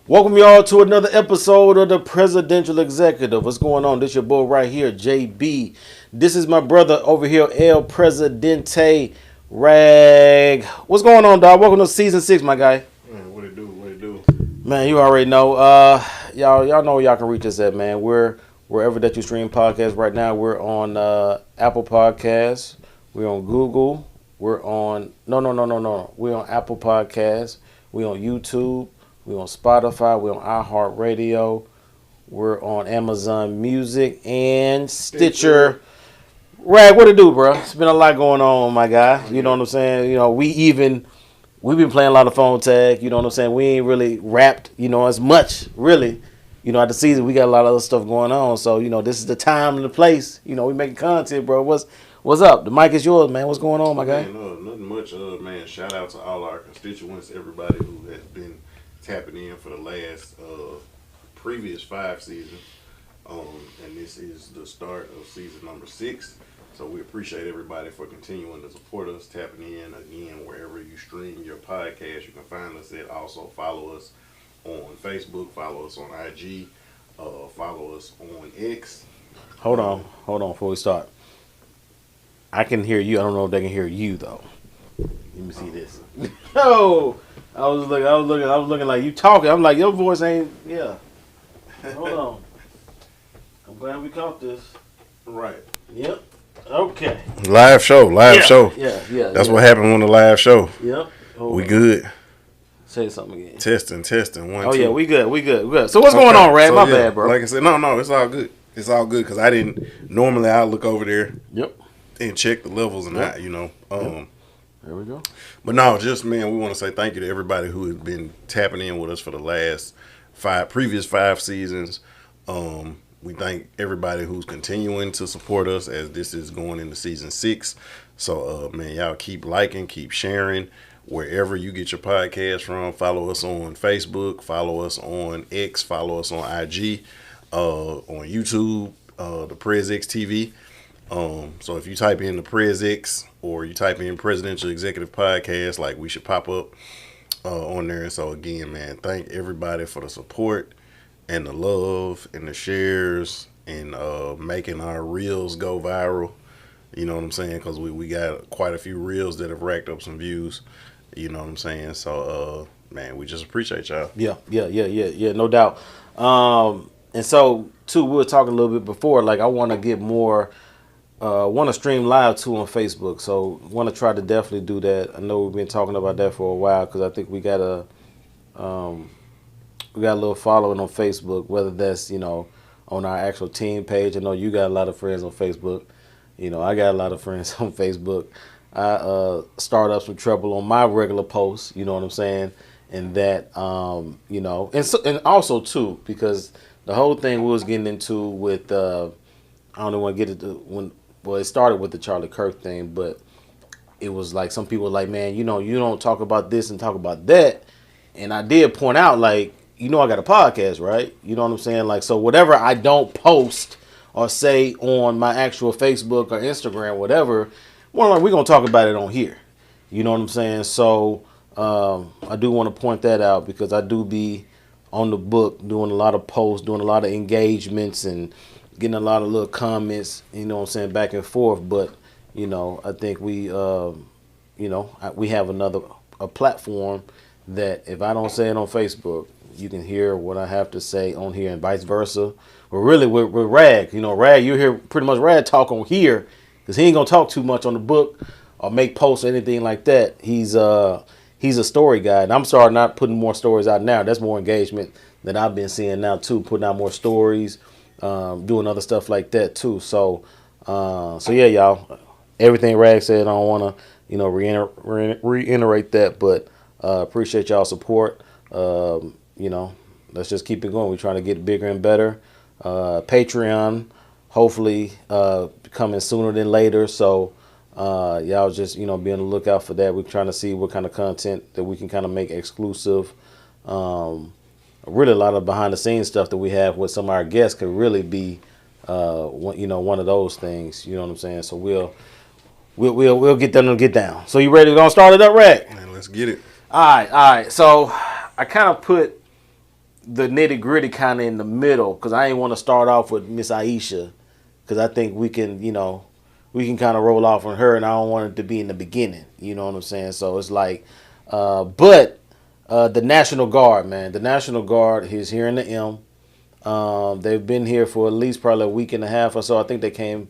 Welcome y'all to another episode of the Presidential Executive. What's going on? This your boy right here, JB. This is my brother over here, El Presidente Rag. What's going on, dog? Welcome to season 6, my guy. Man, what it do? What it do? Man, you already know. Y'all know where y'all can reach us at, man. We're wherever that you stream podcasts right now. We're on Apple Podcasts. We're on Google. We're on no. We're on Apple Podcasts. We're on YouTube. We're on Spotify. We're on iHeartRadio. We're on Amazon Music and Stitcher. Rag, what it do, bro? It's been a lot going on, my guy. You know what I'm saying? You know, we've been playing a lot of phone tag. You know what I'm saying? We ain't really rapped, as much, really. At the season, we got a lot of other stuff going on. So, this is the time and the place. We making content, bro. What's up? The mic is yours, man. What's going on, my guy? Man, nothing much. Man, shout out to all our constituents, everybody who has been tapping in for the last previous 5 seasons. And this is the start of season number 6. So we appreciate everybody for continuing to support us, tapping in again wherever you stream your podcast. You can find us at. Also follow us on Facebook, follow us on IG, follow us on X. Hold on before we start. I can hear you. I don't know if they can hear you though. Let me see this. No, I was looking like you talking. I'm like, your voice ain't. Yeah. Hold on. I'm glad we caught this. Right. Yep. Okay. Live show. Yeah. That's what happened on the live show. Yep. We good. Say something again. Testing. 1, 2. Yeah, we good. So what's going on, Rad? My bad, bro. Like I said, no, it's all good. It's all good because I didn't normally. I look over there. Yep. And check the levels and that, There we go. But no, just man, we want to say thank you to everybody who has been tapping in with us for the last previous 5 seasons. We thank everybody who's continuing to support us as this is going into season 6. So, man, y'all keep liking, keep sharing wherever you get your podcast from. Follow us on Facebook, follow us on X, follow us on IG, on YouTube, the PresX TV. So if you type in the PresX or you type in Presidential Executive Podcast, like we should pop up on there. And so again, man, thank everybody for the support and the love and the shares and making our reels go viral. You know what I'm saying? Because we got quite a few reels that have racked up some views. You know what I'm saying? So man, we just appreciate y'all. Yeah, no doubt. And so too, we were talking a little bit before. Like I want to get more. Want to stream live too on Facebook, so want to try to definitely do that. I know we've been talking about that for a while because I think we got a little following on Facebook. Whether that's on our actual team page. I know you got a lot of friends on Facebook. I got a lot of friends on Facebook. I start up some trouble on my regular posts. You know what I'm saying, and that and also too because the whole thing we was getting into with I don't even want to get into when. Well, it started with the Charlie Kirk thing, but it was like some people were like, man, you don't talk about this and talk about that. And I did point out, like, I got a podcast, right? You know what I'm saying? Like, so whatever I don't post or say on my actual Facebook or Instagram, whatever, we're going to talk about it on here. You know what I'm saying? So I do want to point that out because I do be on the book doing a lot of posts, doing a lot of engagements and getting a lot of little comments, back and forth. But, I think we, we have a platform that if I don't say it on Facebook, you can hear what I have to say on here and vice versa. But really, with Rag, Rag, you hear pretty much Rag talk on here because he ain't going to talk too much on the book or make posts or anything like that. He's a story guy. And I'm sorry not putting more stories out now. That's more engagement that I've been seeing now, too, putting out more stories. Doing other stuff like that too. So yeah, y'all. Everything Rag said, I don't want to, reiterate that, but appreciate y'all support. Let's just keep it going. We're trying to get bigger and better. Patreon, hopefully, coming sooner than later. So y'all just be on the lookout for that. We're trying to see what kind of content that we can kind of make exclusive. Really a lot of behind the scenes stuff that we have with some of our guests could really be one of those things. You know what I'm saying? So we'll get them to get down. So you ready to go start it up, Rag? Man, let's get it. All right. So I kind of put the nitty gritty kind of in the middle, because I ain't want to start off with Miss Ayesha, because I think we can, we can kind of roll off on her, and I don't want it to be in the beginning. You know what I'm saying? So it's like, but the National Guard, man, the National Guard is here in the M. They've been here for at least probably a week and a half or so. I think they came.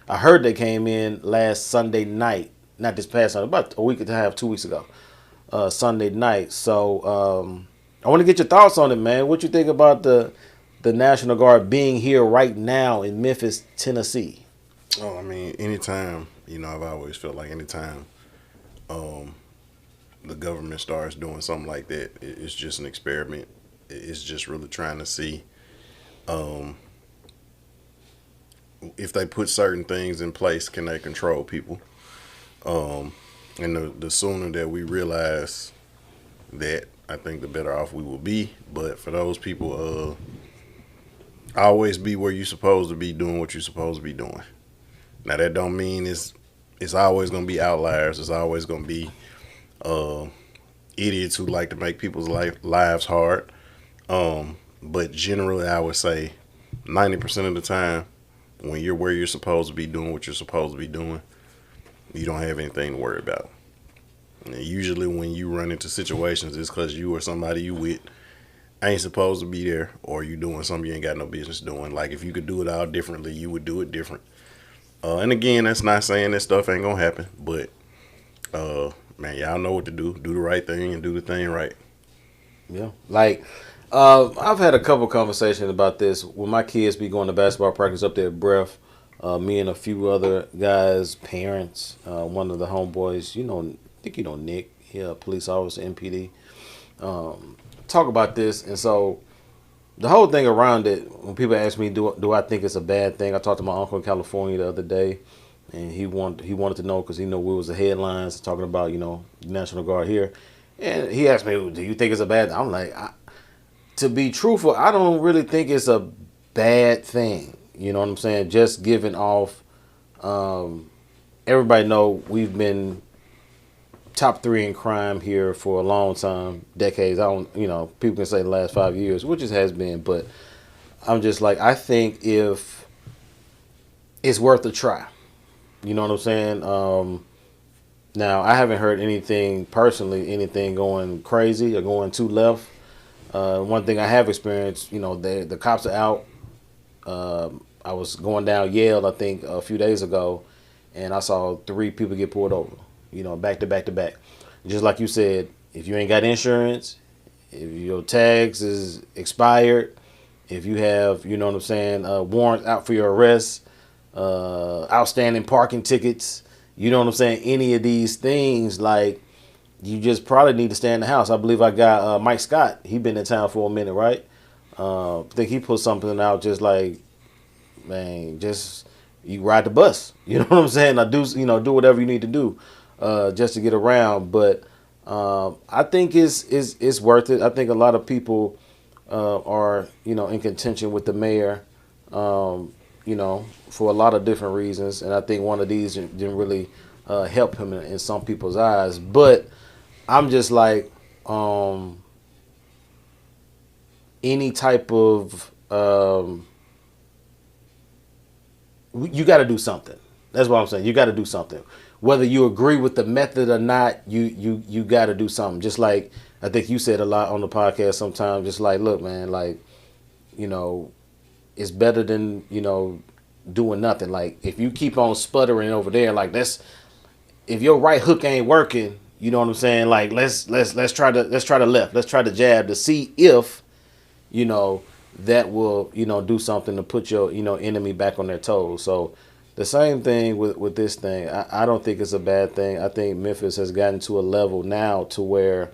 I heard they came in last Sunday night, not this past Sunday, about a week and a half, 2 weeks ago, Sunday night. So I want to get your thoughts on it, man. What you think about the National Guard being here right now in Memphis, Tennessee? Oh, I mean, anytime, I've always felt like anytime the government starts doing something like that, it's just an experiment. It's just really trying to see if they put certain things in place, can they control people? And the sooner that we realize that, I think the better off we will be. But for those people, always be where you're supposed to be doing what you're supposed to be doing. Now that don't mean it's always gonna be outliers. It's always gonna be idiots who like to make people's lives hard. But generally, I would say 90% of the time, when you're where you're supposed to be doing what you're supposed to be doing, you don't have anything to worry about. And usually, when you run into situations, it's because you or somebody you with ain't supposed to be there, or you doing something you ain't got no business doing. Like if you could do it all differently, you would do it different. And again, that's not saying that stuff ain't gonna happen, but man, y'all know what to do. Do the right thing and do the thing right. Yeah, like I've had a couple conversations about this when my kids be going to basketball practice up there at Breath. Me and a few other guys, parents, one of the homeboys, I think Nick, he a police officer, MPD, talk about this. And so the whole thing around it, when people ask me, do I think it's a bad thing? I talked to my uncle in California the other day, and he wanted to know because he knew we was the headlines talking about, the National Guard here. And he asked me, do you think it's a bad thing? I'm like, to be truthful, I don't really think it's a bad thing. You know what I'm saying? Just giving off, everybody know we've been top 3 in crime here for a long time, decades. People can say the last 5 years, which it has been, but I'm just like, I think if it's worth a try. You know what I'm saying? Now, I haven't heard anything going crazy or going too left. One thing I have experienced, the cops are out. I was going down Yale, I think, a few days ago, and I saw 3 people get pulled over, back to back to back. Just like you said, if you ain't got insurance, if your tags is expired, if you have, warrants out for your arrest, outstanding parking tickets, any of these things, like, you just probably need to stay in the house. I believe I got Mike Scott. He been in town for a minute, right? I think he put something out just like, man, just you ride the bus. You know what I'm saying? Do whatever you need to do just to get around. But I think it's worth it. I think a lot of people are in contention with the mayor, for a lot of different reasons. And I think one of these didn't really help him in some people's eyes. But I'm just like, any type of, you got to do something. That's what I'm saying. You got to do something. Whether you agree with the method or not, you got to do something. Just like I think you said a lot on the podcast sometimes, just like, look, man, like, it's better than, doing nothing. Like, if you keep on sputtering over there, like, if your right hook ain't working, you know what I'm saying? Like, let's try the left. Let's try the jab to see if, that will, do something to put your, enemy back on their toes. So the same thing with this thing. I don't think it's a bad thing. I think Memphis has gotten to a level now to where,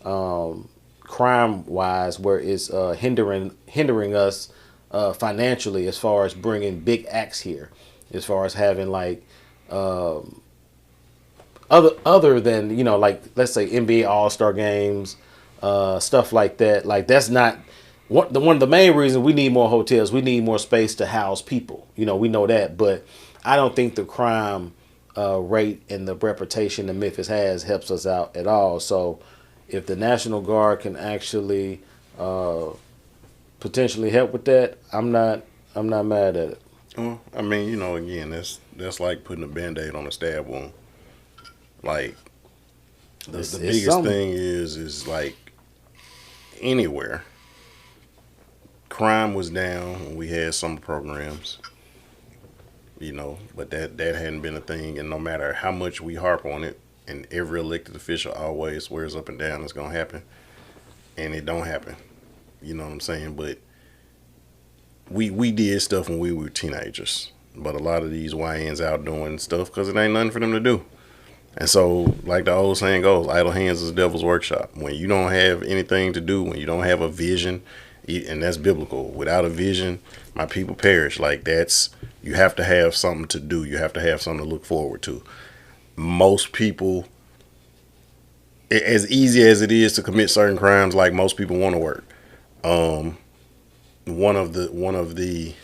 crime wise, where it's hindering us financially, as far as bringing big acts here, as far as having like other than, like, let's say NBA All-Star games, stuff like that. Like, that's not one of the main reasons. We need more hotels. We need more space to house people. We know that, but I don't think the crime rate and the reputation that Memphis has helps us out at all. So if the National Guard can actually potentially help with that, I'm not mad at it. Well, I mean, again, that's like putting a band-aid on a stab wound. Like the It's biggest something. thing is like anywhere. Crime was down when we had summer programs, but that hadn't been a thing. And no matter how much we harp on it, and every elected official always swears up and down it's gonna happen, and it don't happen. You know what I'm saying? But we did stuff when we were teenagers. But a lot of these YNs out doing stuff because it ain't nothing for them to do. And so, like the old saying goes, idle hands is the devil's workshop. When you don't have anything to do, when you don't have a vision, and that's biblical. Without a vision, my people perish. Like you have to have something to do. You have to have something to look forward to. Most people, as easy as it is to commit certain crimes, like most people want to work. One of the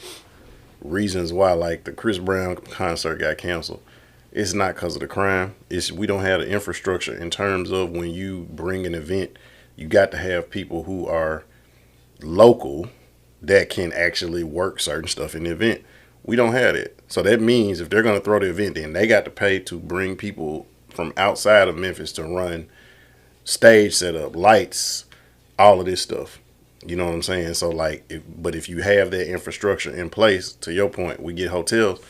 reasons why, like the Chris Brown concert got canceled, it's not because of the crime. It's we don't have the infrastructure in terms of when you bring an event, you got to have people who are local that can actually work certain stuff in the event. We don't have it. So that means if they're going to throw the event in, they got to pay to bring people from outside of Memphis to run stage setup, lights, all of this stuff. You know what I'm saying? So but if you have that infrastructure in place, to your point, we get hotels,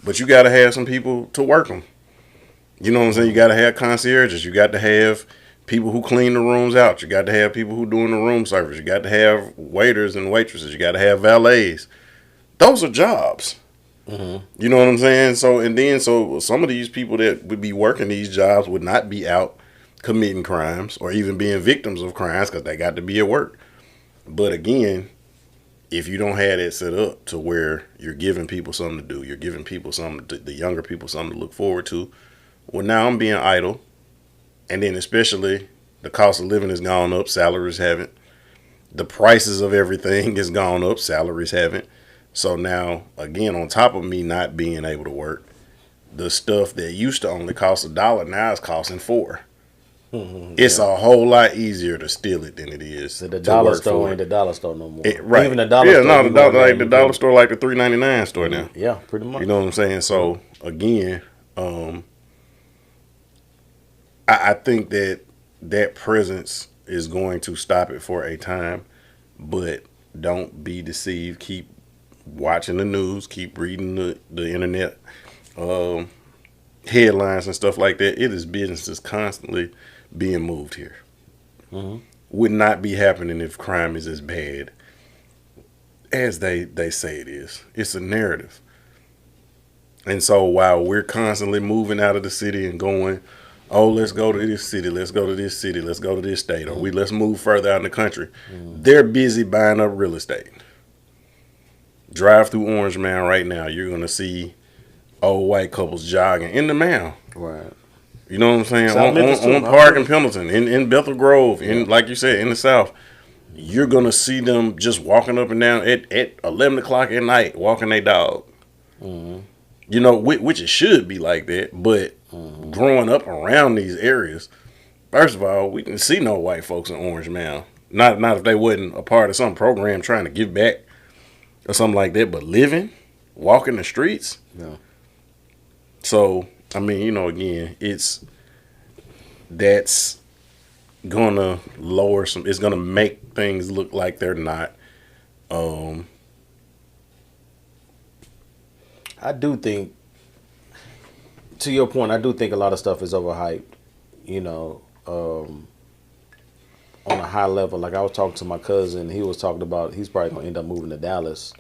but you got to have some people to work them. You know what I'm saying? You got to have concierges. You got to have people who clean the rooms out. You got to have people who doing the room service. You got to have waiters and waitresses. You got to have valets. Those are jobs. Mm-hmm. You know what I'm saying? So some of these people that would be working these jobs would not be out committing crimes or even being victims of crimes because they got to be at work. But again, if you don't have that set up to where you're giving people something to do, you're giving people the younger people something to look forward to. Well, now I'm being idle. And then especially the cost of living has gone up, salaries haven't. The prices of everything has gone up, salaries haven't. So now, again, on top of me not being able to work, the stuff that used to only cost $1 now is costing $4. Mm-hmm. It's a whole lot easier to steal it than it is So the to dollar work store for ain't it. the dollar store no more. Right. Even the dollar yeah, store. no, the dollar store like the $3.99 store now. Yeah, pretty much. You know what I'm saying? So again, I think that presence is going to stop it for a time, but don't be deceived. Keep watching the news. Keep reading the internet headlines and stuff like that. It is businesses constantly being moved here. Mm-hmm. Would not be happening if crime is as bad as they say it is. It's a narrative. And so while we're constantly moving out of the city and going, oh, let's go to this city, let's go to this city, let's go to this state, or let's move further out in the country, they're busy buying up real estate. Drive through Orange Mound right now, you're going to see old white couples jogging in the mound. Right. You know what I'm saying? South On Park and Pendleton, in Bethel Grove, like you said, in the South. You're going to see them just walking up and down at 11 o'clock at night, walking their dog. Mm-hmm. You know, which it should be like that. But growing up around these areas, first of all, we didn't see no white folks in Orange Mound. Not if they wasn't a part of some program trying to give back or something like that. But living, walking the streets. Yeah. So, I mean, again, that's going to lower it's going to make things look like they're not. I do think, to your point, I do think a lot of stuff is overhyped, on a high level. Like I was talking to my cousin, he was talking about he's probably going to end up moving to Dallas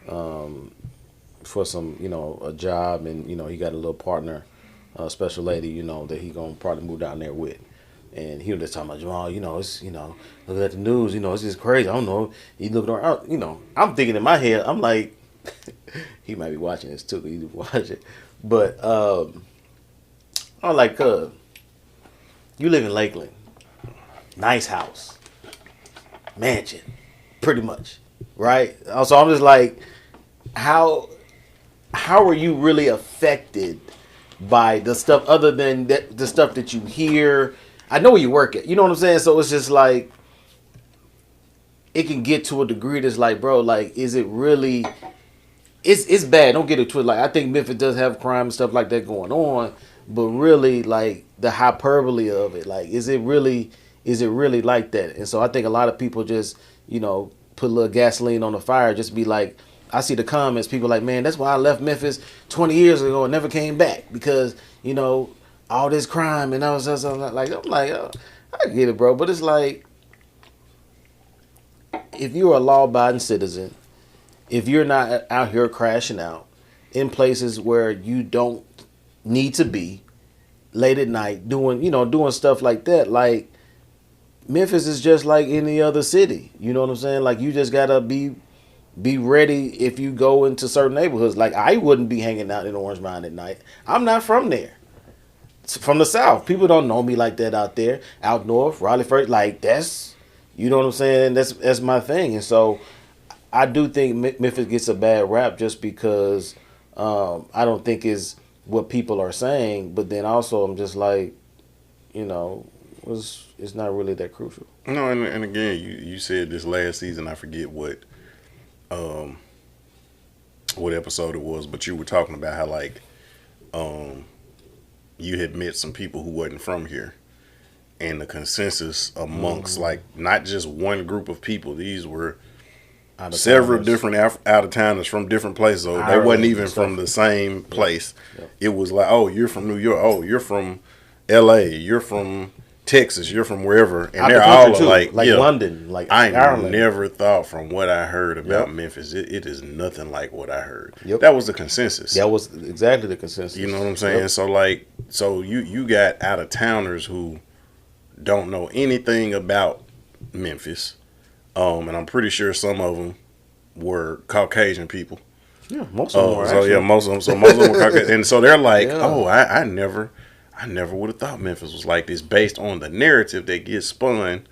for some, a job, and, he got a little partner, a special lady, that he going to probably move down there with. And he was just talking about, Jamal, it's, looking at the news, it's just crazy. I don't know. He looking around, I'm thinking in my head, I'm like, he might be watching this too. He watch it, but I'm like, you live in Lakeland, nice house, mansion, pretty much, right? So I'm just like, how are you really affected by the stuff other than the stuff that you hear? I know where you work at, you know what I'm saying? So it's just like, it can get to a degree that's like, bro, like, is it really? It's bad. Don't get it twisted. Like, I think Memphis does have crime and stuff like that going on, but really, like, the hyperbole of it, like, is it really? Is it really like that? And so I think a lot of people just, put a little gasoline on the fire. Just be like, I see the comments. People like, man, that's why I left Memphis 20 years ago and never came back because all this crime and I was just I'm like, oh, I get it, bro. But it's like, if you're a law-abiding citizen, if you're not out here crashing out in places where you don't need to be late at night doing stuff like that, like, Memphis is just like any other city. You know what I'm saying? Like, you just gotta be ready if you go into certain neighborhoods. Like, I wouldn't be hanging out in Orange Mound at night. I'm not from there. It's from the South. People don't know me like that out there. Out north, Raleigh first, like, that's, you know what I'm saying? That's my thing. And so I do think Memphis gets a bad rap just because I don't think is what people are saying. But then also I'm just like, it's not really that crucial. No, and again, you said this last season. I forget what episode it was, but you were talking about how, like, you had met some people who wasn't from here, and the consensus amongst like not just one group of people. These were several different out of towners from different places. So they wasn't even from the same place. Yep. It was like, oh, you're from New York. Oh, you're from L.A. You're from Texas. You're from wherever, and they're all like London, like Ireland. Never thought from what I heard about Memphis, it is nothing like what I heard. Yep. That was the consensus. That was exactly the consensus. You know what I'm saying? Yep. So you got out of towners who don't know anything about Memphis, and I'm pretty sure some of them were Caucasian people. Yeah, most of them were. Most of them were Caucasian, and so they're like, oh, I never would have thought Memphis was like this based on the narrative that gets spun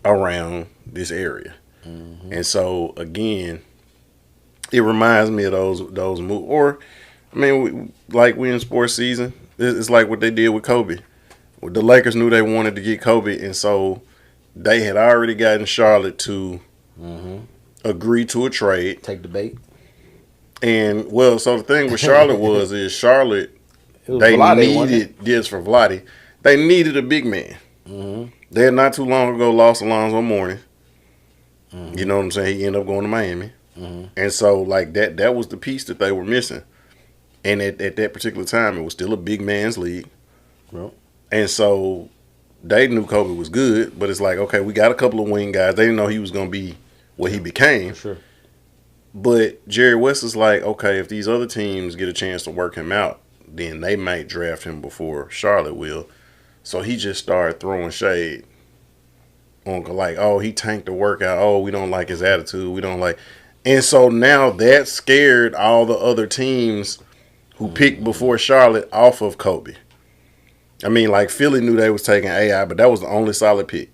around this area. Mm-hmm. And so, again, it reminds me of those movies. Or, I mean, we in sports season, it's like what they did with Kobe. The Lakers knew they wanted to get Kobe, and so they had already gotten Charlotte to agree to a trade. Take the bait. And, well, so the thing with Charlotte is Charlotte, they needed this for Vlade. They needed a big man. Mm-hmm. They had not too long ago lost Alonzo Mourning. Mm-hmm. You know what I'm saying? He ended up going to Miami. Mm-hmm. And so, like, that was the piece that they were missing. And at that particular time, it was still a big man's league. Well. And so they knew Kobe was good, but it's like, okay, we got a couple of wing guys. They didn't know he was going to be what he became. For sure. But Jerry West is like, okay, if these other teams get a chance to work him out, then they might draft him before Charlotte will. So he just started throwing shade on, like, oh, he tanked the workout. Oh, we don't like his attitude. We don't like. And so now that scared all the other teams who picked before Charlotte off of Kobe. I mean, like, Philly knew they was taking AI, but that was the only solid pick.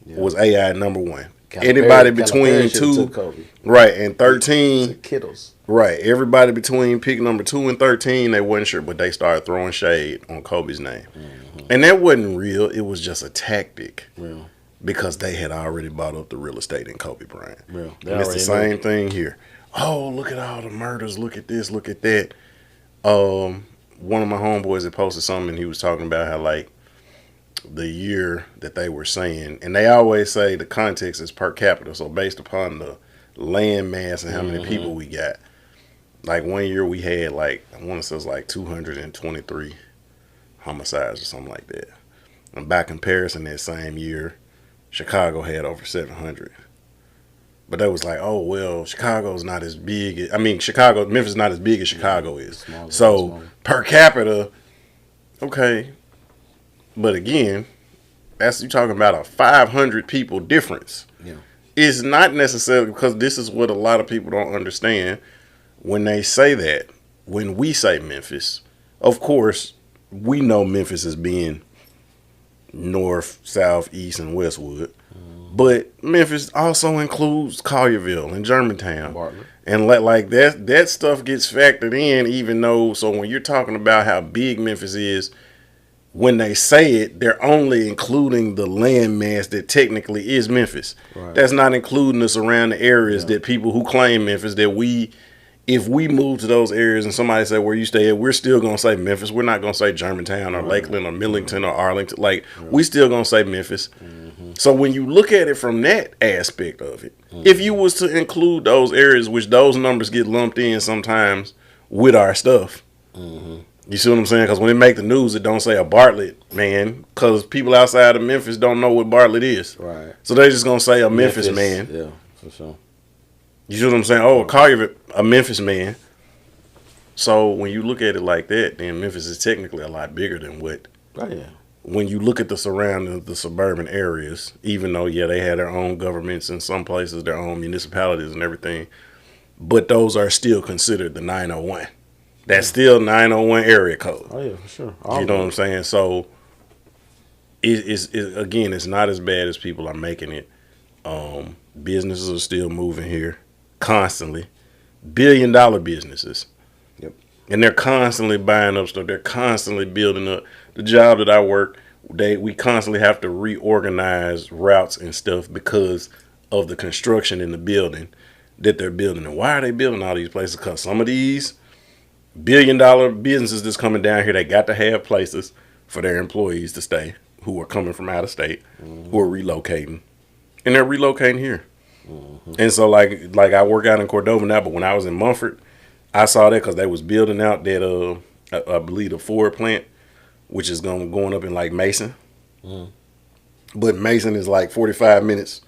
Was AI number one. Anybody between 2, right, and 13, Kittles. Right, everybody between pick number 2 and 13, they wasn't sure, but they started throwing shade on Kobe's name. Mm-hmm. And that wasn't real. It was just a tactic. Real. Because they had already bought up the real estate in Kobe Bryant. Real. And it's the same thing here. Oh, look at all the murders. Look at this. Look at that. One of my homeboys had posted something, and he was talking about how, like, the year that they were saying, and they always say the context is per capita, so based upon the land mass and how many people we got. Like, one year we had, like, I want to say it was like 223 homicides or something like that. And by comparison, that same year, Chicago had over 700. But they was like, oh, well, Chicago's not as big. Memphis is not as big as Chicago is. Smaller. Per capita, okay. But again, that's, you talking about a 500 people difference. Yeah. It's not necessarily, because this is what a lot of people don't understand when they say that. When we say Memphis, of course, we know Memphis as being north, south, east, and westwood. But Memphis also includes Collierville and Germantown. Bartlett. And like that stuff gets factored in, even though, so when you're talking about how big Memphis is, when they say it, they're only including the landmass that technically is Memphis. Right. That's not including the surrounding areas Yeah. that people who claim Memphis, that if we move to those areas and somebody say where you stay at, we're still gonna say Memphis. We're not gonna say Germantown or Lakeland or Millington or Arlington. Like we still gonna say Memphis. So when you look at it from that aspect of it, if you was to include those areas, which those numbers get lumped in sometimes with our stuff, you see what I'm saying? Because when they make the news, it don't say a Bartlett, man, because people outside of Memphis don't know what Bartlett is. Right. So they just gonna say a Memphis man. Yeah, for sure. You see what I'm saying? Oh, call you a Memphis man. So when you look at it like that, then Memphis is technically a lot bigger than what. Oh, yeah. When you look at the surrounding, the suburban areas, even though, yeah, they had their own governments in some places, their own municipalities and everything, but those are still considered the 901. That's still 901 area code. Oh, yeah, for sure. You know what I'm saying? So, again, it's not as bad as people are making it. Businesses are still moving here constantly. Billion-dollar businesses. Yep. And they're constantly buying up stuff. They're constantly building up. The job that I work, we constantly have to reorganize routes and stuff because of the construction in the building that they're building. And why are they building all these places? Because some of these billion-dollar businesses that's coming down here, they got to have places for their employees to stay who are coming from out of state, who are relocating. And they're relocating here. And so, like I work out in Cordova now, but when I was in Mumford, I saw that because they was building out that, I believe, the Ford plant, which is going up in, like, Mason. But Mason is, like, 45 minutes,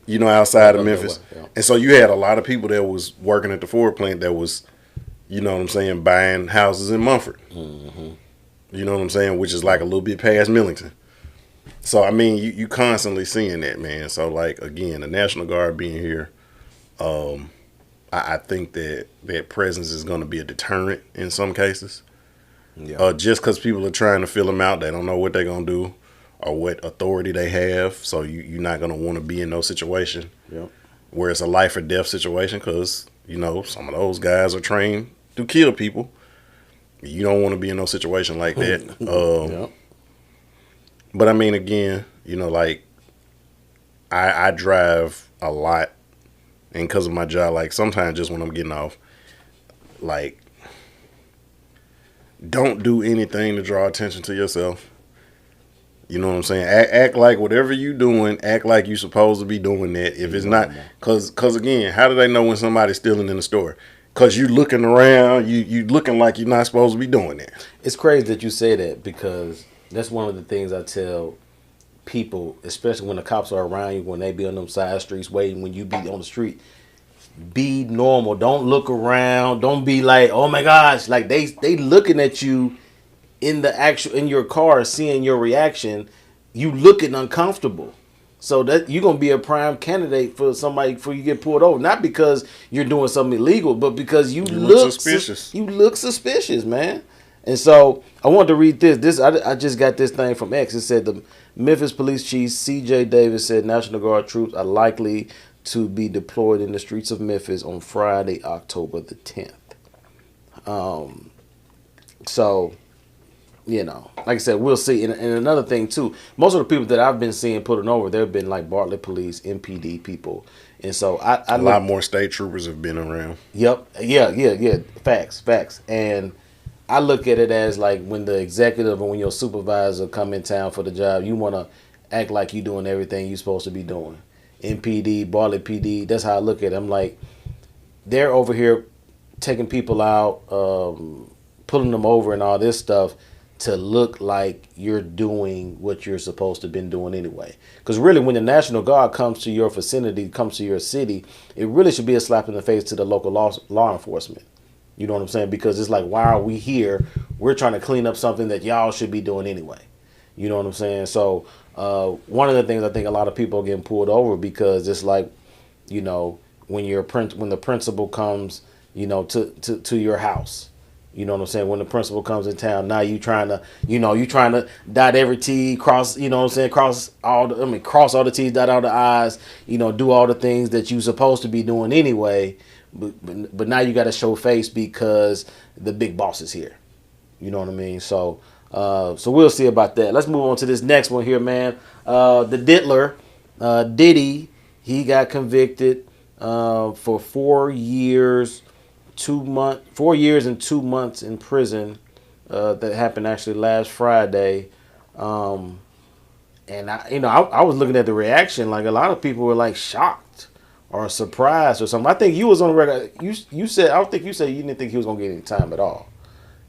outside of Memphis. Yeah. And so you had a lot of people that was working at the Ford plant that was, you know what I'm saying, buying houses in Mumford. You know what I'm saying, which is, like, a little bit past Millington. So, I mean, you constantly seeing that, man. So, like, again, the National Guard being here, I think that presence is going to be a deterrent in some cases. Yeah. Just because people are trying to fill them out, they don't know what they're going to do or what authority they have. So, you're not going to want to be in no situation where it's a life or death situation because, some of those guys are trained to kill people. You don't want to be in no situation like that. But I mean, again, like I drive a lot, and because of my job, like sometimes just when I'm getting off, like don't do anything to draw attention to yourself. You know what I'm saying? Act like whatever you doing, act like you supposed to be doing that. If it's not, cause again, how do they know when somebody's stealing in the store? Cause you looking around, you looking like you're not supposed to be doing that. It's crazy that you say that because that's one of the things I tell people, especially when the cops are around you, when they be on them side streets waiting, when you be on the street, be normal. Don't look around. Don't be like, oh my gosh, like they looking at you in your car, seeing your reaction, you looking uncomfortable. So that you're gonna be a prime candidate for somebody before you get pulled over. Not because you're doing something illegal, but because you look suspicious. You look suspicious, man. And so I wanted to read this. I just got this thing from X. It said the Memphis Police Chief C.J. Davis said National Guard troops are likely to be deployed in the streets of Memphis on Friday, October the 10th. So, like I said, we'll see. And another thing too, most of the people that I've been seeing putting over, they've been like Bartlett Police, MPD people. And so a lot more state troopers have been around. Yep. Yeah. Facts. And I look at it as like when the executive or when your supervisor come in town for the job, you want to act like you're doing everything you're supposed to be doing. MPD, Bartlett PD, that's how I look at it. I'm like, they're over here taking people out, pulling them over and all this stuff to look like you're doing what you're supposed to have been doing anyway. Because really, when the National Guard comes to your vicinity, comes to your city, it really should be a slap in the face to the local law enforcement. You know what I'm saying? Because it's like, why are we here? We're trying to clean up something that y'all should be doing anyway. You know what I'm saying? So one of the things I think a lot of people are getting pulled over because it's like, when the principal comes, to your house. You know what I'm saying? When the principal comes in town, now you trying to dot every T, cross, cross all the T's, dot all the I's, do all the things that you supposed to be doing anyway. But now you got to show face because the big boss is here. You know what I mean? So So we'll see about that. Let's move on to this next one here, man. The Diddler, Diddy, he got convicted for 4 years, 2 months, 4 years and 2 months in prison. That happened actually last Friday. And I was looking at the reaction. Like a lot of people were like shocked or surprised or something. I think you was on the record. You said I don't think you said you didn't think he was gonna get any time at all,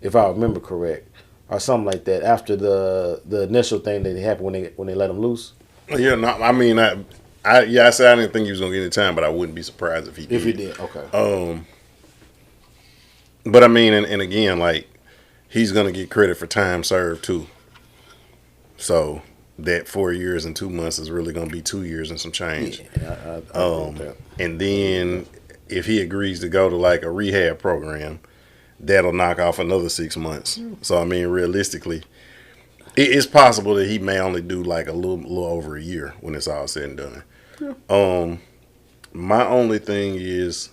if I remember correct, or something like that. After the initial thing that happened when they let him loose. Yeah, no, I mean, I said I didn't think he was gonna get any time, but I wouldn't be surprised if he did. If he did, okay. But I mean, and again, like he's gonna get credit for time served too. So that 4 years and 2 months is really gonna be 2 years and some change. Yeah, I agree with that. And then if he agrees to go to like a rehab program, that'll knock off another 6 months. So I mean, realistically, it's possible that he may only do like a little over a year when it's all said and done. Yeah. My only thing is,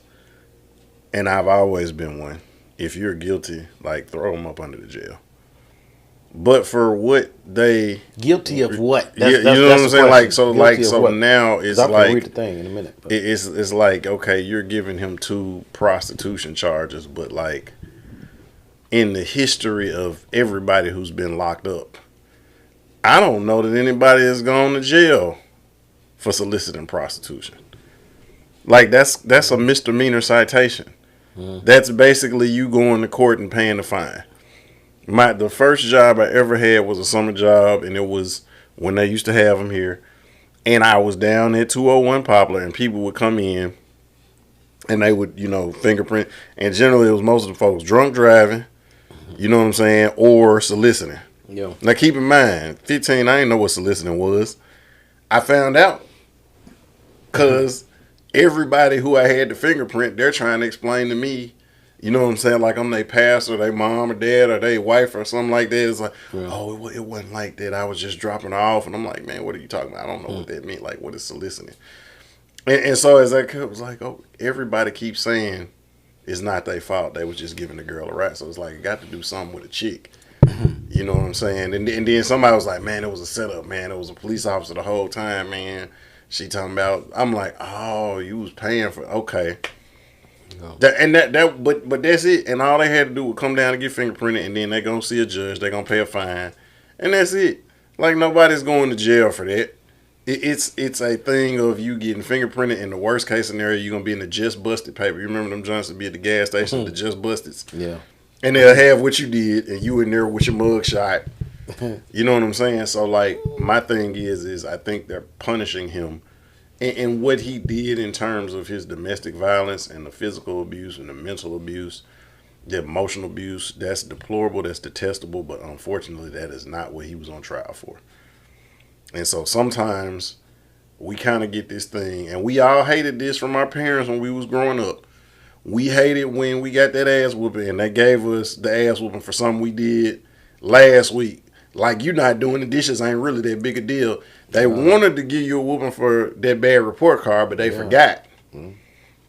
and I've always been one, if you're guilty, like throw him up under the jail. But for what they guilty of what? You know what I'm saying? Like so, what? Now it's I'm like gonna read the thing in a minute. But. It's like okay, you're giving him 2 prostitution charges, but like in the history of everybody who's been locked up, I don't know that anybody has gone to jail for soliciting prostitution. Like that's a misdemeanor citation. That's basically you going to court and paying the fine. The first job I ever had was a summer job, and it was when they used to have them here. And I was down at 201 Poplar, and people would come in, and they would, fingerprint. And generally, it was most of the folks drunk driving, you know what I'm saying, or soliciting. Yeah. Now, keep in mind, 15, I didn't know what soliciting was. I found out because everybody who I had to fingerprint, they're trying to explain to me. You know what I'm saying? Like I'm their pastor, their mom or dad or their wife or something like that. It's like, it wasn't like that. I was just dropping her off. And I'm like, man, what are you talking about? I don't know what that meant. Like, what is soliciting? And so as that kid was like, everybody keeps saying it's not their fault. They was just giving the girl a ride. So it's like, it got to do something with a chick. You know what I'm saying? And then somebody was like, man, it was a setup, man. It was a police officer the whole time, man. She talking about, I'm like, oh, you was paying for, okay. No. But that's it. And all they had to do was come down and get fingerprinted, and then they're gonna see a judge. They're gonna pay a fine, and that's it. Like nobody's going to jail for that. It's a thing of you getting fingerprinted. In the worst case scenario, you're gonna be in the just busted paper. You remember them Johnson be at the gas station, the just busted. Yeah. And they'll have what you did, and you in there with your mug shot. You know what I'm saying? So like, my thing is I think they're punishing him. And what he did in terms of his domestic violence and the physical abuse and the mental abuse, the emotional abuse, that's deplorable, that's detestable, but unfortunately that is not what he was on trial for. And so sometimes we kind of get this thing, and we all hated this from our parents when we was growing up. We hated when we got that ass whooping, and they gave us the ass whooping for something we did last week. Like, you not doing the dishes ain't really that big a deal. They wanted to give you a whooping for that bad report card, but they forgot. Mm-hmm.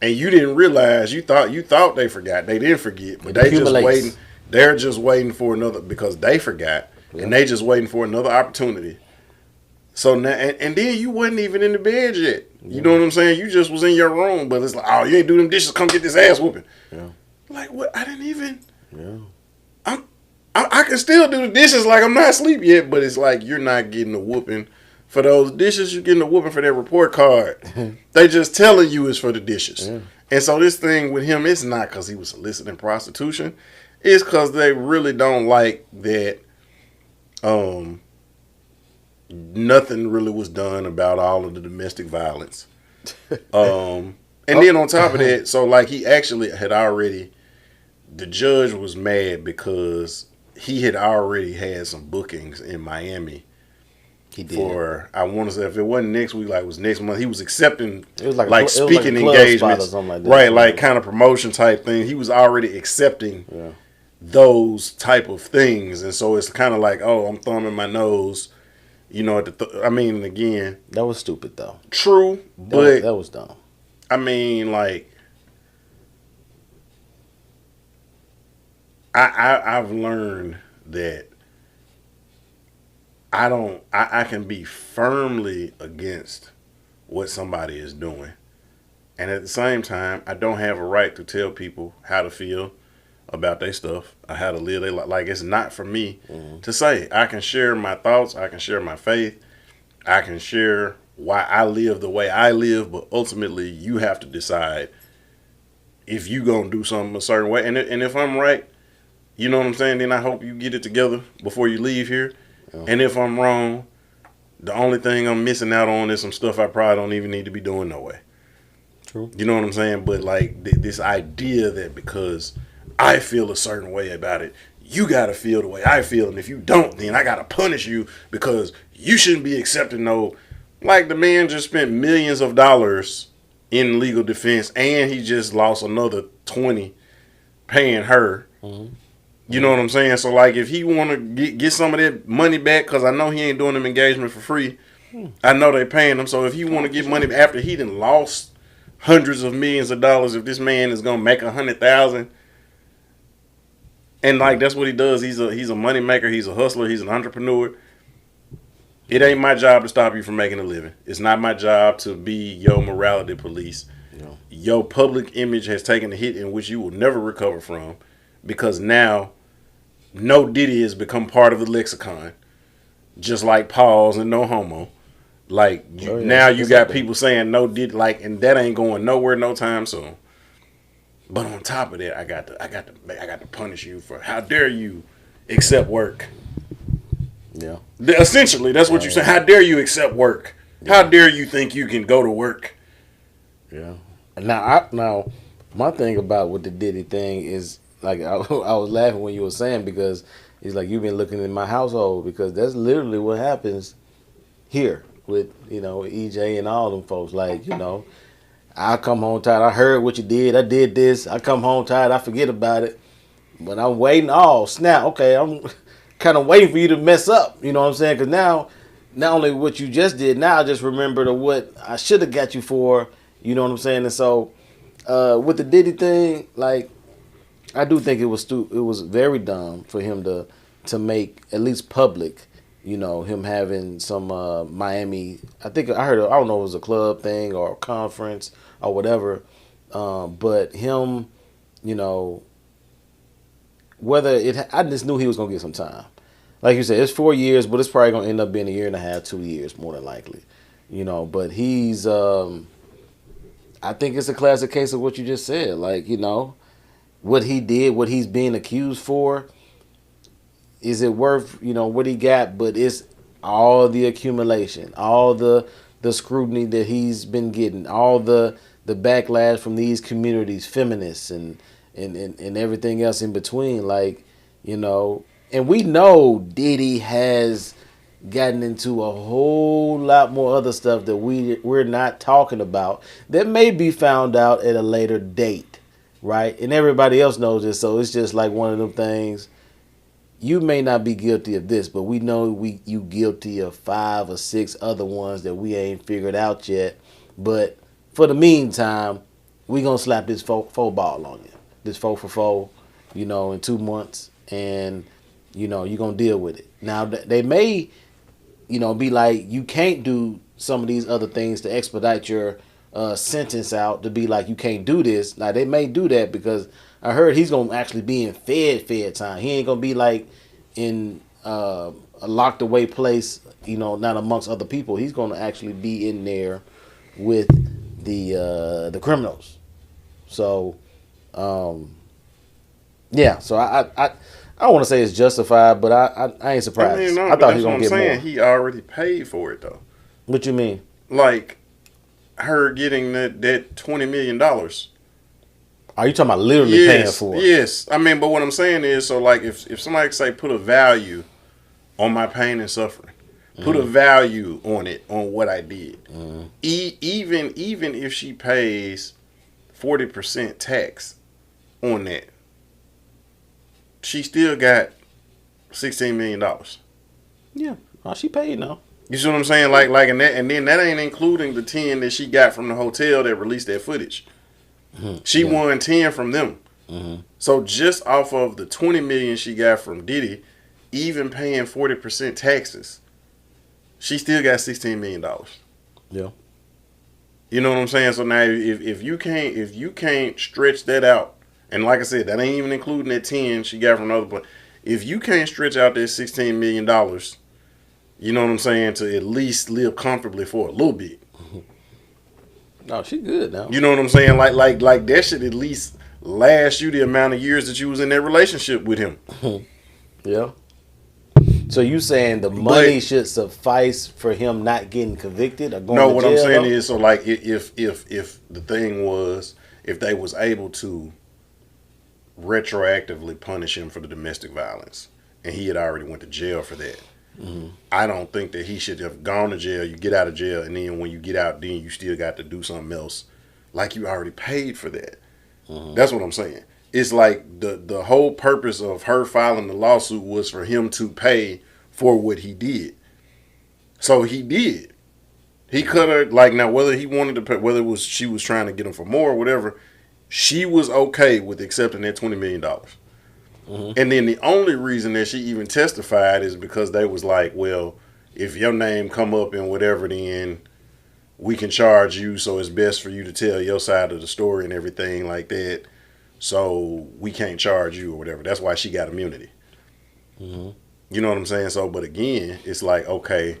And you didn't realize, you thought they forgot. They didn't forget, but they just waiting. They're just waiting for another, because they forgot, and they just waiting for another opportunity. So now, and then you wasn't even in the bed yet. You know what I'm saying? You just was in your room, but it's like, oh, you ain't do them dishes, come get this ass whooping. Yeah. Like, what? I didn't even. Yeah. I can still do the dishes like I'm not asleep yet, but it's like you're not getting a whooping for those dishes. You're getting a whooping for that report card. They just telling you it's for the dishes. Yeah. And so this thing with him, it's not because he was soliciting prostitution. It's because they really don't like that nothing really was done about all of the domestic violence. And then on top of that, so like he actually had already, the judge was mad because he had already had some bookings in Miami. He did. For, I want to say, if it wasn't next week, like it was next month, he was accepting it was like speaking engagements. Or something like that. Right, like kind of promotion type thing. He was already accepting those type of things. And so it's kind of like, oh, I'm thumbing my nose, at the I mean, again. That was stupid, though. True, but that was dumb. I mean, like, I've learned that I can be firmly against what somebody is doing. And at the same time, I don't have a right to tell people how to feel about their stuff or how to live their life. Like, it's not for me to say. I can share my thoughts. I can share my faith. I can share why I live the way I live. But ultimately, you have to decide if you going to do something a certain way. And if I'm right, you know what I'm saying, then I hope you get it together before you leave here. Yeah. And if I'm wrong, the only thing I'm missing out on is some stuff I probably don't even need to be doing no way. True. You know what I'm saying? But like this idea that because I feel a certain way about it, you got to feel the way I feel. And if you don't, then I got to punish you because you shouldn't be accepting no. Like, the man just spent millions of dollars in legal defense and he just lost another 20 paying her. Mm-hmm. You know what I'm saying? So, like, if he want to get some of that money back, because I know he ain't doing them engagement for free. I know they paying him. So, if he want to get money after he done lost hundreds of millions of dollars, if this man is going to make $100,000, and, like, that's what he does. He's a money maker. He's a hustler. He's an entrepreneur. It ain't my job to stop you from making a living. It's not my job to be your morality police. Yeah. Your public image has taken a hit in which you will never recover from. Because now, no Diddy has become part of the lexicon, just like pause and no homo. Like, now you got people saying no Diddy, like, and that ain't going nowhere no time soon. But on top of that, I got to punish you for how dare you accept work. Yeah. Essentially, that's what you're saying. How dare you accept work? Yeah. How dare you think you can go to work? Yeah. Now, my thing about with the Diddy thing is, like, I was laughing when you were saying, because it's like you've been looking in my household, because that's literally what happens here with, EJ and all them folks. Like, I come home tired. I heard what you did. I did this. I come home tired. I forget about it. But I'm waiting. Oh, snap. Okay, I'm kind of waiting for you to mess up. You know what I'm saying? Because now, not only what you just did, now I just remember what I should have got you for. You know what I'm saying? And so, with the Diddy thing, like, I do think it was very dumb for him to make at least public, him having some Miami. I think I heard. I don't know if it was a club thing or a conference or whatever, but him, I just knew he was gonna get some time. Like you said, it's 4 years, but it's probably gonna end up being a year and a half, 2 years more than likely, But he's, I think it's a classic case of what you just said, like what he did, what he's being accused for, is it worth, what he got? But it's all the accumulation, all the scrutiny that he's been getting, all the backlash from these communities, feminists and everything else in between. Like, and we know Diddy has gotten into a whole lot more other stuff that we're not talking about that may be found out at a later date. Right? And everybody else knows this, so it's just like one of them things. You may not be guilty of this, but we know you guilty of 5 or 6 other ones that we ain't figured out yet. But for the meantime, we gonna slap this 4 ball on you. This 4 for 4, in 2 months, and you're gonna deal with it. Now they may, be like, you can't do some of these other things to expedite your sentence out, to be like, you can't do this. Now they may do that because I heard he's gonna actually be in fed time. He ain't gonna be like in a locked away place, not amongst other people. He's gonna actually be in there with the criminals. So, yeah. So I don't want to say it's justified, but I ain't surprised. I mean, no, I thought he was gonna get more. He already paid for it though. What you mean? Like, her getting that $20 million. Are you talking about literally paying for it? Yes. I mean, but what I'm saying is, so like, if somebody say put a value on my pain and suffering, put a value on it, on what I did, even if she pays 40% tax on that, she still got $16 million. Yeah, she paid now. You see what I'm saying? Like, and then that ain't including the 10 that she got from the hotel that released that footage. She won 10 from them. So just off of the 20 million she got from Diddy, even paying 40% taxes, she still got $16 million. Yeah. You know what I'm saying? So now if you can't stretch that out, and like I said, that ain't even including that 10 she got from another place. If you can't stretch out that $16 million, you know what I'm saying, to at least live comfortably for a little bit. No, she good now. You know what I'm saying? Like that should at least last you the amount of years that you was in that relationship with him. Yeah. So you saying the money should suffice for him not getting convicted or going to jail? No, what I'm saying is, so like if the thing was, if they was able to retroactively punish him for the domestic violence, and he had already went to jail for that, I don't think that he should have gone to jail. You get out of jail, and then when you get out, then you still got to do something else, like you already paid for that. That's what I'm saying. It's like the whole purpose of her filing the lawsuit was for him to pay for what he did. So he did. He could have, like, now whether he wanted to pay, whether it was she was trying to get him for more or whatever, she was okay with accepting that $20 million. And then the only reason that she even testified is because they was like, well, if your name come up in whatever, then we can charge you. So it's best for you to tell your side of the story and everything like that. So we can't charge you or whatever. That's why she got immunity. You know what I'm saying? So, but again, it's like, okay,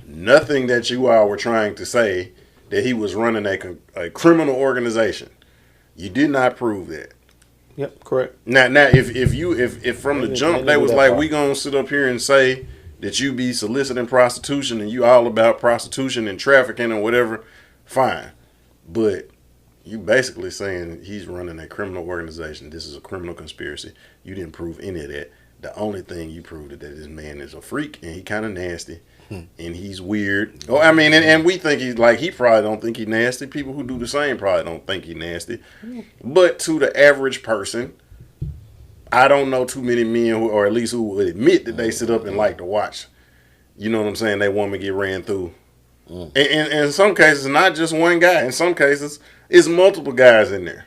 nothing that you all were trying to say that he was running a criminal organization. You did not prove that. Yep, correct. Now, if from the jump they was like, we gonna sit up here and say that you be soliciting prostitution and you all about prostitution and trafficking and whatever, fine. But you basically saying he's running a criminal organization. This is a criminal conspiracy. You didn't prove any of that. The only thing you proved is that this man is a freak and he kind of nasty and he's weird. Oh, I mean, and we think he's like, he probably don't think he's nasty. People who do the same probably don't think he's nasty. But to the average person, I don't know too many men who, or at least who would admit that they sit up and like to watch. You know what I'm saying? They woman get ran through. And in some cases, not just one guy. In some cases, it's multiple guys in there.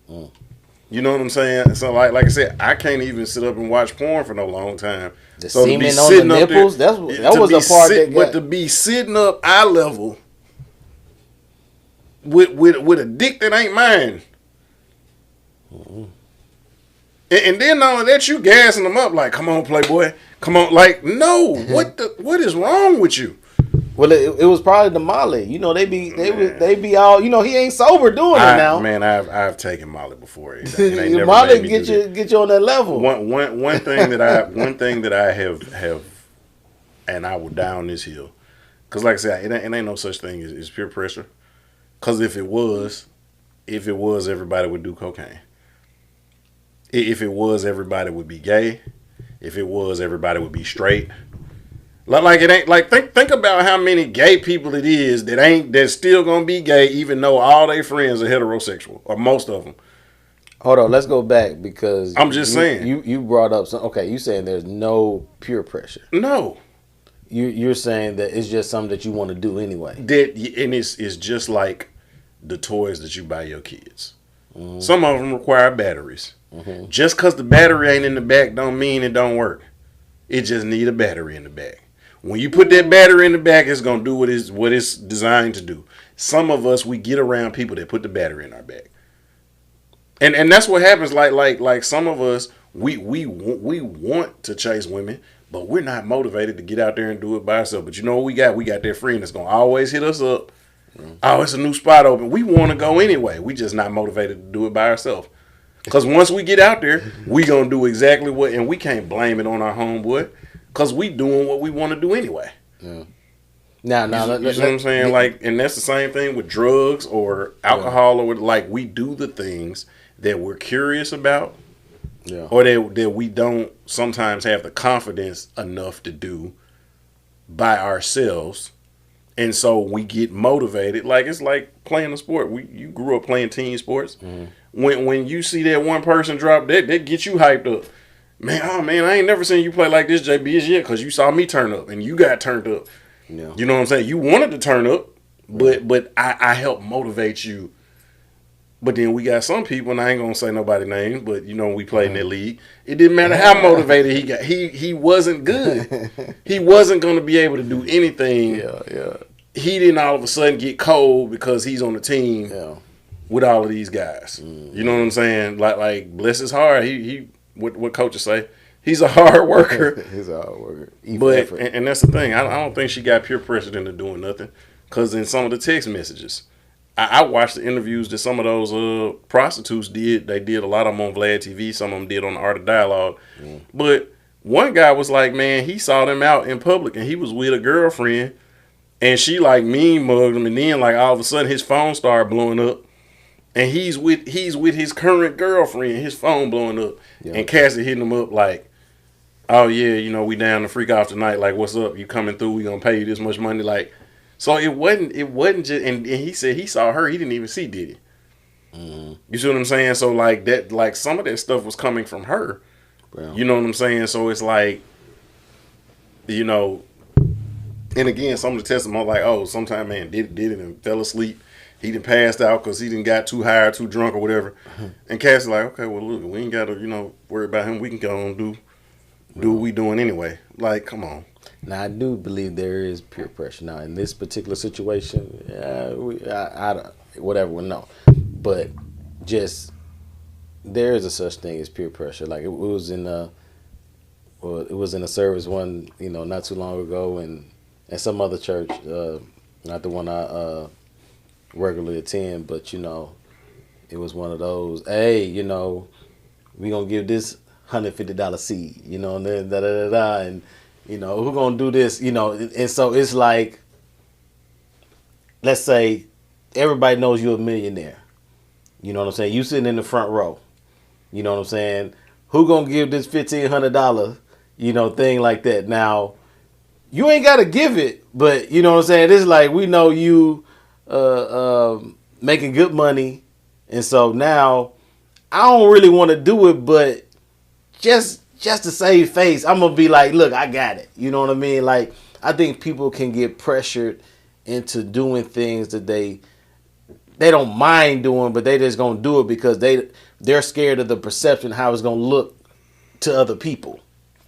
You know what I'm saying? So like I said, I can't even sit up and watch porn for no long time. The semen on the nipples, that was a part that got... But to be sitting up eye level with a dick that ain't mine. And then not only that, you gassing them up like, come on, Playboy. Come on. Like, no. What is wrong with you? Well, it was probably the Molly. You know, they be all, you know, he ain't sober doing it now. Man, I've taken Molly before. Molly get you on that level. One thing that I have, and I will down this hill, because like I said, it ain't no such thing as peer pressure. Because if it was, everybody would do cocaine. If it was, everybody would be gay. If it was, everybody would be straight. Like it ain't like think about how many gay people it is that's still gonna be gay even though all their friends are heterosexual, or most of them. Hold on, let's go back because I'm just saying you brought up some. Okay, you saying there's no peer pressure. No, you're saying that it's just something that you want to do anyway. And it's just like the toys that you buy your kids. Some of them require batteries. Just because the battery ain't in the back don't mean it don't work. It just need a battery in the back. When you put that battery in the back, it's gonna do what it's designed to do. Some of us, we get around people that put the battery in our back, and that's what happens. Like some of us, we want to chase women, but we're not motivated to get out there and do it by ourselves. But you know what we got? We got that friend that's gonna always hit us up. Oh, it's a new spot open. We want to go anyway. We just not motivated to do it by ourselves. Because once we get out there, we gonna do exactly what, and we can't blame it on our homeboy. Because we doing what we want to do anyway. Yeah. Now, you know what I'm saying? Like, and that's the same thing with drugs or alcohol, or with, like, we do the things that we're curious about, or that we don't sometimes have the confidence enough to do by ourselves, and so we get motivated. Like, it's like playing a sport. You grew up playing team sports. When you see that one person drop, that gets you hyped up. Man, I ain't never seen you play like this, JB, yet, because you saw me turn up and you got turned up. Yeah. You know what I'm saying? You wanted to turn up, but I helped motivate you But then we got some people, and I ain't gonna say nobody's name, but we played in that league. It didn't matter how motivated he got. He wasn't good. He wasn't gonna be able to do anything. Yeah. He didn't all of a sudden get cold because he's on the team with all of these guys. You know what I'm saying? Like bless his heart. He what coaches say. He's a hard worker. He's a hard worker. But and that's the thing. I don't think she got peer pressured into doing nothing. Because in some of the text messages, I watched the interviews that some of those prostitutes did. They did a lot of them on Vlad TV. Some of them did on the Art of Dialogue. But one guy was like, man, he saw them out in public and he was with a girlfriend. And she like mean mugged him. And then like all of a sudden his phone started blowing up. And he's with his current girlfriend. His phone blowing up. Yeah. And Cassie hitting him up like, oh yeah, we down to freak off tonight. Like, what's up? You coming through? We gonna pay you this much money? Like, so it wasn't just. And he said he saw her. He didn't even see Diddy. You see what I'm saying? So like that, like some of that stuff was coming from her. Wow. You know what I'm saying? So it's like, and again, some of the testimony like, oh, sometime man Diddy and fell asleep. He done passed out because he done got too high or too drunk or whatever. And Cassie's like, okay, well look, we ain't got to worry about him. We can go and do what we doing anyway. Like, come on. Now, I do believe there is peer pressure. Now, in this particular situation, whatever, no. But just, there is a such thing as peer pressure. Like, it was in a service one, not too long ago, and some other church, not the one I regularly attend, but, it was one of those, hey, we going to give this $150 seed, and then and who gonna do this, and so it's like, let's say everybody knows you're a millionaire, you know what I'm saying? You sitting in the front row, you know what I'm saying? Who gonna give this $1,500, thing like that? Now, you ain't gotta give it, but you know what I'm saying? It's like we know you making good money, and so now I don't really want to do it, but just to save face, I'm going to be like, look, I got it. You know what I mean? Like, I think people can get pressured into doing things that they don't mind doing, but they just going to do it because they're scared of the perception, how it's going to look to other people.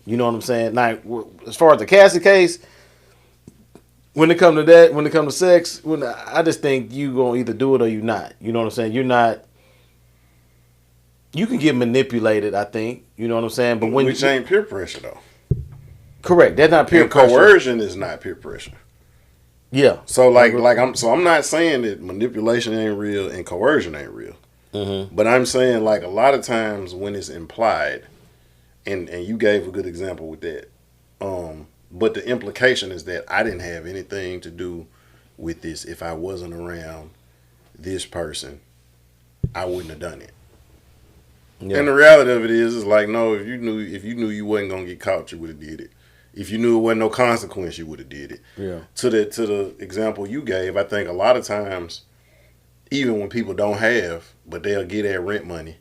You know what I'm saying? Now, as far as the Cassie case, when it comes to that, when it comes to sex, I just think you going to either do it or you not. You know what I'm saying? You're not. You can get manipulated, I think. You know what I'm saying? But which ain't peer pressure, though. Correct. That's not peer pressure. Coercion is not peer pressure. Yeah. So I'm not saying that manipulation ain't real and coercion ain't real. Mm-hmm. But I'm saying like a lot of times when it's implied, and you gave a good example with that. But the implication is that I didn't have anything to do with this. If I wasn't around this person, I wouldn't have done it. Yeah. And the reality of it is like, no, if you knew you wasn't gonna get caught, you would have did it. If you knew it wasn't no consequence, you would have did it. Yeah. To the example you gave, I think a lot of times, even when people don't have, but they'll get that rent money,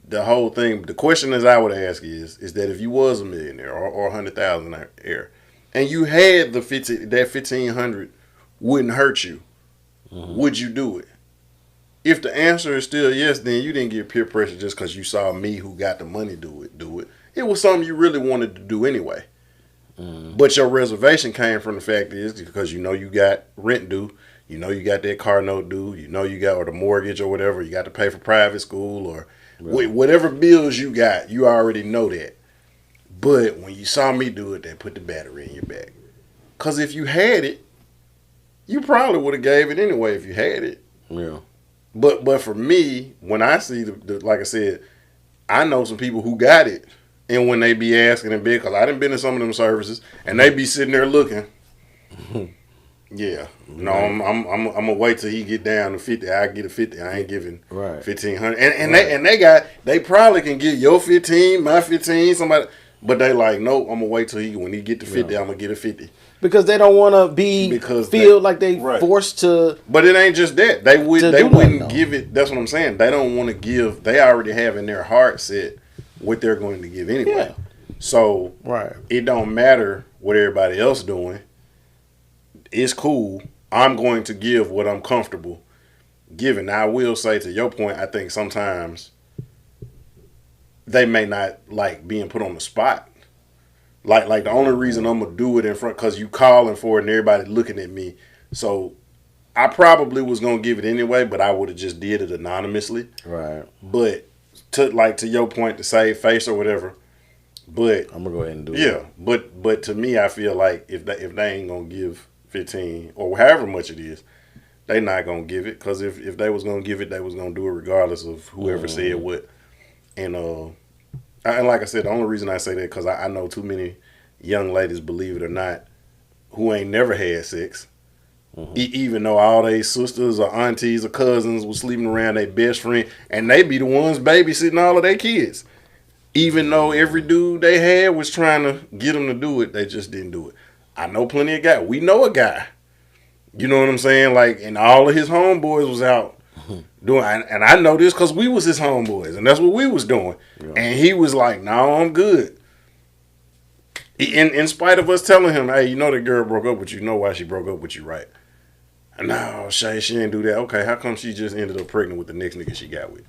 the whole thing, the question is I would ask is that if you was a millionaire or 100,000 air, and you had that 1,500 wouldn't hurt you, would you do it? If the answer is still yes, then you didn't get peer pressure just because you saw me who got the money do it. It was something you really wanted to do anyway. But your reservation came from the fact is because you got rent due, you got that car note due, you got or the mortgage or whatever, you got to pay for private school or whatever bills you got, you already know that. But when you saw me do it, they put the battery in your back. Because if you had it, you probably would have gave it anyway if you had it. Yeah. But for me, when I see the like I said, I know some people who got it, and when they be asking and big, because I done been in some of them services, and they be sitting there looking. Yeah, no, I'm gonna wait till he get down to 50. I get a 50. I ain't giving 1,500. And they probably can get your 15, my 15, somebody. But they like, nope, I'm gonna wait till when he get to 50, I'm gonna get a 50. Because they don't want to feel like they forced to. But it ain't just that. They wouldn't give it. That's what I'm saying. They don't want to give. They already have in their heart set what they're going to give anyway. Yeah. So it don't matter what everybody else doing. It's cool. I'm going to give what I'm comfortable given. Now, I will say to your point, I think sometimes they may not like being put on the spot. Like the only reason I'm gonna do it in front because you calling for it and everybody looking at me. So I probably was gonna give it anyway, but I would have just did it anonymously. Right. But to your point, to save face or whatever. But I'm gonna go ahead and do it. yeah, but to me, I feel like if they ain't gonna give 15 or however much it is, they not gonna give it because if they was gonna give it, they was gonna do it regardless of whoever said what. And and like I said, the only reason I say that because I know too many young ladies, believe it or not, who ain't never had sex. Even though all their sisters or aunties or cousins was sleeping around their best friend, and they be the ones babysitting all of their kids. Even though every dude they had was trying to get them to do it, they just didn't do it. I know plenty of guys. We know a guy. You know what I'm saying? Like, and all of his homeboys was out doing, and I know this because we was his homeboys, and that's what we was doing. Yeah. And he was like, "No, I'm good." In spite of us telling him, "Hey, you know that girl broke up with you. You know why she broke up with you, right?" No, she didn't do that. Okay, how come she just ended up pregnant with the next nigga she got with?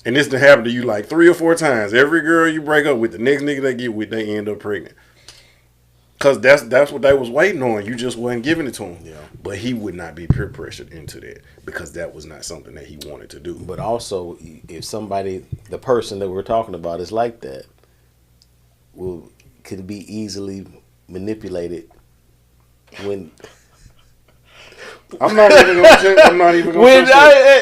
And this to happen to you like 3 or 4 times. Every girl you break up with, the next nigga they get with, they end up pregnant. Cause that's what they was waiting on. You just wasn't giving it to him. Yeah. But he would not be peer pressured into that because that was not something that he wanted to do. But also, if somebody, the person that we're talking about is like that, could be easily manipulated when. I'm not even gonna when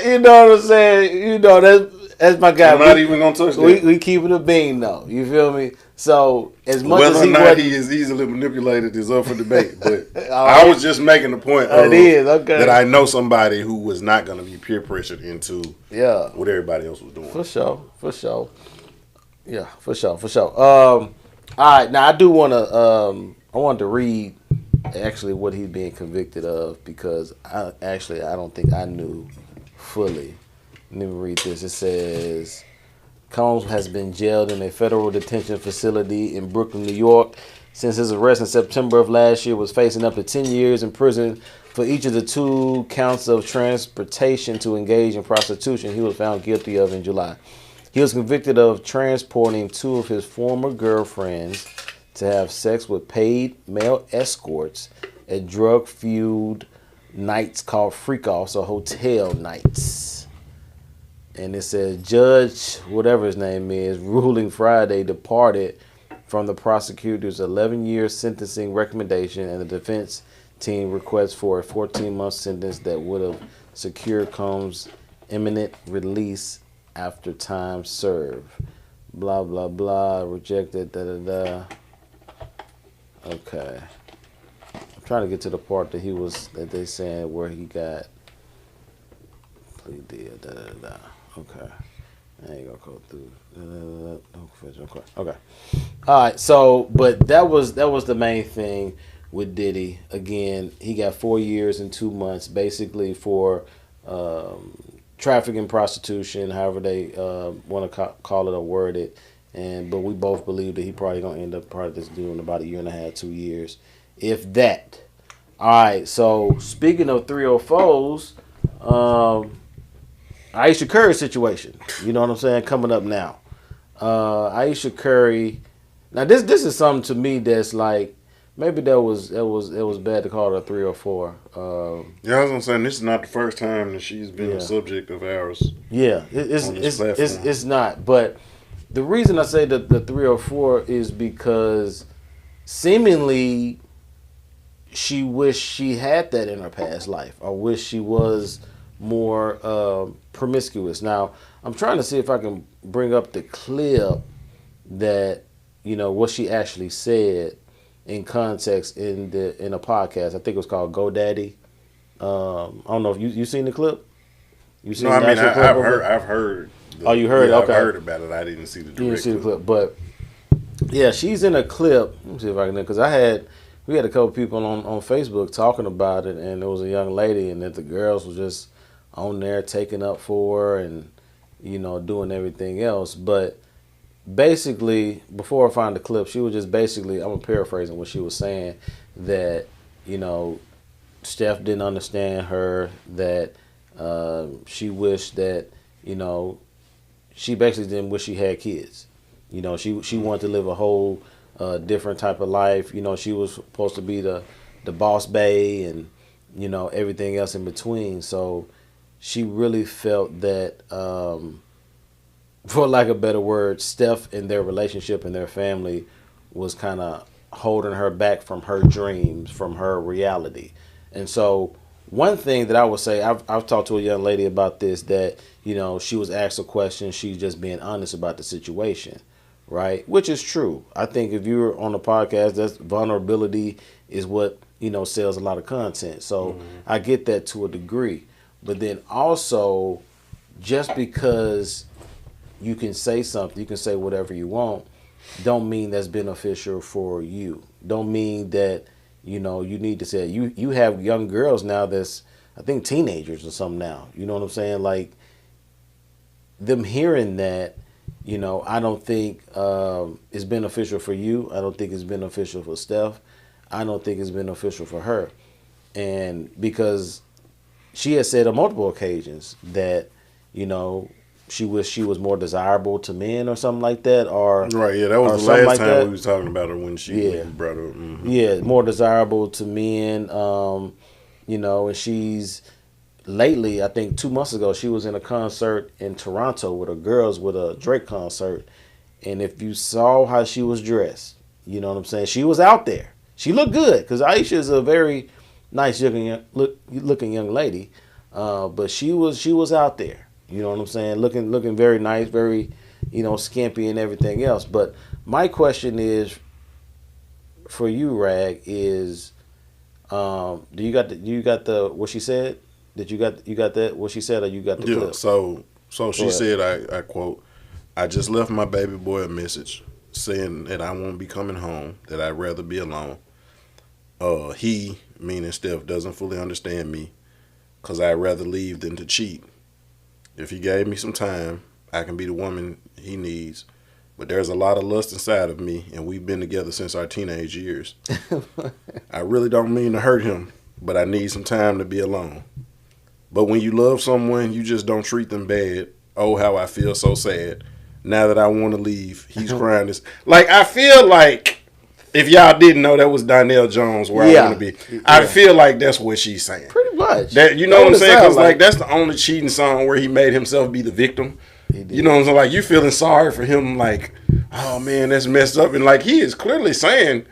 you know what I'm saying? You know that's my guy. I'm not even gonna touch that. We keep it a bean though. You feel me? So as much whether as or not he is easily manipulated is up for debate. But I was just making the point that I know somebody who was not gonna be peer pressured into what everybody else was doing. For sure. Yeah, for sure. All right, now I do wanna I wanted to read actually what he's being convicted of because I don't think I knew fully. Let me read this. It says Combs has been jailed in a federal detention facility in Brooklyn, New York since his arrest in September of last year, was facing up to 10 years in prison for each of the 2 counts of transportation to engage in prostitution he was found guilty of in July. He was convicted of transporting 2 of his former girlfriends to have sex with paid male escorts at drug-fueled nights called freak-offs or hotel nights. And it says Judge, whatever his name is, ruling Friday departed from the prosecutor's 11-year sentencing recommendation, and the defense team requests for a 14-month sentence that would have secured Combs' imminent release after time served. Blah, blah, blah. Rejected, da-da-da. Okay. I'm trying to get to the part that they saying where he got plea deal, da-da-da. Okay. I ain't gonna go through. Okay. All right. So, but that was the main thing with Diddy. Again, he got 4 years and 2 months, basically for trafficking, prostitution, however they want to call it or word it. But we both believe that he probably gonna end up part of this deal in about 1.5 2 years, if that. All right. So speaking of 304s. Ayesha Curry situation, you know what I'm saying, coming up now. Ayesha Curry. Now this is something to me that's like maybe it was bad to call her a 304. Yeah, I was gonna say this is not the first time that she's been a subject of ours. Yeah, it's not. But the reason I say that the 304 is because seemingly she wished she had that in her past life, or wish she was more promiscuous. Now, I'm trying to see if I can bring up the clip that, what she actually said in context in a podcast. I think it was called GoDaddy. I don't know if you seen the clip. You seen? No, I mean I've heard. You heard? Okay, I've heard about it. I didn't see the direct. You didn't see the clip, but yeah, she's in a clip. Let me see if I can, because we had a couple people on Facebook talking about it, and there was a young lady, and that the girls were just on there taking up for her and, doing everything else. But basically, before I find the clip, she was just basically, I'm paraphrasing what she was saying, that, Steph didn't understand her, that She wished that, you know, she basically didn't wish she had kids. You know, she wanted to live a whole different type of life. You know, she was supposed to be the boss bae and, you know, everything else in between. So she really felt that, for lack of a better word, Steph and their relationship and their family was kind of holding her back from her dreams, from her reality. And so one thing that I would say, I've talked to a young lady about this, that, you know, she was asked a question, she's just being honest about the situation, right? Which is true. I think if you're on a podcast, that's vulnerability is what, you know, sells a lot of content. So I get that to a degree. But then also, just because you can say something, you can say whatever you want, don't mean that's beneficial for you. Don't mean that, you know, you need to say, you have young girls now that's, I think, teenagers or something now. You know what I'm saying? Like, them hearing that, you know, I don't think it's beneficial for you. I don't think it's beneficial for Steph. I don't think it's beneficial for her. And because she has said on multiple occasions that, you know, she wished she was more desirable to men or something like that, or Right, yeah, that was the last time we was talking about her when she brought her. Yeah, more desirable to men. You know, and she's lately, I think 2 months ago, she was in a concert in Toronto with her girls with a Drake concert, and if you saw how she was dressed, you know what I'm saying, she was out there. She looked good because Ayesha is a very nice looking young lady, but she was out there. You know what I'm saying? Looking very nice, very, you know, skimpy and everything else. But my question is, for you, Rag, is, do you got the what she said? Did you got that what she said, or you got the clip? So she said, I quote, "I just left my baby boy a message saying that I won't be coming home, that I'd rather be alone. He, meaning Steph, doesn't fully understand me, cause I'd rather leave than to cheat. If he gave me some time, I can be the woman he needs. But there's a lot of lust inside of me, and we've been together since our teenage years. I really don't mean to hurt him, but I need some time to be alone. But when you love someone, you just don't treat them bad. Oh, how I feel so sad. Now that I want to leave, he's crying this." Like, I feel like, if y'all didn't know, that was Donnell Jones, Where I Want to Be. I feel like that's what she's saying. Pretty much. That, you know what I'm saying? Because, like, that's the only cheating song where he made himself be the victim. You know what I'm saying? Like, you feeling sorry for him, like, oh, man, that's messed up. And, like, he is clearly saying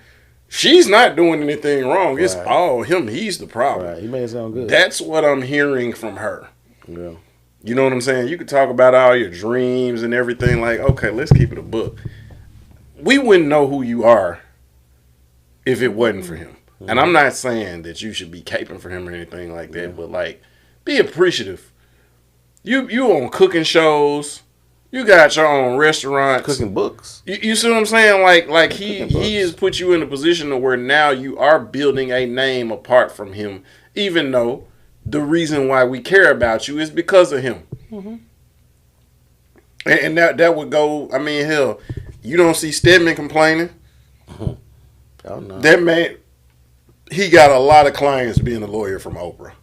she's not doing anything wrong. It's all him. He's the problem. Right. He made it sound good. That's what I'm hearing from her. Yeah. You know what I'm saying? You could talk about all your dreams and everything. Like, okay, let's keep it a book. We wouldn't know who you are if it wasn't for him. Mm-hmm. And I'm not saying that you should be caping for him or anything like that, but, like, be appreciative. You on cooking shows. You got your own restaurants. Cooking books. You see what I'm saying? Like he has put you in a position to where now you are building a name apart from him, even though the reason why we care about you is because of him. Mm-hmm. And that would go, I mean, hell, you don't see Stedman complaining. Oh, no. That man, he got a lot of clients being a lawyer from Oprah.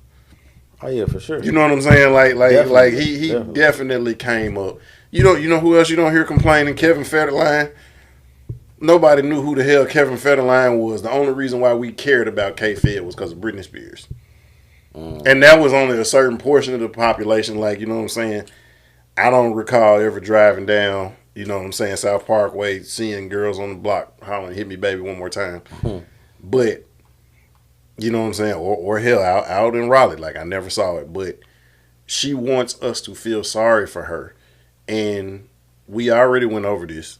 Oh, yeah, for sure. You know what I'm saying? Like he definitely came up. You know who else you don't hear complaining? Kevin Federline. Nobody knew who the hell Kevin Federline was. The only reason why we cared about K-Fed was because of Britney Spears. And that was only a certain portion of the population. Like, you know what I'm saying? I don't recall ever driving down, you know what I'm saying, South Parkway, seeing girls on the block hollering, "Hit me, baby, one more time." But, you know what I'm saying? Or hell, out in Raleigh. Like, I never saw it. But she wants us to feel sorry for her. And we already went over this.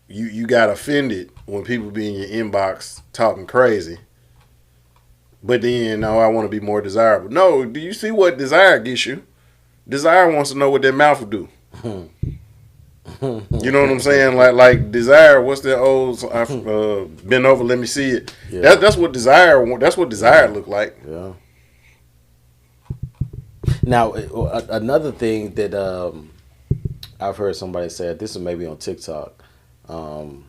You got offended when people be in your inbox talking crazy. But then, no, I want to be more desirable. No, do you see what desire gets you? Desire wants to know what their mouth will do. You know what I'm saying? Like desire. What's that old? Bend over, let me see it. Yeah. That's what desire. That's what desire look like. Yeah. Now, another thing that I've heard somebody say, this is maybe on TikTok, and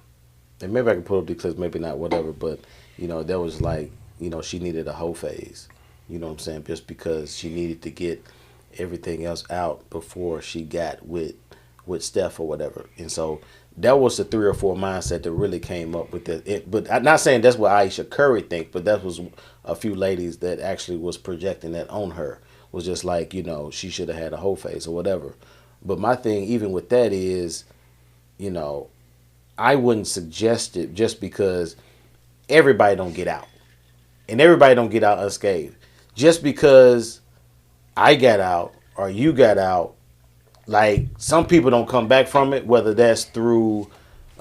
maybe I can pull up the clips, maybe not, whatever. But you know, that was like, you know, she needed a hoe phase. You know what I'm saying? Just because she needed to get everything else out before she got with Steph or whatever. And so that was the 3 or 4 mindset that really came up with it. But I'm not saying that's what Ayesha Curry think, but that was a few ladies that actually was projecting that on her. Was just like, she should have had a whole face or whatever. But my thing, even with that, is, I wouldn't suggest it just because everybody don't get out. And everybody don't get out unscathed. Just because I got out or you got out, like, some people don't come back from it, whether that's through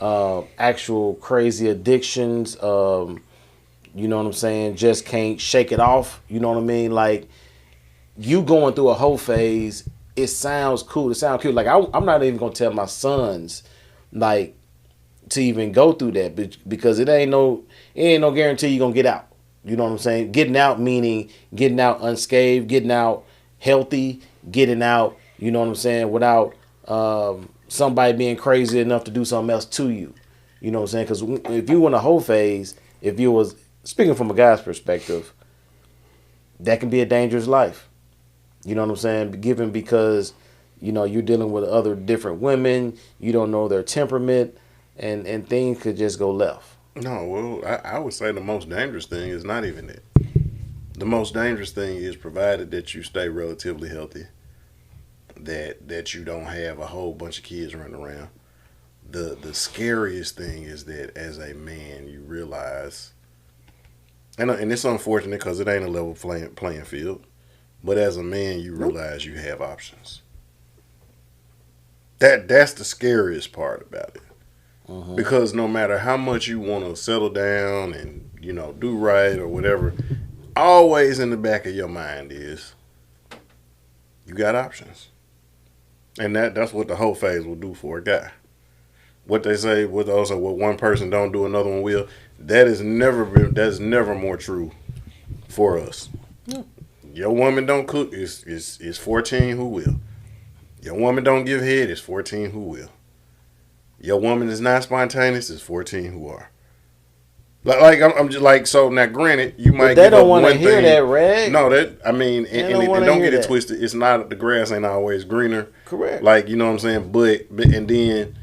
actual crazy addictions, you know what I'm saying, just can't shake it off, you know what I mean? Like, you going through a whole phase, it sounds cool. It sounds cute. Like, I'm not even going to tell my sons, like, to even go through that, because it ain't no guarantee you're going to get out. You know what I'm saying? Getting out meaning getting out unscathed, getting out healthy, getting out, you know what I'm saying, without somebody being crazy enough to do something else to you. You know what I'm saying? Because if you in a whole phase, if you was, speaking from a guy's perspective, that can be a dangerous life. You know what I'm saying? Given because, you're dealing with other different women, you don't know their temperament, and things could just go left. No, well, I would say the most dangerous thing is not even it. The most dangerous thing is, provided that you stay relatively healthy, that you don't have a whole bunch of kids running around. The scariest thing is that as a man, you realize, and it's unfortunate because it ain't a level playing field, but as a man, you realize you have options. That's the scariest part about it. Because no matter how much you want to settle down and, do right or whatever, always in the back of your mind is you got options. And that's what the whole phase will do for a guy. What they say, what one person don't do, another one will. That's never more true for us. Yeah. Your woman don't cook, is 14 who will. Your woman don't give head, is 14 who will. Your woman is not spontaneous, is 14 who are. Like I'm just like, so now granted, you might they give don't up want to one hear thing. that, Reg. No, and don't get it that. twisted. It's not, the grass ain't always greener. Correct. Like, you know what I'm saying? But and then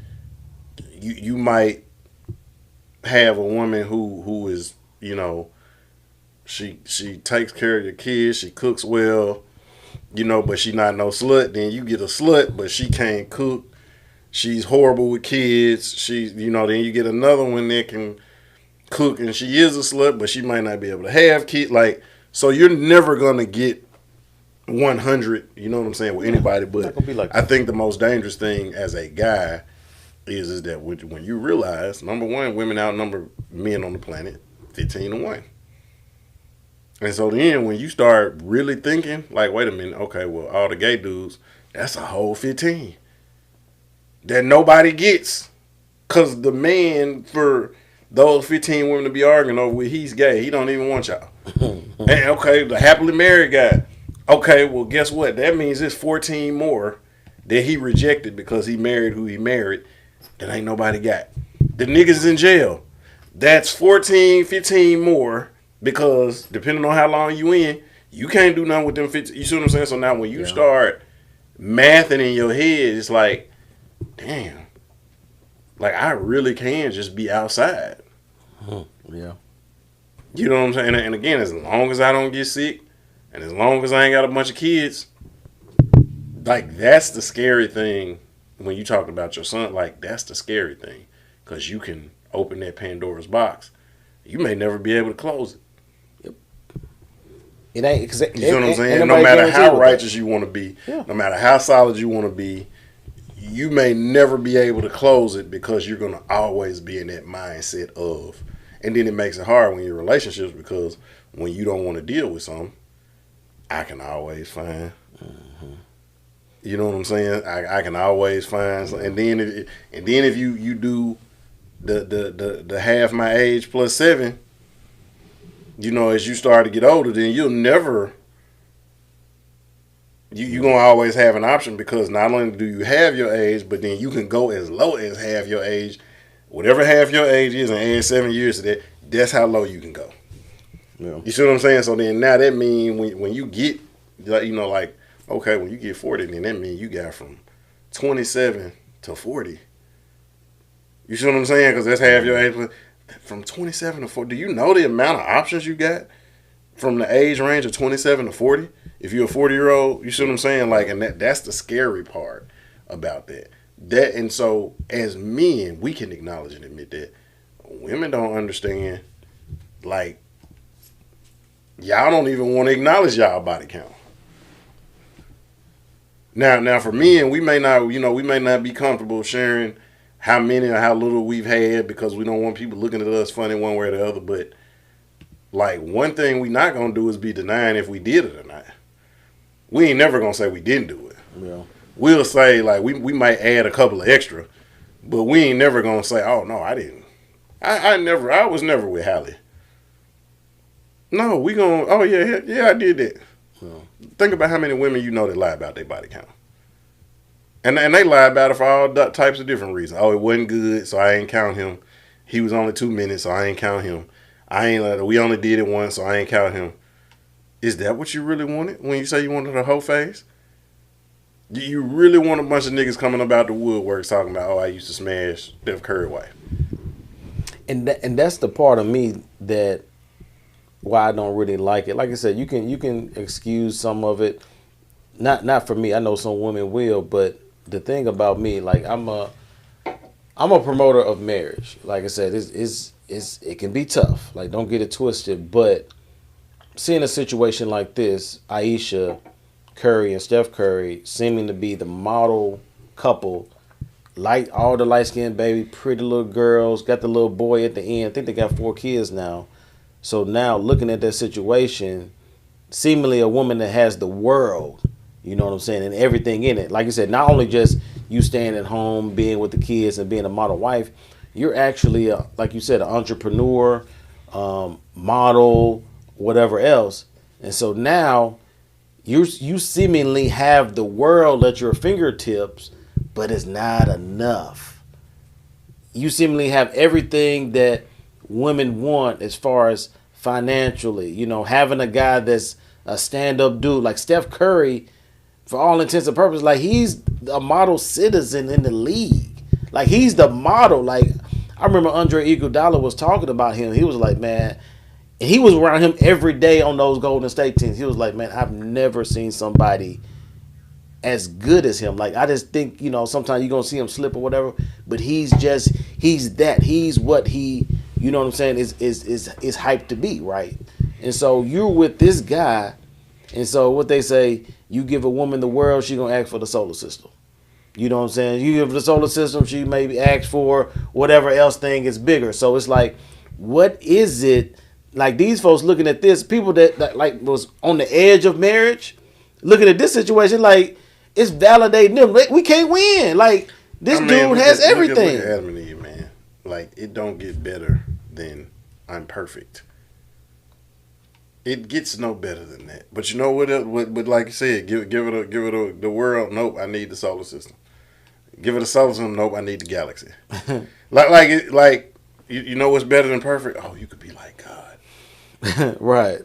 you might have a woman who is, she takes care of your kids, she cooks well, but she not no slut. Then you get a slut, but she can't cook. She's horrible with kids. Then you get another one that can cook, and she is a slut, but she might not be able to have kids. Like, so you're never gonna get 100. You know what I'm saying, with anybody. But I think the most dangerous thing as a guy is that when you realize, number one, women outnumber men on the planet 15-1. And so then when you start really thinking, like, wait a minute, okay, well, all the gay dudes, that's a whole 15 that nobody gets. Because the man, for those 15 women to be arguing over, he's gay, he don't even want y'all. And okay, the happily married guy, okay, well, guess what? That means there's 14 more that he rejected because he married who he married that ain't nobody got. The niggas in jail, that's 14, 15 more, because depending on how long you in, you can't do nothing with them 15. You see what I'm saying? So now when you start mathing in your head, it's like, damn, like, I really can just be outside. Yeah. You know what I'm saying? And again, as long as I don't get sick, and as long as I ain't got a bunch of kids, like, that's the scary thing when you talk about your son. Like, that's the scary thing, because you can open that Pandora's box. You may never be able to close it. Yep. It ain't, cause you know what I'm saying? No matter how righteous you want to be, no matter how solid you want to be, you may never be able to close it, because you're going to always be in that mindset of, and then it makes it hard when you're in relationships, because when you don't want to deal with something, I can always find. You know what I'm saying? I can always find. And then if you do the half my age plus 7, as you start to get older, then you'll never. You're going to always have an option, because not only do you have your age, but then you can go as low as half your age. Whatever half your age is, and add 7 years to that, that's how low you can go. Yeah. You see what I'm saying? So then now that means when you get, like Okay, when you get 40, then that means you got from 27 to 40. You see what I'm saying? Because that's half your age. From 27 to 40, do you know the amount of options you got from the age range of 27 to 40? If you're a 40-year-old, you see what I'm saying? Like, and that's the scary part about that. And so as men, we can acknowledge and admit that women don't understand. Like, y'all don't even want to acknowledge y'all body count. Now for men, we may not be comfortable sharing how many or how little we've had because we don't want people looking at us funny one way or the other. But like one thing we not gonna do is be denying if we did it or not. We ain't never gonna say we didn't do it. Yeah. We'll say like we might add a couple of extra, but we ain't never gonna say, oh no, I didn't. I was never with Hallie. No, we gonna, oh yeah, I did that. Yeah. Think about how many women you know that lie about their body count. And they lie about it for all types of different reasons. Oh, it wasn't good, so I ain't count him. He was only 2 minutes, so I ain't count him. We only did it once, so I ain't count him. Is that what you really wanted when you say you wanted a whole face? Do you really want a bunch of niggas coming about the woodwork talking about, oh, I used to smash Steph Curry wife? And that's the part of me that why I don't really like it. Like I said, you can excuse some of it. Not for me. I know some women will, but the thing about me, like I'm a promoter of marriage. Like I said, it can be tough. Like don't get it twisted. But seeing a situation like this, Ayesha Curry and Steph Curry seeming to be the model couple, like all the light skinned baby, pretty little girls, got the little boy at the end. I think they got 4 kids now. So now looking at that situation, seemingly a woman that has the world, you know what I'm saying, and everything in it. Like I said, not only just you staying at home, being with the kids and being a model wife, you're actually, like you said, an entrepreneur, model, whatever else. And so now you seemingly have the world at your fingertips, but it's not enough. You seemingly have everything that women want as far as financially, having a guy that's a stand-up dude like Steph Curry, for all intents and purposes, like he's a model citizen in the league. Like he's the model. Like I remember Andre Iguodala was talking about him. He was like, man, and he was around him every day on those Golden State teams. He was like, man, I've never seen somebody as good as him. Like I just think, sometimes you're gonna see him slip or whatever, but he's that. He's what he, you know what I'm saying, is hyped to be, right? And so you're with this guy, and so what they say, you give a woman the world, she gonna ask for the solar system. You know what I'm saying? You give her the solar system, she maybe ask for whatever else thing is bigger. So it's like, what is it? Like these folks looking at this, people that like was on the edge of marriage, looking at this situation, like it's validating them. We can't win. Like this dude has everything. Look at Adam and Eve, man. Like it don't get better than I'm perfect. It gets no better than that. But you know what? But like you said, give it the world. Nope, I need the solar system. Give it a solar system. Nope, I need the galaxy. like you know what's better than perfect? Oh, you could be like God. Right.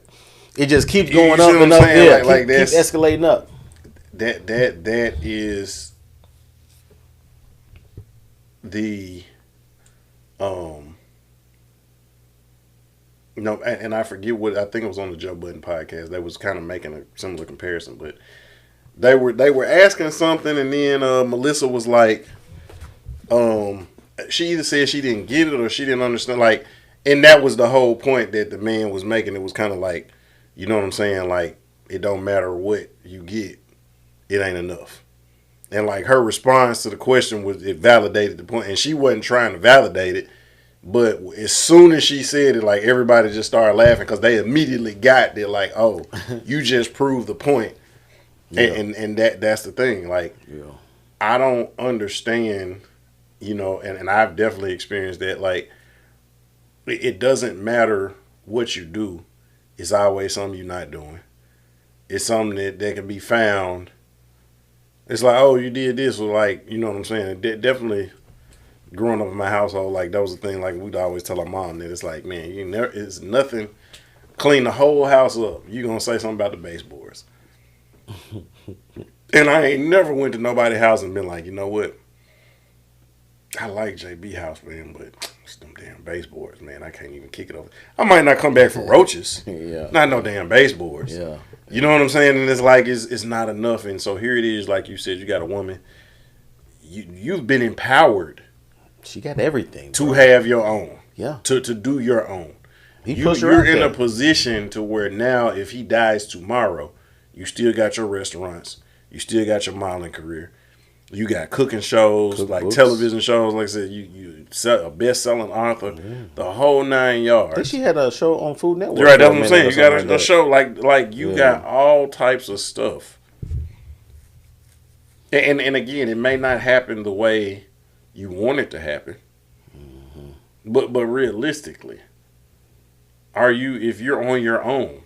It just keeps going up and up. Yeah, keep escalating up. That is the and I forget what, I think it was on the Joe Budden podcast. They was kind of making a similar comparison, but they were asking something, and then Melissa was like, she either said she didn't get it or she didn't understand, like, and that was the whole point that the man was making. It was kind of like, you know what I'm saying, like it don't matter what you get, it ain't enough. And like her response to the question was, it validated the point, and she wasn't trying to validate it. But as soon as she said it, like everybody just started laughing because they immediately got there. Like, oh, you just proved the point. Yeah. And that's the thing. Like, yeah. I don't understand, and I've definitely experienced that. Like, it doesn't matter what you do. It's always something you're not doing. It's something that can be found. It's like, oh, you did this. Or like, you know what I'm saying? It definitely. Growing up in my household, like that was the thing. Like we'd always tell our mom that it's like, man, it's nothing. Clean the whole house up. You gonna say something about the baseboards? And I ain't never went to nobody's house and been like, you know what? I like JB house, man, but it's them damn baseboards, man. I can't even kick it over. I might not come back for roaches. Yeah. Not no damn baseboards. Yeah. You know what I'm saying? And it's like it's not enough. And so here it is, like you said, you got a woman. You've been empowered She got everything. to have your own. Yeah. To do your own. You're in a position to where now, if he dies tomorrow, you still got your restaurants. You still got your modeling career. You got cooking shows, like television shows. Like I said, you sell a best-selling author, the whole 9 yards. I think she had a show on Food Network. Right, that's what I'm saying. You got a show like you got all types of stuff. And again, it may not happen the way you want it to happen, but realistically, if you're on your own,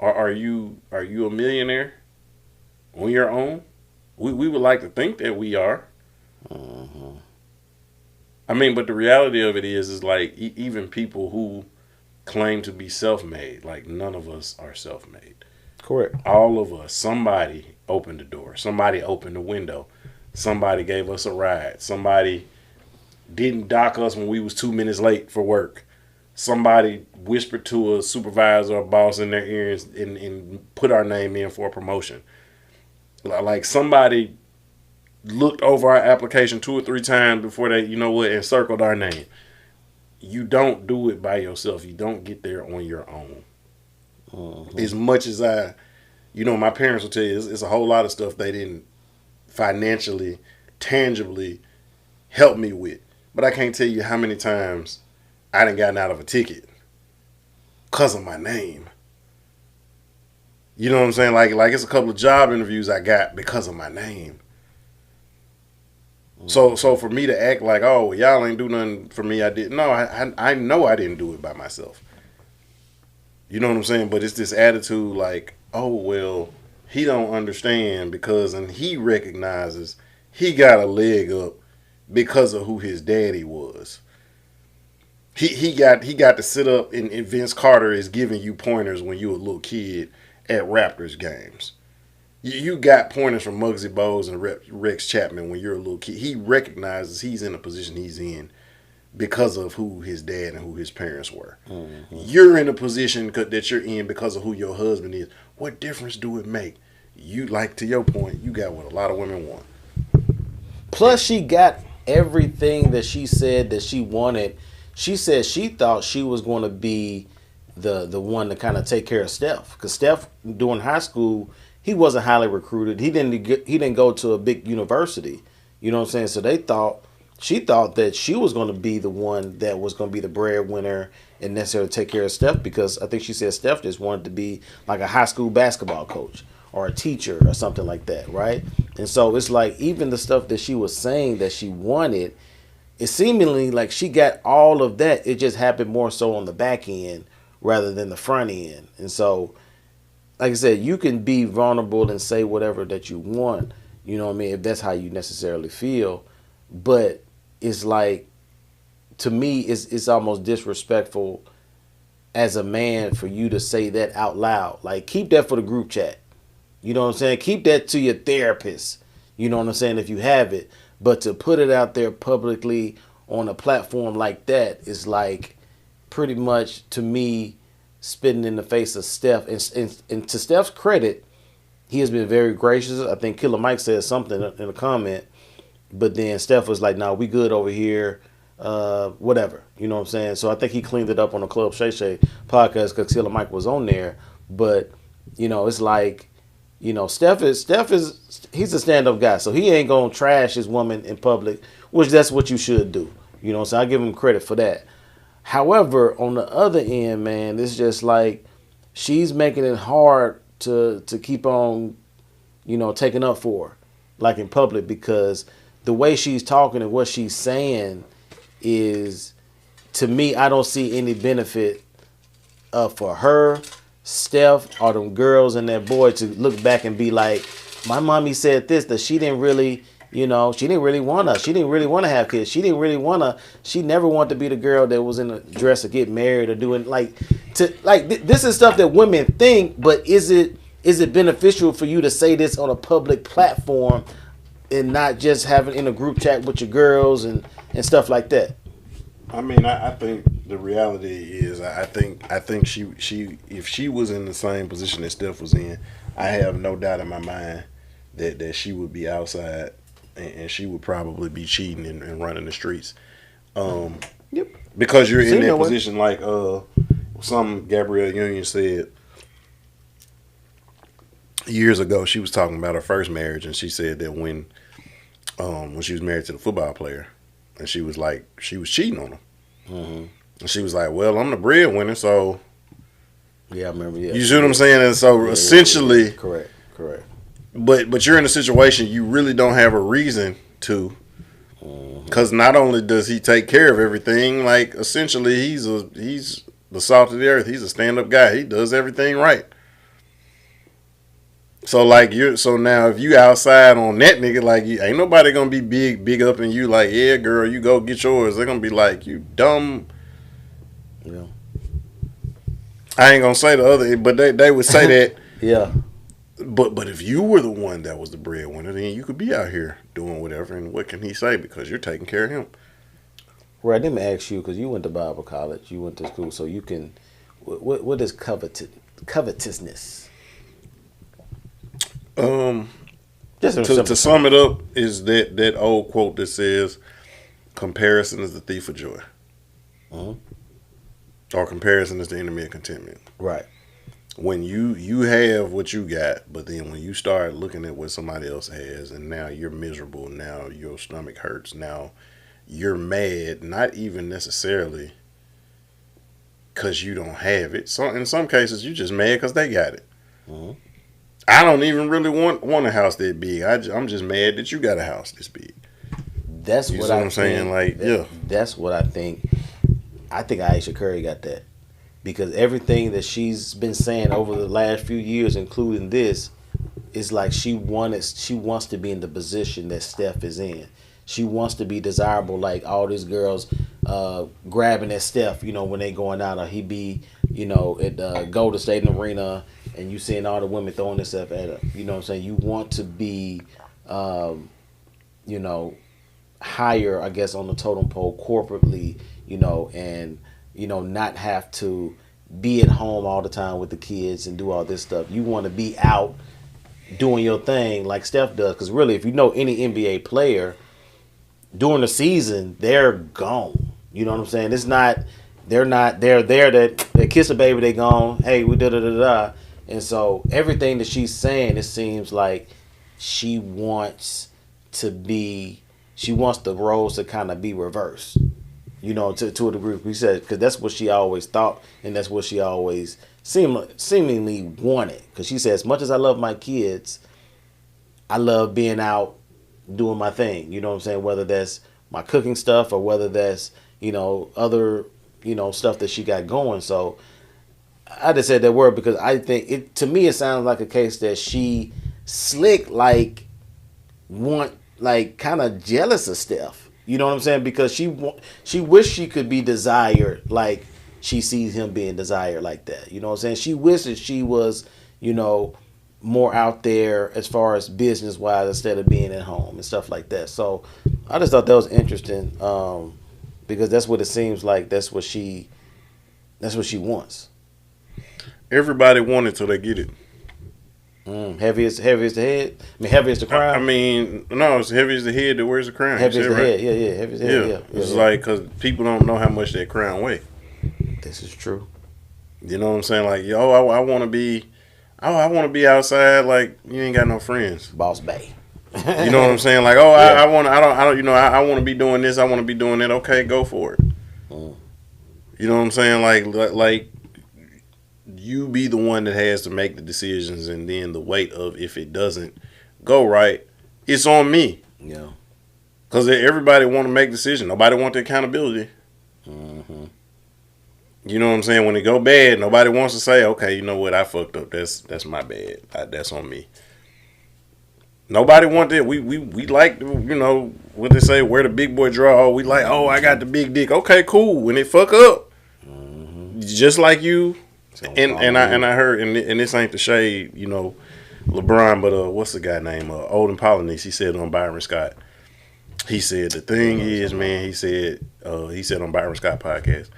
are you a millionaire on your own? We would like to think that we are. I mean, but the reality of it is like even people who claim to be self-made, like none of us are self-made. Correct. All of us, somebody opened the door, somebody opened the window, somebody gave us a ride, somebody didn't dock us when we was 2 minutes late for work. Somebody whispered to a supervisor or boss in their ears and put our name in for a promotion. Like somebody looked over our application 2 or 3 times before they, and circled our name. You don't do it by yourself. You don't get there on your own. As much as my parents will tell you, it's a whole lot of stuff they didn't financially, tangibly help me with. But I can't tell you how many times I done gotten out of a ticket because of my name. You know what I'm saying? Like it's a couple of job interviews I got because of my name. So for me to act like, oh, y'all ain't do nothing for me, I didn't. No, I know I didn't do it by myself. You know what I'm saying? But it's this attitude like, oh, well, he don't understand and he recognizes he got a leg up because of who his daddy was. He got to sit up and Vince Carter is giving you pointers when you a little kid at Raptors games. You got pointers from Muggsy Bogues and Rex Chapman when you're a little kid. He recognizes he's in the position he's in because of who his dad and who his parents were. You're in a position that you're in because of who your husband is. What difference do it make? You, like, to your point, you got what a lot of women want. Plus, she got everything that she said that she wanted. She said she thought she was going to be the one to kind of take care of Steph, because Steph during high school, he wasn't highly recruited. He didn't go to a big university. You know what I'm saying? So she thought that she was going to be the one that was going to be the breadwinner and necessarily take care of Steph, because I think she said Steph just wanted to be like a high school basketball coach or a teacher or something like that, right? And so it's like even the stuff that she was saying that she wanted, it seemingly like she got all of that. It just happened more so on the back end rather than the front end. And so, like I said, you can be vulnerable and say whatever that you want, you know what I mean, if that's how you necessarily feel. But it's like, to me, it's almost disrespectful as a man for you to say that out loud. Like, keep that for the group chat. You know what I'm saying? Keep that to your therapist. You know what I'm saying? If you have it. But to put it out there publicly on a platform like that is like pretty much, to me, spitting in the face of Steph. And to Steph's credit, he has been very gracious. I think Killer Mike said something in a comment. But then Steph was like, "No, we good over here. Whatever." You know what I'm saying? So I think he cleaned it up on the Club Shay Shay podcast because Killer Mike was on there. But, it's like, Steph is he's a stand-up guy. So he ain't going to trash his woman in public, which that's what you should do. So I give him credit for that. However, on the other end, man, it's just like she's making it hard to keep on, taking up for her, like in public, because the way she's talking and what she's saying is, to me, I don't see any benefit for her, Steph, or them girls and that boy to look back and be like, my mommy said this, that she didn't really, she didn't really want us. She didn't really want to have kids. She never wanted to be the girl that was in a dress or get married or doing this is stuff that women think, but is it is it beneficial for you to say this on a public platform and not just having in a group chat with your girls and stuff like that? I mean, I think the reality is, I think she if she was in the same position that Steph was in, I have no doubt in my mind that she would be outside and she would probably be cheating and running the streets. Yep. Because you're in that position, like some Gabrielle Union said years ago. She was talking about her first marriage, and she said that when she was married to the football player, and she was cheating on him. Mm-hmm. And she was like, well, I'm the breadwinner, so. Yeah, I remember. Yeah. You see what I'm saying? And so essentially. Yeah. Correct. But you're in a situation you really don't have a reason to. Because not only does he take care of everything, like essentially he's the salt of the earth. He's a stand-up guy. He does everything right. So now if you outside on that nigga, like ain't nobody gonna be big up in you like, yeah, girl, you go get yours. They're gonna be like, you dumb. Yeah. I ain't gonna say the other, but they would say that. Yeah. But if you were the one that was the breadwinner, then you could be out here doing whatever. And what can he say? Because you're taking care of him. Right. Let me ask you, because you went to Bible college, you went to school, so you can. What is covetousness? To sum it up, is that old quote that says, "Comparison is the thief of joy," or comparison is the enemy of contentment. Right. When you have what you got, but then when you start looking at what somebody else has, and now you're miserable, now your stomach hurts, now you're mad, not even necessarily because you don't have it. So in some cases, you're just mad because they got it. Mm-hmm. I don't even really want a house that big. I'm just mad that you got a house this big. That's what I'm saying. Like, yeah, that's what I think. I think Ayesha Curry got that. Because everything that she's been saying over the last few years, including this, is like she wants to be in the position that Steph is in. She wants to be desirable, like all these girls grabbing at Steph, when they going out, or he be, at Golden State Arena, and you seeing all the women throwing themselves at her. You know what I'm saying? You want to be, higher, I guess, on the totem pole corporately, and not have to be at home all the time with the kids and do all this stuff. You want to be out doing your thing like Steph does. Because really, if you know any NBA player, during the season, they're gone. You know what I'm saying? They're there they kiss a baby, they gone. Hey, we da-da-da-da. And so everything that she's saying, it seems like she wants the roles to kind of be reversed. To a degree, we said, because that's what she always thought, and that's what she always seemingly wanted. Because she said, as much as I love my kids, I love being out doing my thing. You know what I'm saying? Whether that's my cooking stuff or whether that's, other, stuff that she got going. So I just said that word because I think to me, it sounds like a case that she slick, kind of jealous of Steph. You know what I'm saying? Because she wished she could be desired like she sees him being desired like that. You know what I'm saying? She wishes she was, more out there as far as business wise instead of being at home and stuff like that. So I just thought that was interesting because that's what it seems like. That's what she wants. Everybody want it till they get it. Heavy as the head. I mean, heavy as the crown. No, it's heavy as the head that wears the crown. Heavy as the head. Yeah. Heavy as the head. Yeah. It's like because people don't know how much that crown weigh. This is true. You know what I'm saying? Like, I want to be. I want to be outside. Like, you ain't got no friends. Boss Bay. You know what I'm saying? Like, I want. I want to be doing this. I want to be doing that. Okay, go for it. You know what I'm saying? Like. You be the one that has to make the decisions, and then the weight of if it doesn't go right, it's on me. Yeah. Because everybody want to make decisions. Nobody want the accountability. Mm-hmm. You know what I'm saying? When it go bad, nobody wants to say, okay, you know what, I fucked up. That's my bad. That's on me. Nobody want that. We like, what they say, where the big boy draw. We like, I got the big dick. Okay, cool. When it fuck up, just like you And I heard, and this ain't the shade, you know, LeBron, but what's the guy name? Olden Polynice. He said on Byron Scott. He said the thing is, man. He said on Byron Scott podcast.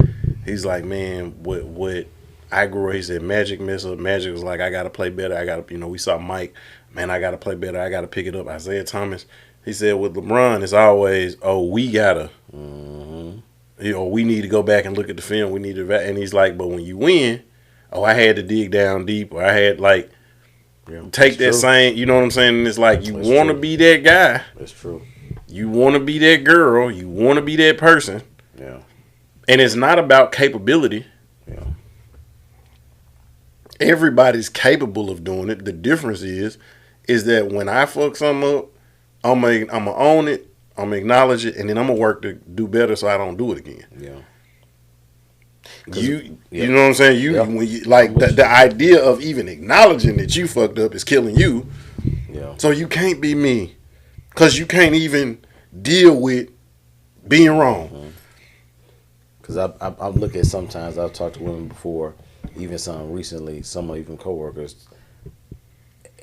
He's like, man, what I grew up. He said Magic mess up. Magic was like, I gotta play better. I gotta, you know, we saw Mike. Man, I gotta play better. I gotta pick it up. Isaiah Thomas. He said with LeBron, it's always, we gotta. You know, we need to go back and look at the film. We need to, and he's like, but when you win, I had to dig down deep, or I had like take that same. You know what I'm saying? And it's like you want to be that guy. That's true. You want to be that girl. You want to be that person. Yeah. And it's not about capability. Yeah. Everybody's capable of doing it. The difference is that when I fuck something up, I'm gonna own it. I'm gonna acknowledge it, and then I'm gonna work to do better so I don't do it again. Yeah. You know what I'm saying? When you like the idea of even acknowledging that you fucked up is killing you. Yeah. So you can't be me, cause you can't even deal with being wrong. Because I look at sometimes I've talked to women before, even some recently, some even coworkers.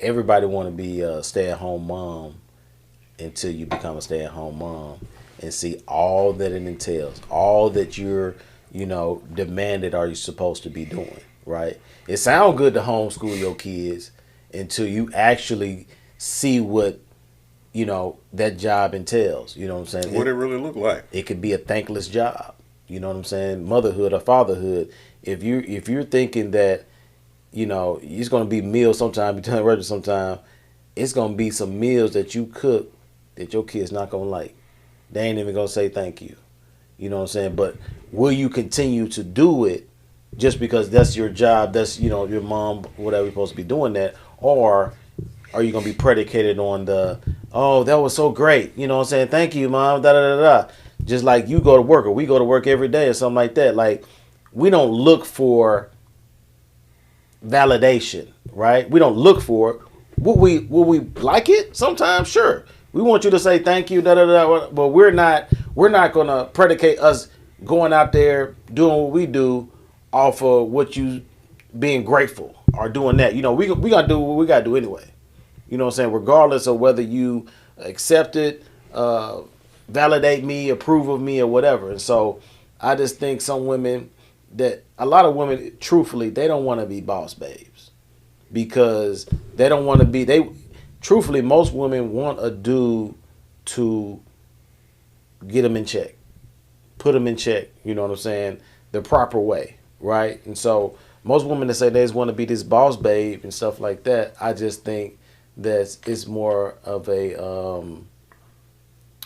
Everybody want to be a stay-at-home mom until you become a stay-at-home mom and see all that it entails, all that you're, demanded are you supposed to be doing, right? It sounds good to homeschool your kids until you actually see what, that job entails. You know what I'm saying? What it really look like. It could be a thankless job. You know what I'm saying? Motherhood or fatherhood. If you're thinking that, it's going to be meals sometime, you turn ready sometime, it's going to be some meals that you cook that your kid's not going to like. They ain't even going to say thank you. You know what I'm saying? But will you continue to do it just because that's your job, that's, your mom, whatever, you're supposed to be doing that? Or are you going to be predicated on that was so great. You know what I'm saying? Thank you, mom, da-da-da-da. Just like you go to work or we go to work every day or something like that. Like, we don't look for validation, right? We don't look for it. Will we like it? Sometimes, sure. We want you to say thank you, da-da-da, but we're not gonna predicate us going out there doing what we do off of what you being grateful or doing that. We gotta do what we gotta do anyway. You know what I'm saying? Regardless of whether you accept it, validate me, approve of me, or whatever. And so I just think a lot of women, truthfully, they don't want to be boss babes because they don't want to be, truthfully, most women want a dude to get them in check, put them in check, you know what I'm saying, the proper way, right? And so most women that say they just want to be this boss babe and stuff like that, I just think that it's more of a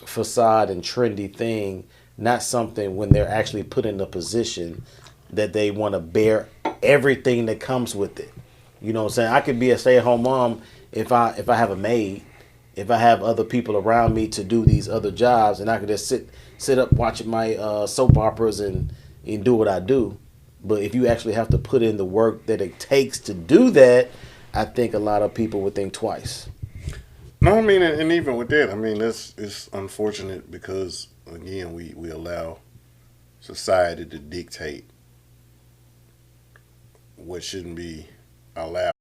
facade and trendy thing, not something when they're actually put in a position that they want to bear everything that comes with it. You know what I'm saying? I could be a stay-at-home mom if I have a maid, if I have other people around me to do these other jobs, and I could just sit up watching my soap operas and do what I do. But if you actually have to put in the work that it takes to do that, I think a lot of people would think twice. No, I mean, and even with that, I mean, it's unfortunate because, again, we allow society to dictate what shouldn't be allowed.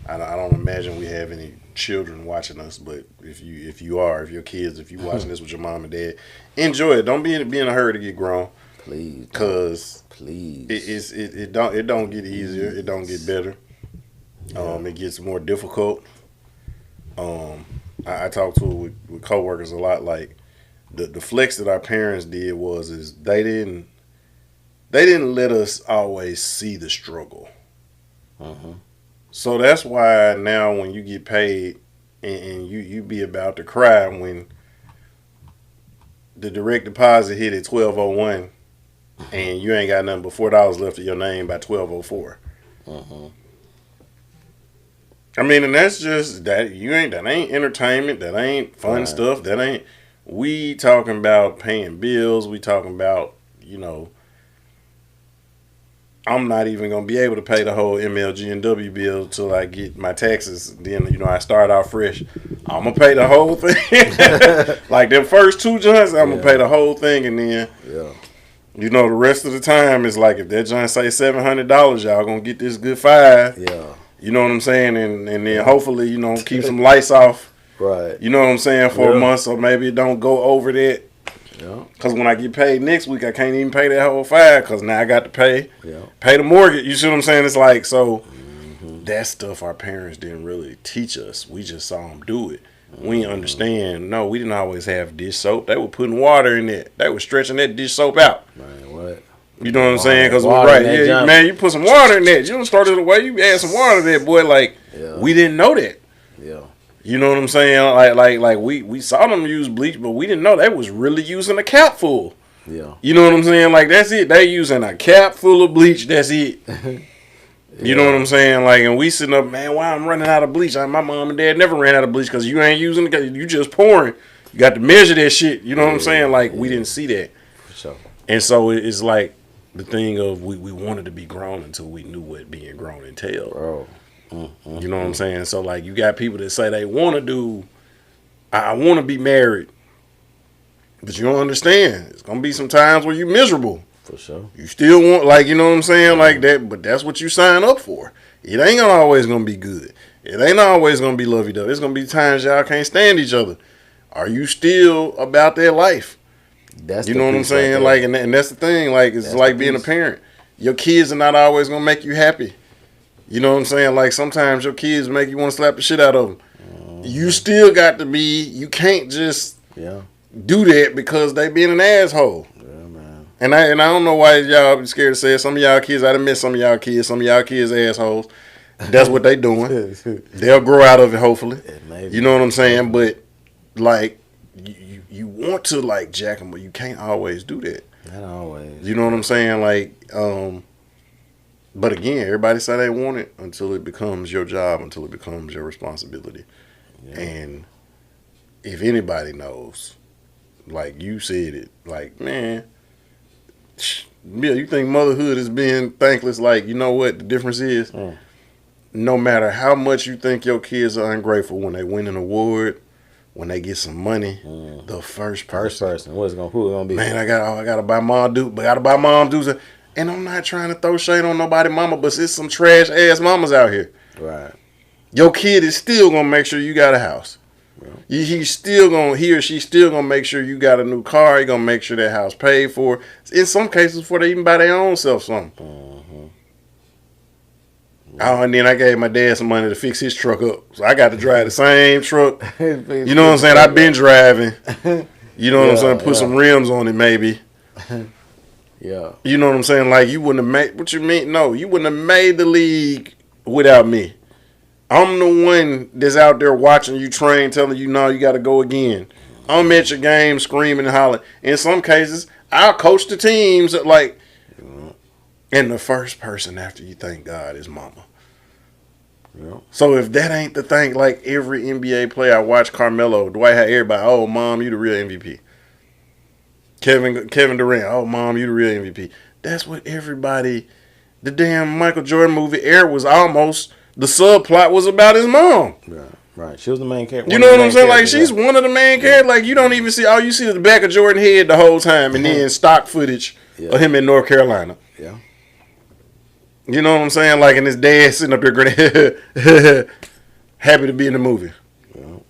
I don't imagine we have any children watching us, but if your kids, if you watching this with your mom and dad, enjoy it. Don't be in a hurry to get grown. Please, because please, it don't get easier. It don't get better. It gets more difficult. I talk to it with coworkers a lot. Like the flex that our parents did is they didn't let us always see the struggle. So that's why now when you get paid and you be about to cry when the direct deposit hit at 12:01 and you ain't got nothing but $4 left of your name by 12:04. I mean, and that's just that ain't entertainment, that ain't fun stuff, that ain't. We talking about paying bills. We talking about I'm not even gonna be able to pay the whole MLG&W bill till I get my taxes. Then I start out fresh. I'm gonna pay the whole thing. Like them first two joints, I'm gonna pay the whole thing, and then You know, the rest of the time is like if that joint say $700, y'all gonna get this good $5. Yeah. You know what I'm saying? And then hopefully, you know, keep some lights off. Right. You know what I'm saying, for a month, so maybe it don't go over that. Yeah. Cause when I get paid next week, I can't even pay that whole $5 cause now I got to pay the mortgage. You see what I'm saying? It's like so that stuff our parents didn't really teach us. We just saw them do it. We didn't understand. No, we didn't always have dish soap. They were putting water in it. They were stretching that dish soap out. Man, what? You know what I'm saying? Because we're right. Yeah, man, you put some water in that. You don't start it away. You add some water to that, boy. Like we didn't know that. Yeah. You know what I'm saying? Like we saw them use bleach, but we didn't know they was really using a cap full. Yeah. You know what I'm saying? Like that's it. They using a cap full of bleach. That's it. You know what I'm saying? Like, and we sitting up, man. Why I'm running out of bleach? My mom and dad never ran out of bleach because you ain't using it. You just pouring. You got to measure that shit. You know what I'm saying? Like we didn't see that. For sure. And so it's like the thing of we wanted to be grown until we knew what being grown entailed. Bro. You know what I'm saying? So like you got people that say they want to do, I want to be married, but you don't understand. It's gonna be some times where you miserable. For sure. You still want, like, you know what I'm saying, like that, but that's what you sign up for. It ain't always gonna be good. It ain't always gonna be lovey-dovey. It's gonna be times y'all can't stand each other. Are you still about that life? That's you know what I'm saying? Like, and that's the thing. Like, it's like being a parent. Your kids are not always gonna make you happy. You know what I'm saying? Like sometimes your kids make you want to slap the shit out of them. You still got to be. You can't just do that because they being an asshole. Yeah, man. And I don't know why y'all be scared to say it. Some of y'all kids, I done met some of y'all kids. Some of y'all kids assholes. That's what they doing. They'll grow out of it, hopefully. You know what I'm saying? But like, you want to like jack them, but you can't always do that. Not always. You know what I'm saying? Like, but again, everybody say they want it until it becomes your job, until it becomes your responsibility. Yeah. And if anybody knows, like you said it, like, man, Bill, you think motherhood is being thankless? Like, you know what the difference is? No matter how much you think your kids are ungrateful, when they win an award, when they get some money, the first person, who it gonna be? Man, I gotta buy mom dudes. And I'm not trying to throw shade on nobody mama, but there's some trash ass mamas out here. Right. Your kid is still gonna make sure you got a house. Yeah. He or she still gonna make sure you got a new car. He gonna make sure that house paid for. In some cases, before they even buy their own self something. Oh, and then I gave my dad some money to fix his truck up, so I got to drive the same truck. You know what I'm saying? I've been driving. You know what I'm saying? Put some rims on it, maybe. Yeah. You know what I'm saying? Like, you wouldn't have made, what you mean? No, you wouldn't have made the league without me. I'm the one that's out there watching you train, telling you, no, you got to go again. I'm at your game screaming and hollering. In some cases, I'll coach the teams, like, and the first person after you thank God is mama. Yeah. So if that ain't the thing, like every NBA player I watch, Carmelo, Dwight had everybody, oh, mom, you the real MVP. Kevin Durant, oh, mom, you the real MVP. That's what everybody, the damn Michael Jordan movie Air was almost, the subplot was about his mom. Right. She was the main character. You know what I'm saying? Like, she's one of the main characters. Like, you don't even see, all you see is the back of Jordan's head the whole time, and then stock footage of him in North Carolina. Yeah. You know what I'm saying? Like, and his dad sitting up there grinning, happy to be in the movie. Yeah.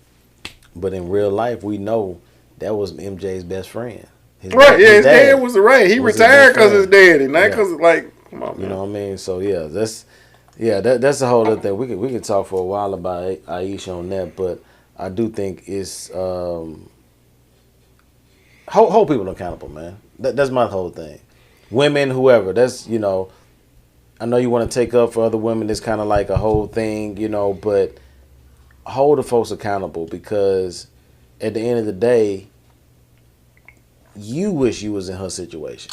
But in real life, we know that was MJ's best friend. His dad was right. He retired because his daddy, not because like, come on, man. You know what I mean? So that's a whole other thing. We can talk for a while about Ayesha on that, but I do think it's hold people accountable, man. That's my whole thing. Women, whoever. That's, you know, I know you want to take up for other women. It's kind of like a whole thing, you know, but hold the folks accountable, because at the end of the day, you wish you was in her situation.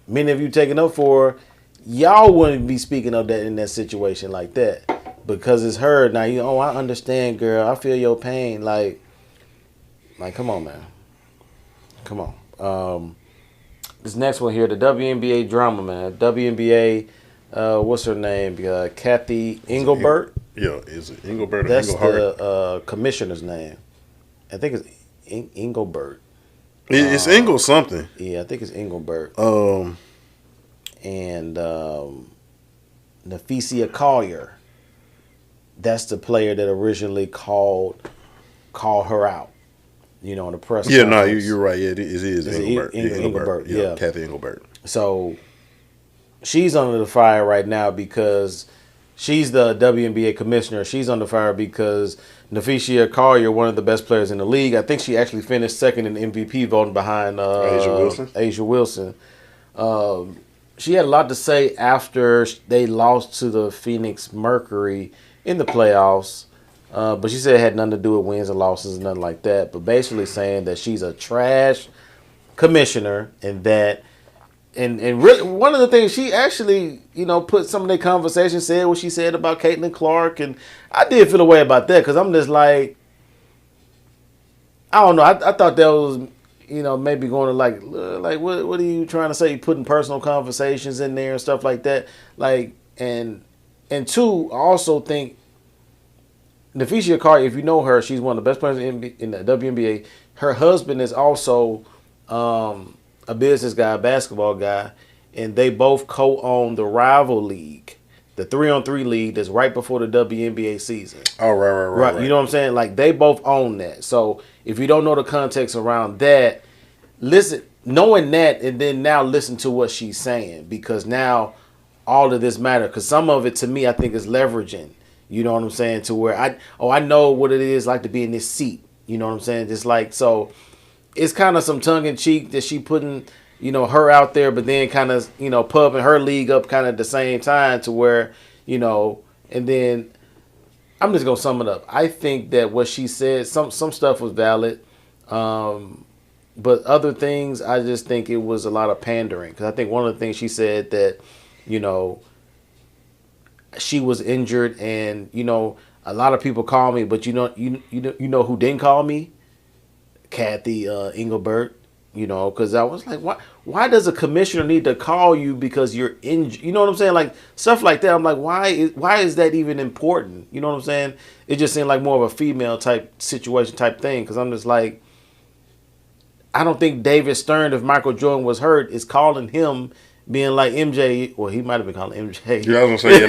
Many of you taking up for her, y'all wouldn't be speaking of that in that situation like that, because it's her. Now, I understand, girl. I feel your pain. Like, come on, man. Come on. This next one here, the WNBA drama, man. WNBA, what's her name? Kathy Engelbert. Is it Engelbert? That's the commissioner's name. I think it's Engelbert. It's Engel something. Yeah, I think it's Engelbert. And Nafisia Collier. That's the player that originally called her out. In the press Yeah, conference. no, you're right. Yeah, it is Engelbert. Engelbert. Yeah, Kathy Engelbert. So she's under the fire right now because she's the WNBA commissioner. She's under fire because Nafisia Collier, one of the best players in the league, I think she actually finished second in MVP voting behind Ayesha Wilson. She had a lot to say after they lost to the Phoenix Mercury in the playoffs. But she said it had nothing to do with wins and losses and nothing like that. But basically saying that she's a trash commissioner and that and really one of the things she actually, put some of their conversation, said what she said about Caitlin Clark, and I did feel a way about that because I'm just like, I don't know. I thought that was, maybe going to like what are you trying to say? You putting personal conversations in there and stuff like that. Like, and two, I also think Nafisia Curry, if you know her, she's one of the best players in the WNBA. Her husband is also a business guy, a basketball guy, and they both co-own the Rival League, the 3-on-3 league that's right before the WNBA season. Oh, right. You know what I'm saying? Like, they both own that. So if you don't know the context around that, listen, knowing that, and then now listen to what she's saying, because now all of this matters. Because some of it, to me, I think is leveraging. You know what I'm saying? To where I know what it is like to be in this seat. You know what I'm saying? Just like, so it's kind of some tongue in cheek that she putting, her out there, but then kind of, pumping her league up kind of at the same time to where, and then I'm just going to sum it up. I think that what she said, some stuff was valid. But other things, I just think it was a lot of pandering. Because I think one of the things she said that, she was injured, and a lot of people call me, but you know who didn't call me? Kathy Engelbert. Because I was like, why does a commissioner need to call you because you're injured? You know what I'm saying? Like stuff like that. I'm like, why is that even important? You know what I'm saying? It just seemed like more of a female type situation type thing. Because I'm just like, I don't think David Stern, if Michael Jordan was hurt, is calling him being like MJ. Well, he might have been calling MJ. Yeah, I was gonna say,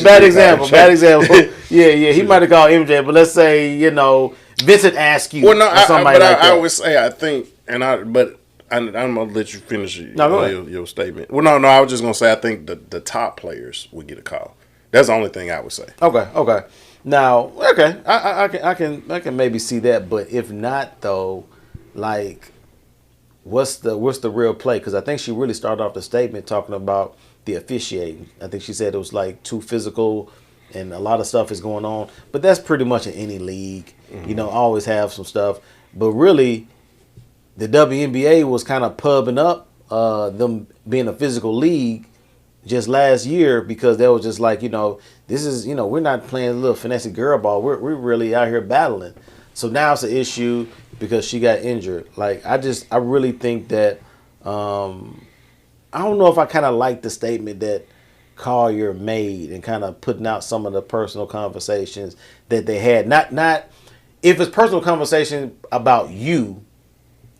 bad example. Yeah, he might have called MJ, but let's say, Vincent Askew. Well, no, or somebody like that. I would say, I think, I'm gonna let you finish your statement. Well, no, I was just gonna say, I think the top players would get a call. That's the only thing I would say. Okay. Now, okay, I can maybe see that, but if not, though, like, what's the real play? Because I think she really started off the statement talking about the officiating. I think she said it was like too physical, and a lot of stuff is going on. But that's pretty much in any league. Mm-hmm. Always have some stuff. But really, the WNBA was kind of pubbing up them being a physical league just last year, because they was just like, this is, we're not playing a little finesse girl ball. We're really out here battling. So now it's an issue because she got injured. Like, I really think that, I don't know if I kind of like the statement that Collier made and kind of putting out some of the personal conversations that they had. Not if it's personal conversation about you,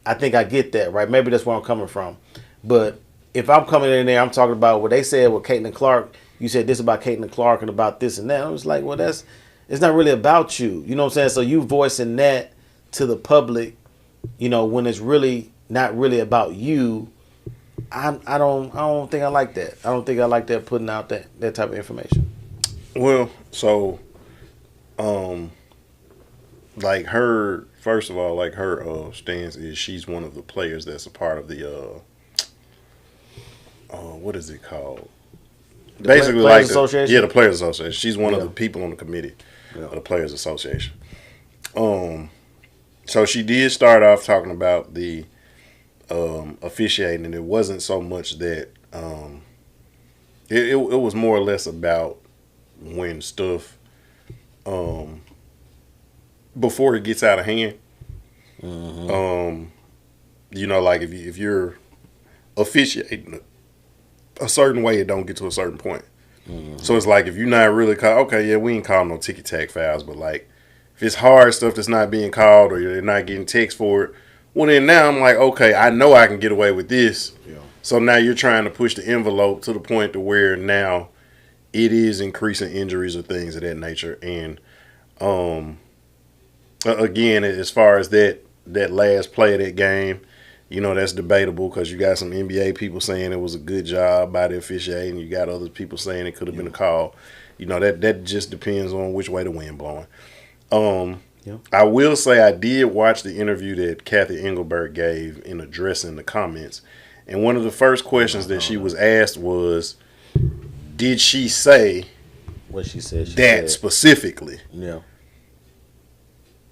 I think I get that, right? Maybe that's where I'm coming from. But if I'm coming in there, I'm talking about what they said with Caitlin Clark. You said this about Caitlin Clark and about this and that. I was like, well, it's not really about you. You know what I'm saying? So you voicing that to the public, when it's really not really about you. I don't think I like that. I don't think I like that, putting out that type of information. Well, so, like her, first of all, like her stance is she's one of the players that's a part of the what is it called? Basically, Players Association? The Players Association. She's one of the people on the committee of the Players Association. So she did start off talking about the officiating, and it wasn't so much that it was more or less about when stuff before it gets out of hand. Mm-hmm. Like if you're officiating a certain way, it don't get to a certain point. Mm-hmm. So it's like if you're not really we ain't calling no ticky tack fouls, but like if it's hard stuff that's not being called or they're not getting text for it, well then now I'm like, okay, I know I can get away with this. Yeah. So now you're trying to push the envelope to the point to where now it is increasing injuries or things of that nature. And again, as far as that last play of that game, you know, that's debatable because you got some NBA people saying it was a good job by the officiating, and you got other people saying it could have been a call. You know, that just depends on which way the wind blowing. I will say I did watch the interview that Kathy Engelberg gave in addressing the comments. And one of the first questions that she was asked was, did she say what she said specifically? Yeah.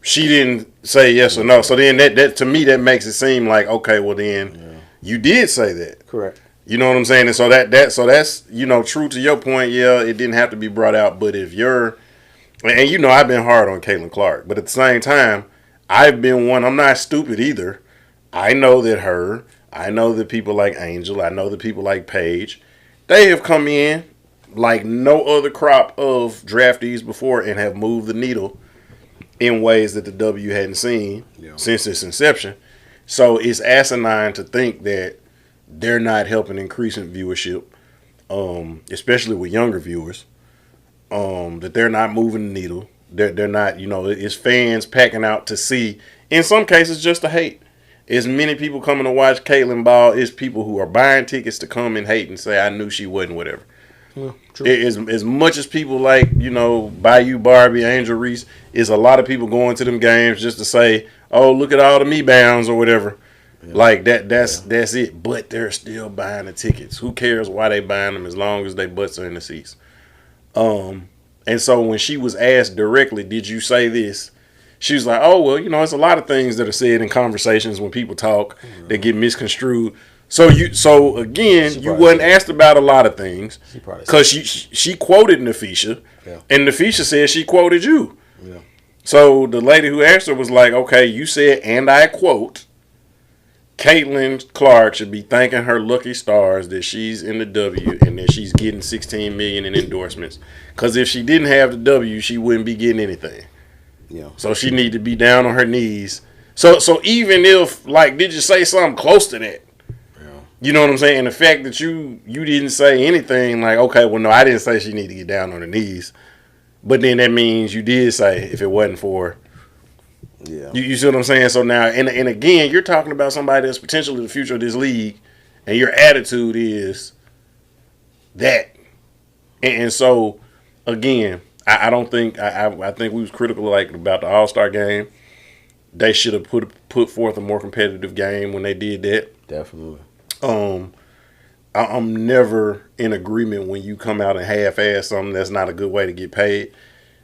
She didn't say yes or no. So then that to me, that makes it seem like, okay, well then you did say that. Correct. You know what I'm saying? And so that's, you know, true to your point. Yeah, it didn't have to be brought out. But if you're, and you know, I've been hard on Caitlin Clark, but at the same time, I've been one. I'm not stupid either. I know that people like Angel, I know that people like Paige, they have come in like no other crop of draftees before and have moved the needle in ways that the W hadn't seen since its inception. So it's asinine to think that they're not helping increasing viewership, especially with younger viewers, that they're not moving the needle. They're not, you know, it's fans packing out to see, in some cases, just to hate. As many people coming to watch Caitlin ball as people who are buying tickets to come and hate and say, I knew she wasn't whatever. True. As much as people like, you know, Bayou Barbie, Angel Reese, is a lot of people going to them games just to say, oh, look at all the me bounds or whatever. Yeah. Like that's it. But they're still buying the tickets. Who cares why they buying them as long as they butts are in the seats? And so when she was asked directly, did you say this? She was like, oh, well, you know, it's a lot of things that are said in conversations when people talk that get misconstrued. So again, you wasn't asked about a lot of things because she quoted Nafisha, and Nafisha said she quoted you. Yeah. So the lady who asked her was like, okay, you said, and I quote, Caitlin Clark should be thanking her lucky stars that she's in the W and that she's getting $16 million in endorsements. Because if she didn't have the W, she wouldn't be getting anything. Yeah. So she need to be down on her knees. So even if, like, did you say something close to that? Yeah. You know what I'm saying? And the fact that you didn't say anything like, okay, well, no, I didn't say she need to get down on her knees. But then that means you did say if it wasn't for her. Yeah. You see what I'm saying? So now, and again, you're talking about somebody that's potentially the future of this league, and your attitude is that. And so, again, I don't think I think we was critical like about the All-Star game. They should have put forth a more competitive game when they did that. Definitely. I'm never in agreement when you come out and half-ass something. That's not a good way to get paid.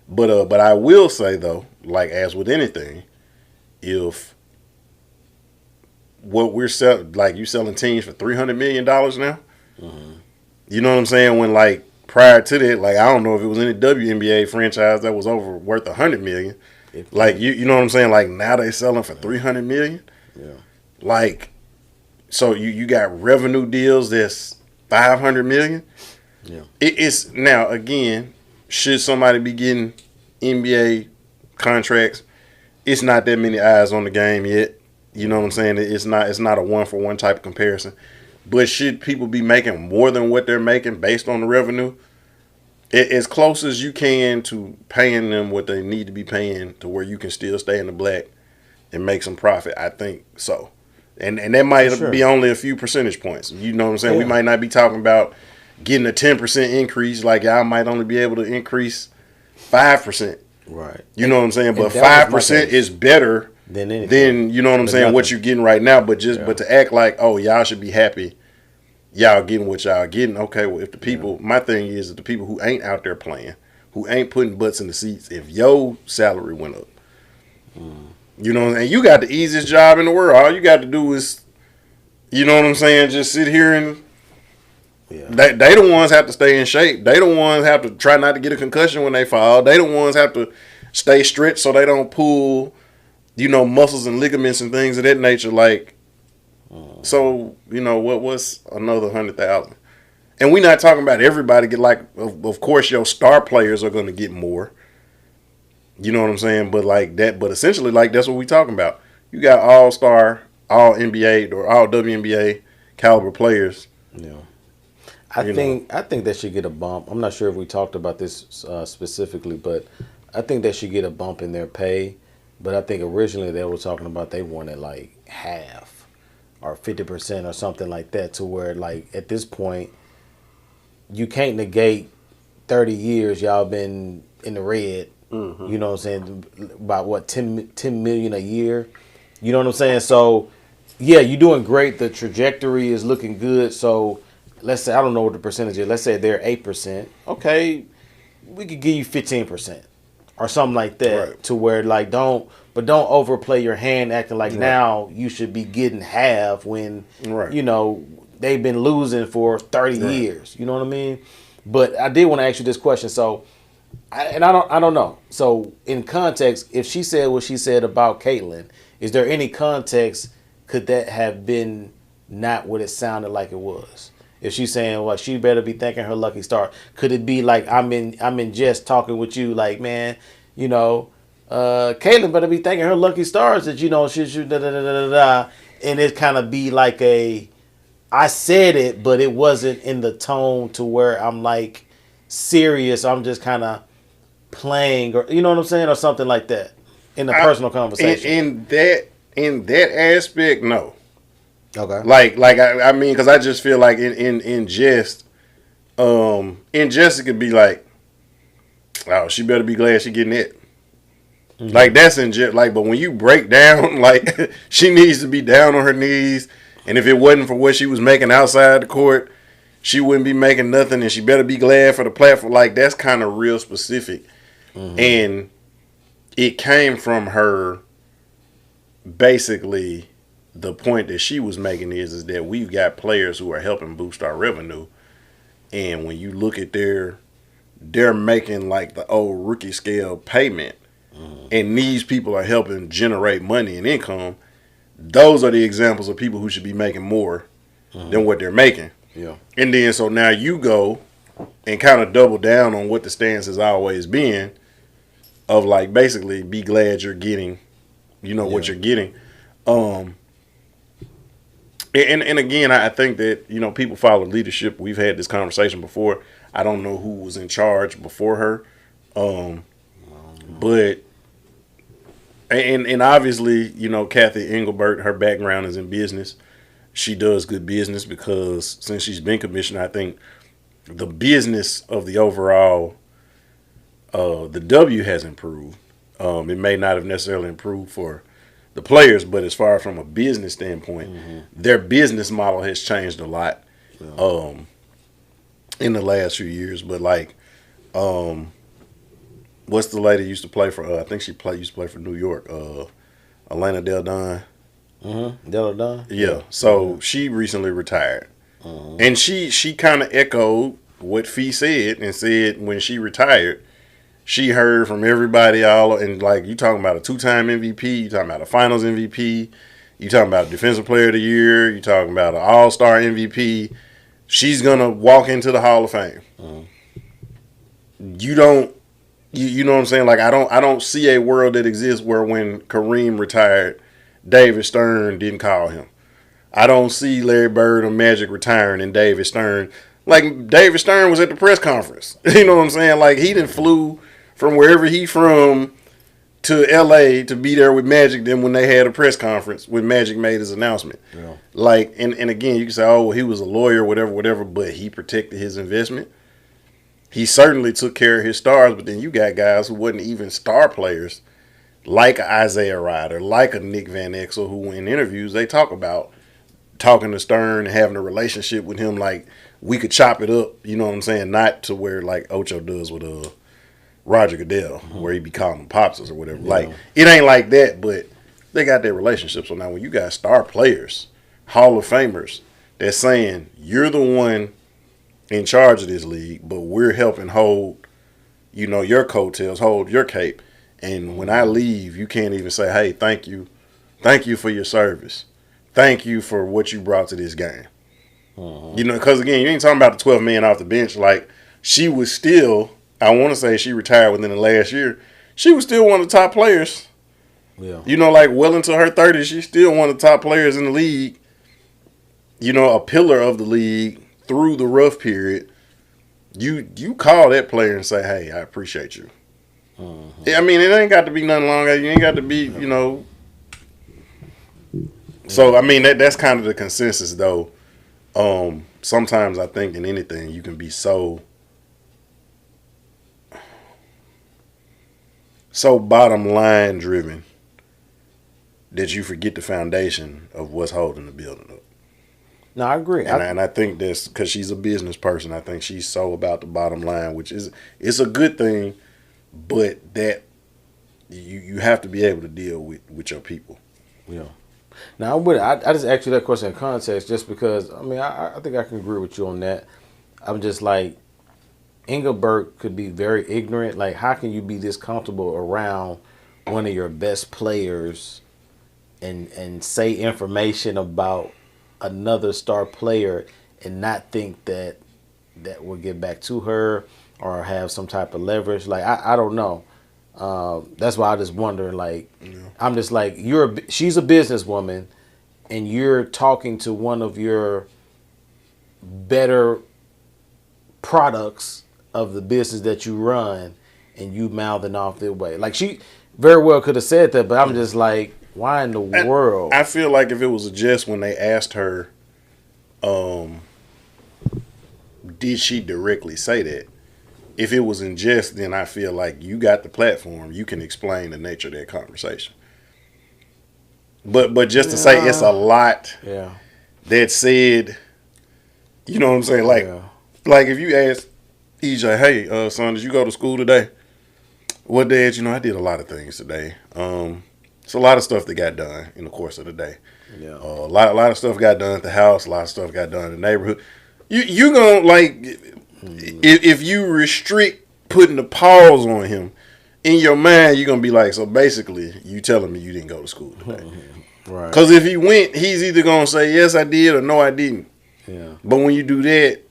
But I will say though, like as with anything, if what we're selling, like you selling teams for $300 million now, you know what I'm saying? When like prior to that, like I don't know if it was any WNBA franchise that was worth $100 million. Like you know what I'm saying? Like now they selling for $300 million. Yeah. Like, so you got revenue deals that's $500 million. Yeah. It's now again. Should somebody be getting NBA contracts, it's not that many eyes on the game yet. You know what I'm saying? It's not a 1-for-1 type of comparison. But should people be making more than what they're making based on the revenue? As close as you can to paying them what they need to be paying to where you can still stay in the black and make some profit, I think so. And that might be only a few percentage points. You know what I'm saying? Yeah. We might not be talking about getting a 10% increase, like y'all might only be able to increase 5%. Right. You know what I'm saying? But 5% is better than you know what I'm saying, what you're getting right now. But but to act like, oh, y'all should be happy, y'all getting what y'all getting. Okay, well, if the people, my thing is that the people who ain't out there playing, who ain't putting butts in the seats, if your salary went up, you know, and you got the easiest job in the world. All you got to do is, you know what I'm saying, just sit here and. Yeah. They the ones have to stay in shape. They the ones have to try not to get a concussion when they fall. They the ones have to stay stretched so they don't pull, you know, muscles and ligaments and things of that nature. Like, so you know what's another 100,000? And we're not talking about everybody get like. Of course, your star players are going to get more. You know what I'm saying? But like that, but essentially, like that's what we talking about. You got all-star, all NBA or all WNBA caliber players. Yeah. You know, I think they should get a bump. I'm not sure if we talked about this specifically, but I think they should get a bump in their pay. But I think originally they were talking about they wanted like half or 50% or something like that, to where like at this point you can't negate 30 years y'all been in the red. You know what I'm saying? About what, 10 million a year? You know what I'm saying? So yeah, you're doing great. The trajectory is looking good. So let's say, I don't know what the percentage is. Let's say they're 8%. Okay, we could give you 15% or something like that, right, to where like don't overplay your hand, acting like right, now you should be getting half when right, they've been losing for 30 right. years. You know what I mean? But I did want to ask you this question. So I don't know. So in context, if she said what she said about Caitlyn, is there any context? Could that have been not what it sounded like it was? If she's saying, well, she better be thanking her lucky star, could it be like I'm in jest talking with you, like, man, Caitlyn better be thanking her lucky stars that she should da da da da da, and it kind of be like I said it, but it wasn't in the tone to where I'm like serious. I'm just kind of playing, or you know what I'm saying, or something like that in a I, personal conversation. in that aspect, no. Okay. I mean, because I just feel like in jest, it could be like, oh, she better be glad she getting it. Mm-hmm. Like that's in jest. Like, but when you break down, like she needs to be down on her knees, and if it wasn't for what she was making outside the court, she wouldn't be making nothing, and she better be glad for the platform. Like that's kind of real specific, and it came from her. Basically, the point that she was making is that we've got players who are helping boost our revenue, and when you look at they're making like the old rookie scale payment, and these people are helping generate money and income. Those are the examples of people who should be making more than what they're making. Yeah. And then so now you go and kind of double down on what the stance has always been of like basically be glad you're getting, what you're getting. And again, I think that, people follow leadership. We've had this conversation before. I don't know who was in charge before her. But and obviously, Kathy Engelbert, her background is in business. She does good business because since she's been commissioner, I think the business of the overall the W has improved. It may not have necessarily improved for the players, but as far as from a business standpoint, their business model has changed a lot in the last few years. But like, what's the lady used to play for? I think used to play for New York. Elena Del Don. Del Don. Yeah. So she recently retired, and she kind of echoed what Fee said and said when she retired. She heard from everybody and like you talking about a 2-time MVP, you talking about a Finals MVP, you talking about Defensive Player of the Year, you talking about an All-Star MVP. She's gonna walk into the Hall of Fame. You don't, you know what I'm saying? Like I don't see a world that exists where when Kareem retired, David Stern didn't call him. I don't see Larry Bird or Magic retiring and David Stern. Like David Stern was at the press conference. You know what I'm saying? Like he done flew from wherever he from to LA to be there with Magic. Then when they had a press conference when Magic made his announcement, like and again you can say, oh, well, he was a lawyer, whatever, but he protected his investment. He certainly took care of his stars, but then you got guys who wasn't even star players, like Isaiah Ryder, like a Nick Van Exel, who in interviews they talk about talking to Stern and having a relationship with him, like we could chop it up. You know what I'm saying? Not to where like Ocho does with Roger Goodell, where he be calling them popsers or whatever. Yeah. Like it ain't like that, but they got their relationship. So now when you got star players, Hall of Famers, that's saying you're the one in charge of this league, but we're helping hold, your coattails, hold your cape. And when I leave, you can't even say, hey, thank you for your service. Thank you for what you brought to this game. Because again, you ain't talking about the 12 men off the bench. Like she was still, I want to say she retired within the last year. she was still one of the top players. Yeah. You know, like well into her 30s, she's still one of the top players in the league. You know, a pillar of the league through the rough period. You call that player and say, hey, I appreciate you. Yeah, I mean, it ain't got to be nothing long. You ain't got to be, you know. So, I mean, that's kind of the consensus, though. Sometimes I think in anything you can be so bottom line driven that you forget the foundation of what's holding the building up. No, I agree. And I think that's because she's a business person. I think she's so about the bottom line, which is it's a good thing, but that you have to be able to deal with your people. Yeah. Now, I just asked you that question in context just because, I mean, I think I can agree with you on that. I'm just like, Engelbert could be very ignorant. Like, how can you be this comfortable around one of your best players and say information about another star player and not think that will get back to her or have some type of leverage? Like, I don't know. That's why I just wondering. Like, I'm just like, she's a businesswoman, and you're talking to one of your better products of the business that you run, and you mouthing off their way. Like, she very well could have said that, but I'm just like, why in the world? I feel like if it was a jest when they asked her, did she directly say that? If it was in jest, then I feel like you got the platform. You can explain the nature of that conversation. But just to say it's a lot that said, you know what I'm saying? Like if you ask EJ, hey, son, did you go to school today? What did you know? I did a lot of things today. It's a lot of stuff that got done in the course of the day. Yeah. A lot of stuff got done at the house. A lot of stuff got done in the neighborhood. You gonna like if you restrict putting the pause on him in your mind, you're gonna be like, so basically, you telling me you didn't go to school today, right? Because if he went, he's either gonna say yes I did or no I didn't. Yeah. But when you do that,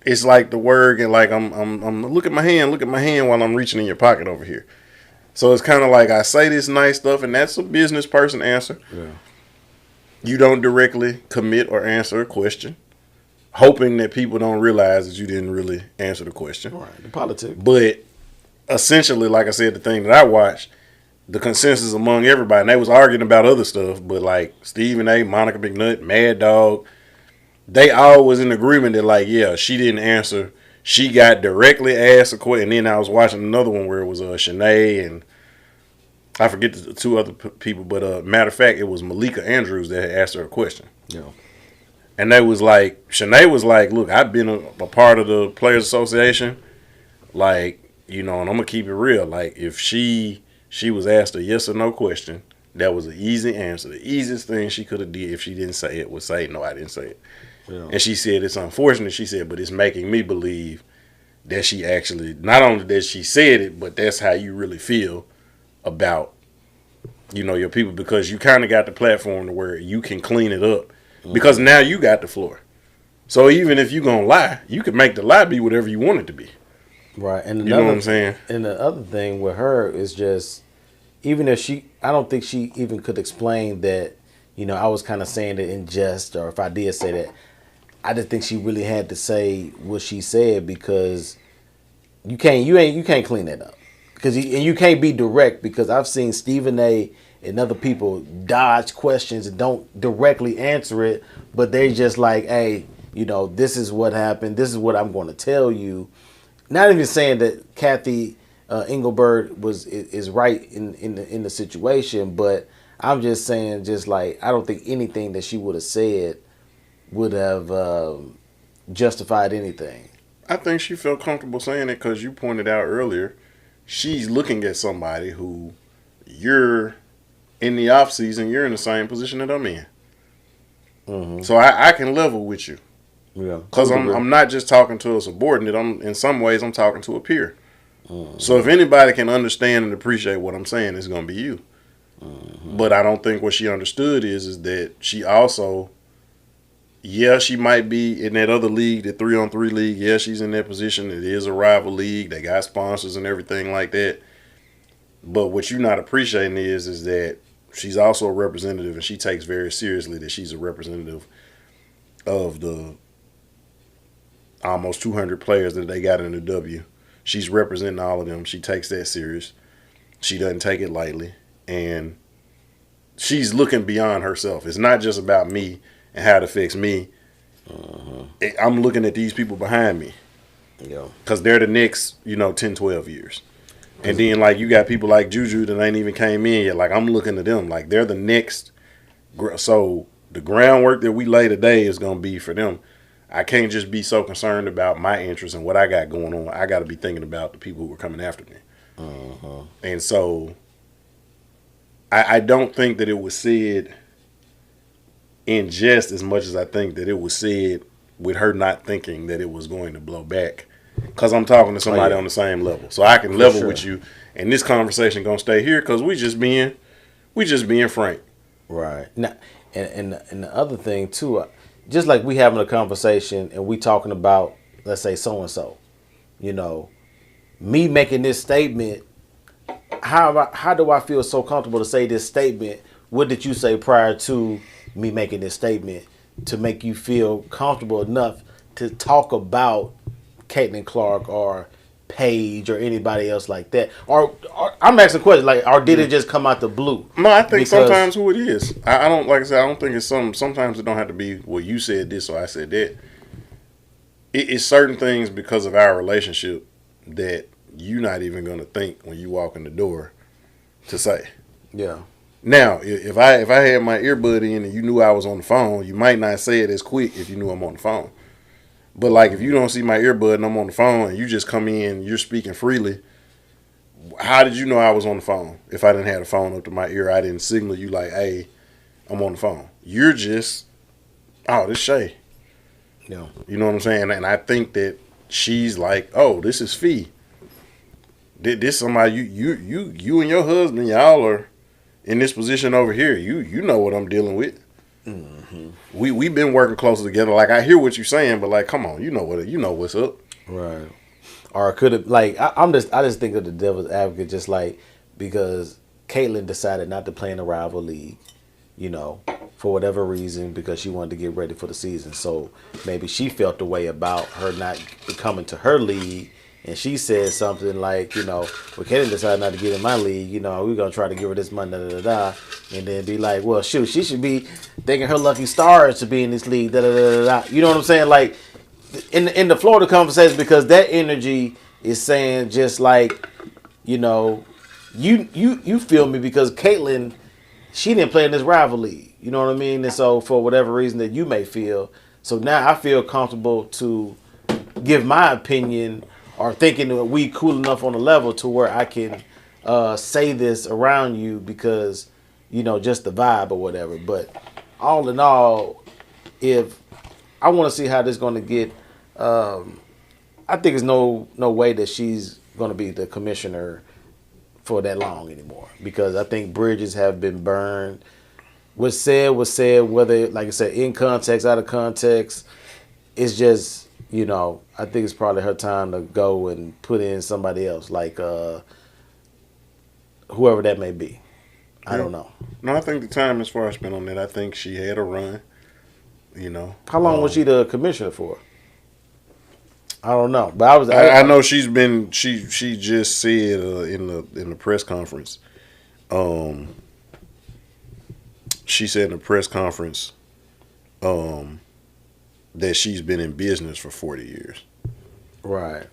it's like the word and like I'm look at my hand while I'm reaching in your pocket over here. So it's kind of like I say this nice stuff, and that's a business person answer. Yeah. You don't directly commit or answer a question, hoping that people don't realize that you didn't really answer the question. Right, the politics. But essentially, like I said, the thing that I watched, the consensus among everybody, and they was arguing about other stuff, but like Stephen A., Monica McNutt, Mad Dog, they all was in agreement that like, yeah, she didn't answer. She got directly asked a question, and then I was watching another one where it was Shanae and I forget the two other people, but matter of fact, it was Malika Andrews that had asked her a question. Yeah. And they was like, Shanae was like, look, I've been a part of the Players Association. Like, you know, and I'm going to keep it real. Like, if she was asked a yes or no question, that was an easy answer. The easiest thing she could have did if she didn't say it was say, no, I didn't say it. Yeah. And she said, it's unfortunate, she said, but it's making me believe that she actually, not only that she said it, but that's how you really feel about, you know, your people, because you kind of got the platform to where you can clean it up because now you got the floor. So even if you're going to lie, you can make the lie be whatever you want it to be. Right. And you know what I'm saying? And the other thing with her is just, even if I don't think she even could explain that, you know, I was kind of saying it in jest, or if I did say that, I just think she really had to say what she said, because you can't clean that up. And you can't be direct, because I've seen Stephen A. and other people dodge questions and don't directly answer it, but they just like, hey, you know, this is what happened. This is what I'm going to tell you. Not even saying that Kathy Engelbert is right in the situation, but I'm just saying, just like, I don't think anything that she would have said would have justified anything. I think she felt comfortable saying it because you pointed out earlier, she's looking at somebody who you're in the off season, you're in the same position that I'm in. Mm-hmm. So I can level with you. Yeah. Because I'm not just talking to a subordinate. In some ways, I'm talking to a peer. Mm-hmm. So if anybody can understand and appreciate what I'm saying, it's going to be you. Mm-hmm. But I don't think what she understood is that she also, yeah, she might be in that other league, the 3-on-3 league. Yeah, she's in that position. It is a rival league. They got sponsors and everything like that. But what you're not appreciating is that she's also a representative, and she takes very seriously that she's a representative of the almost 200 players that they got in the W. She's representing all of them. She takes that serious. She doesn't take it lightly, and she's looking beyond herself. It's not just about me and how it affects me. I'm looking at these people behind me. Yeah. Because they're the next, 10, 12 years. And then, like, you got people like Juju that ain't even came in yet. Like, I'm looking at them. Like, they're the next. So, the groundwork that we lay today is going to be for them. I can't just be so concerned about my interests and what I got going on. I got to be thinking about the people who are coming after me. And so, I don't think that it was said in jest as much as I think that it was said with her not thinking that it was going to blow back. Because I'm talking to somebody on the same level. So I can level with you. And this conversation going to stay here because we just being frank. Right. Now, and the other thing, too, just like we having a conversation and we talking about, let's say, so-and-so, me making this statement, how do I feel so comfortable to say this statement? What did you say prior to me making this statement to make you feel comfortable enough to talk about Caitlin Clark or Paige or anybody else like that? Or I'm asking a question, like, or did it just come out the blue? No, I think sometimes who it is. I don't, like I said, I don't think it's sometimes it don't have to be, well, you said this or I said that. It's certain things because of our relationship that you're not even going to think when you walk in the door to say. Yeah. Now, if I had my earbud in and you knew I was on the phone, you might not say it as quick if you knew I'm on the phone. But, like, if you don't see my earbud and I'm on the phone and you just come in, you're speaking freely, how did you know I was on the phone? If I didn't have the phone up to my ear, I didn't signal you like, hey, I'm on the phone. You're just, oh, this Shay. Yeah. You know what I'm saying? And I think that she's like, oh, this is Fee. This somebody, you and your husband, y'all are in this position over here. You know what I'm dealing with. Mm-hmm. We've been working closer together. Like, I hear what you're saying, but like, come on, you know what's up. Right. Or could it, like, I just think of the devil's advocate, just like, because Caitlin decided not to play in the rival league, for whatever reason, because she wanted to get ready for the season. So maybe she felt the way about her not coming to her league. And she said something like, well, Caitlin decided not to get in my league. We're going to try to give her this money, da-da-da-da. And then be like, well, shoot, she should be thanking her lucky stars to be in this league, da-da-da-da-da. You know what I'm saying? Like, in the Florida conversation, because that energy is saying just like, you feel me, because Caitlin, she didn't play in this rival league. You know what I mean? And so for whatever reason that you may feel, so now I feel comfortable to give my opinion or thinking that we cool enough on the level to where I can say this around you because, just the vibe or whatever. But all in all, if I want to see how this is going to get, I think there's no way that she's going to be the commissioner for that long anymore, because I think bridges have been burned. What's said was said, whether, like I said, in context, out of context. It's just, I think it's probably her time to go and put in somebody else, like whoever that may be. I don't know. No, I think the time as far as spent on that, I think she had a run. How long was she the commissioner for? I don't know, but I know she's been. She just said in the press conference. She said in the press conference, that she's been in business for 40 years. Right.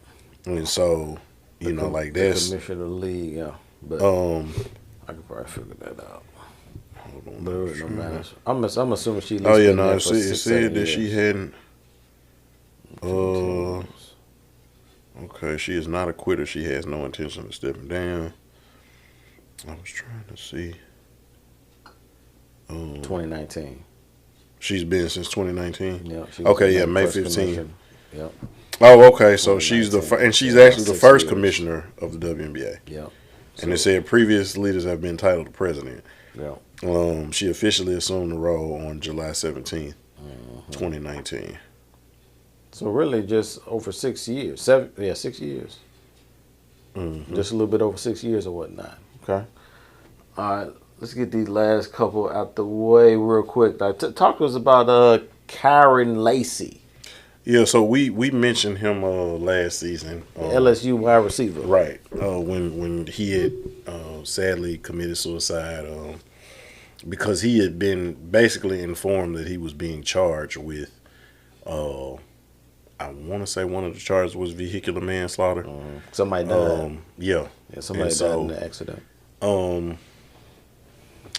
And so, like that's the commissioner of the league, yeah. But I could probably figure that out. Hold on, but it really don't matter. I'm assuming she. Oh yeah, no. It said that she hadn't. Okay, she is not a quitter. She has no intention of stepping down. I was trying to see. 2019. She's been since 2019. Yeah. Okay, yeah, May 15th. Yep. Oh, okay. So she's and she's actually the first commissioner of the WNBA. Yeah. And it said previous leaders have been titled the president. Yeah. She officially assumed the role on July 17th, 2019. So really, just over 6 years. 6 years. Mm-hmm. Just a little bit over 6 years or whatnot. Okay. All right. Let's get these last couple out the way real quick. Like, talk to us about Kyren Lacy, Yeah, so we mentioned him last season. the LSU wide receiver. Right. When he had sadly committed suicide because he had been basically informed that he was being charged with I want to say one of the charges was vehicular manslaughter. Somebody died. Yeah. Yeah, somebody died in the accident.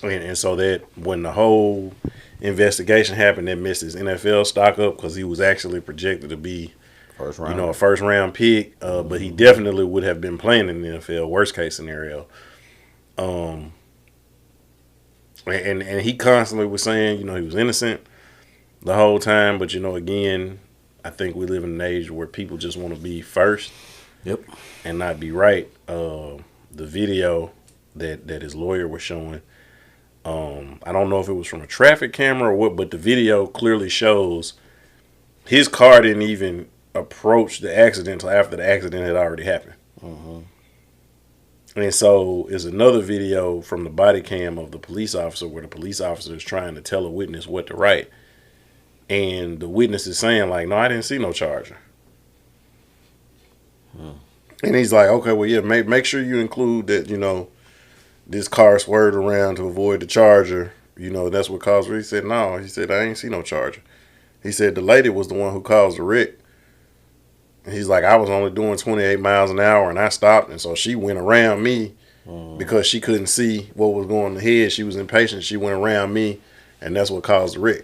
And so that when the whole investigation happened, that messed his NFL stock up because he was actually projected to be, First round. a first round pick. But he definitely would have been playing in the NFL. Worst case scenario. And he constantly was saying, he was innocent the whole time. But again, I think we live in an age where people just want to be first. Yep. And not be right. The video that his lawyer was showing. I don't know if it was from a traffic camera or what, but the video clearly shows his car didn't even approach the accident until after the accident had already happened. And so is another video from the body cam of the police officer where the police officer is trying to tell a witness what to write. And the witness is saying, like, no, I didn't see no charger. And he's like, okay, well, yeah, make sure you include that, this car swerved around to avoid the charger. That's what caused it. He said, no. He said, I ain't see no charger. He said, the lady was the one who caused the wreck. And he's like, I was only doing 28 miles an hour and I stopped. And so she went around me because she couldn't see what was going ahead. She was impatient. She went around me and that's what caused the wreck.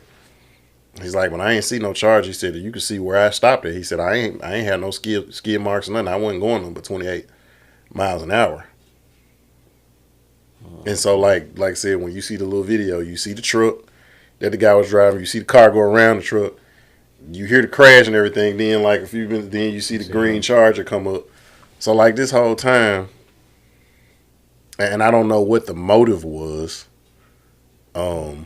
He's like, when I ain't see no charge, he said, you could see where I stopped it. He said, I ain't had no skid marks or nothing. I wasn't going no but 28 miles an hour. And so, like I said, when you see the little video, you see the truck that the guy was driving. You see the car go around the truck. You hear the crash and everything. Then, like a few minutes, then you see the green Charger come up. So, like this whole time, and I don't know what the motive was of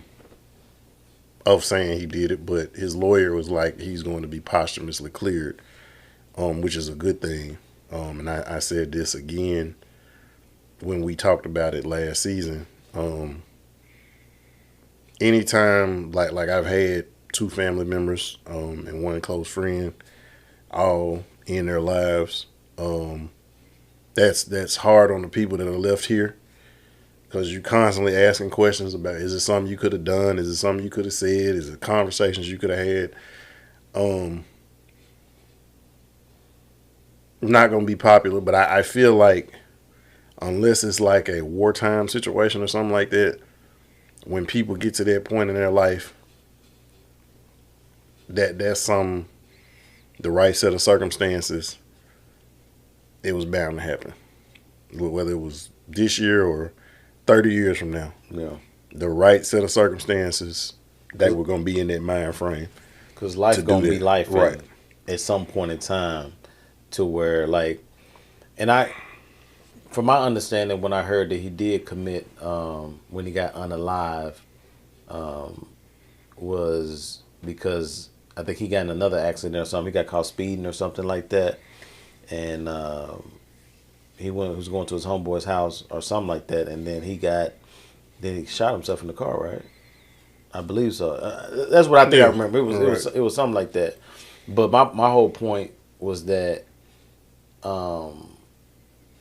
saying he did it, but his lawyer was like, he's going to be posthumously cleared, which is a good thing. And I said this again when we talked about it last season. Anytime, like I've had two family members and one close friend all in their lives, that's hard on the people that are left here because you're constantly asking questions about, is it something you could have done? Is it something you could have said? Is it conversations you could have had? Not going to be popular, but I feel like unless it's like a wartime situation or something like that, when people get to that point in their life, that's the right set of circumstances, it was bound to happen. Whether it was this year or 30 years from now. Yeah. The right set of circumstances, they were going to be in that mind frame. Because life going to be life right at some point in time to where, like, and from my understanding, when I heard that he did commit when he got unalive, was because I think he got in another accident or something. He got caught speeding or something like that, and he was going to his homeboy's house or something like that, and then he shot himself in the car, right? I believe so. That's what I think. I remember. It was something like that. But my whole point was that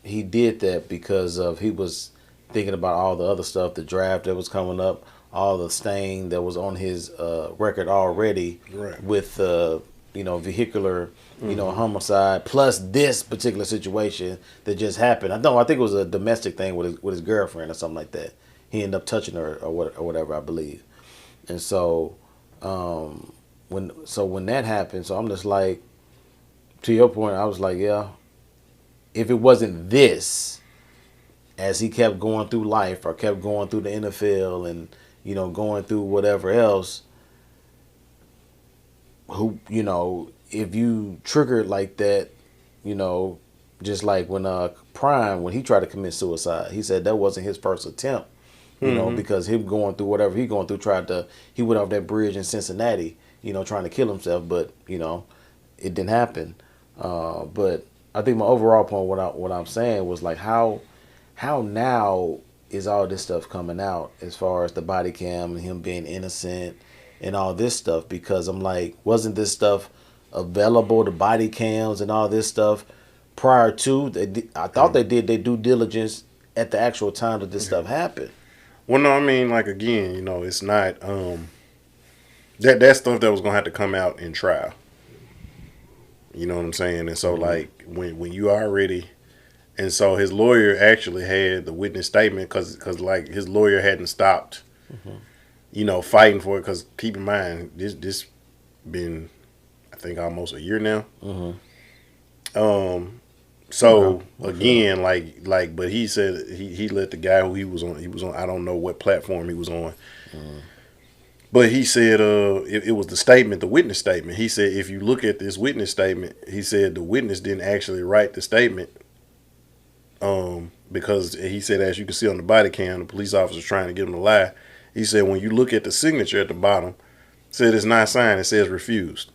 he did that because he was thinking about all the other stuff, the draft that was coming up, all the stain that was on his record already with vehicular homicide, plus this particular situation that just happened. I think it was a domestic thing with his girlfriend or something like that. He ended up touching her or whatever, I believe. And so when that happened, so I'm just like, to your point, I was like, yeah, if it wasn't this, as he kept going through life or kept going through the NFL and going through whatever else, if you triggered like that, just like when Prime, when he tried to commit suicide, he said that wasn't his first attempt, because him going through whatever he going through, he went off that bridge in Cincinnati, trying to kill himself, but it didn't happen. But I think my overall point, what I'm saying was like, how how now is all this stuff coming out as far as the body cam and him being innocent and all this stuff? Because I'm like, wasn't this stuff available, the body cams and all this stuff prior to? I thought they did their due diligence at the actual time that this stuff happened. Well, no, I mean, like, again, it's not that stuff that was gonna have to come out in trial. You know what I'm saying? And so, like, when you already, and so his lawyer actually had the witness statement because like his lawyer hadn't stopped, fighting for it. Because keep in mind, this been, I think, almost a year now. So again, like, but he said he let the guy who he was on. I don't know what platform he was on. But he said it was the statement, the witness statement. He said if you look at this witness statement, he said the witness didn't actually write the statement. Because he said, as you can see on the body cam, the police officer's trying to get him to lie. He said when you look at the signature at the bottom, said it's not signed, it says refused.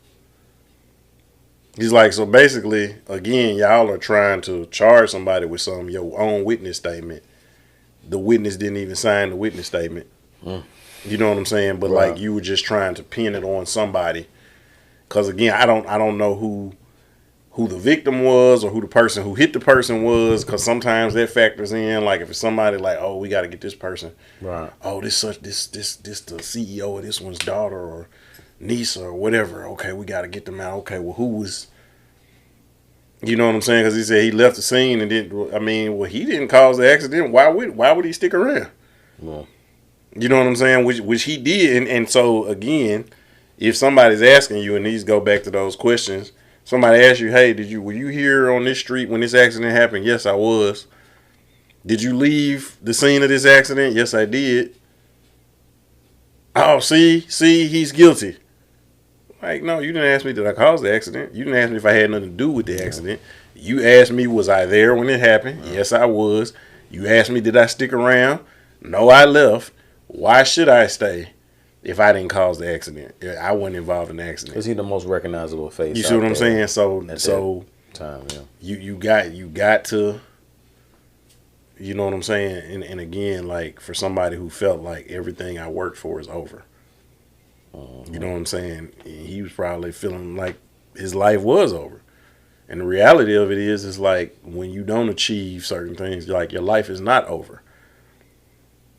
He's like, so basically, again, y'all are trying to charge somebody with your own witness statement. The witness didn't even sign the witness statement. You know what I'm saying? But like, you were just trying to pin it on somebody. Because again, I don't know who the victim was or who the person who hit the person was. Because sometimes that factors in. Like if it's somebody like, oh, we got to get this person. Right. Oh, this the CEO of this one's daughter or niece or whatever. Okay, we got to get them out. Okay, well, who was? You know what I'm saying? Because he said he left the scene and didn't. I mean, well, he didn't cause the accident. Why would he stick around? Well. You know what I'm saying? Which he did. And so, again, if somebody's asking you, and these go back to those questions, somebody asks you, hey, were you here on this street when this accident happened? Yes, I was. Did you leave the scene of this accident? Yes, I did. Oh, see, he's guilty. Like, no, you didn't ask me did I cause the accident. You didn't ask me if I had nothing to do with the accident. You asked me, was I there when it happened? Yes, I was. You asked me, did I stick around? No, I left. Why should I stay if I didn't cause the accident? I wasn't involved in the accident. Is he the most recognizable face? You see what I'm saying? So time, yeah. You got to, you know what I'm saying? And again, like for somebody who felt like everything I worked for is over. You know what I'm saying? He was probably feeling like his life was over. And the reality of it is like when you don't achieve certain things, like your life is not over.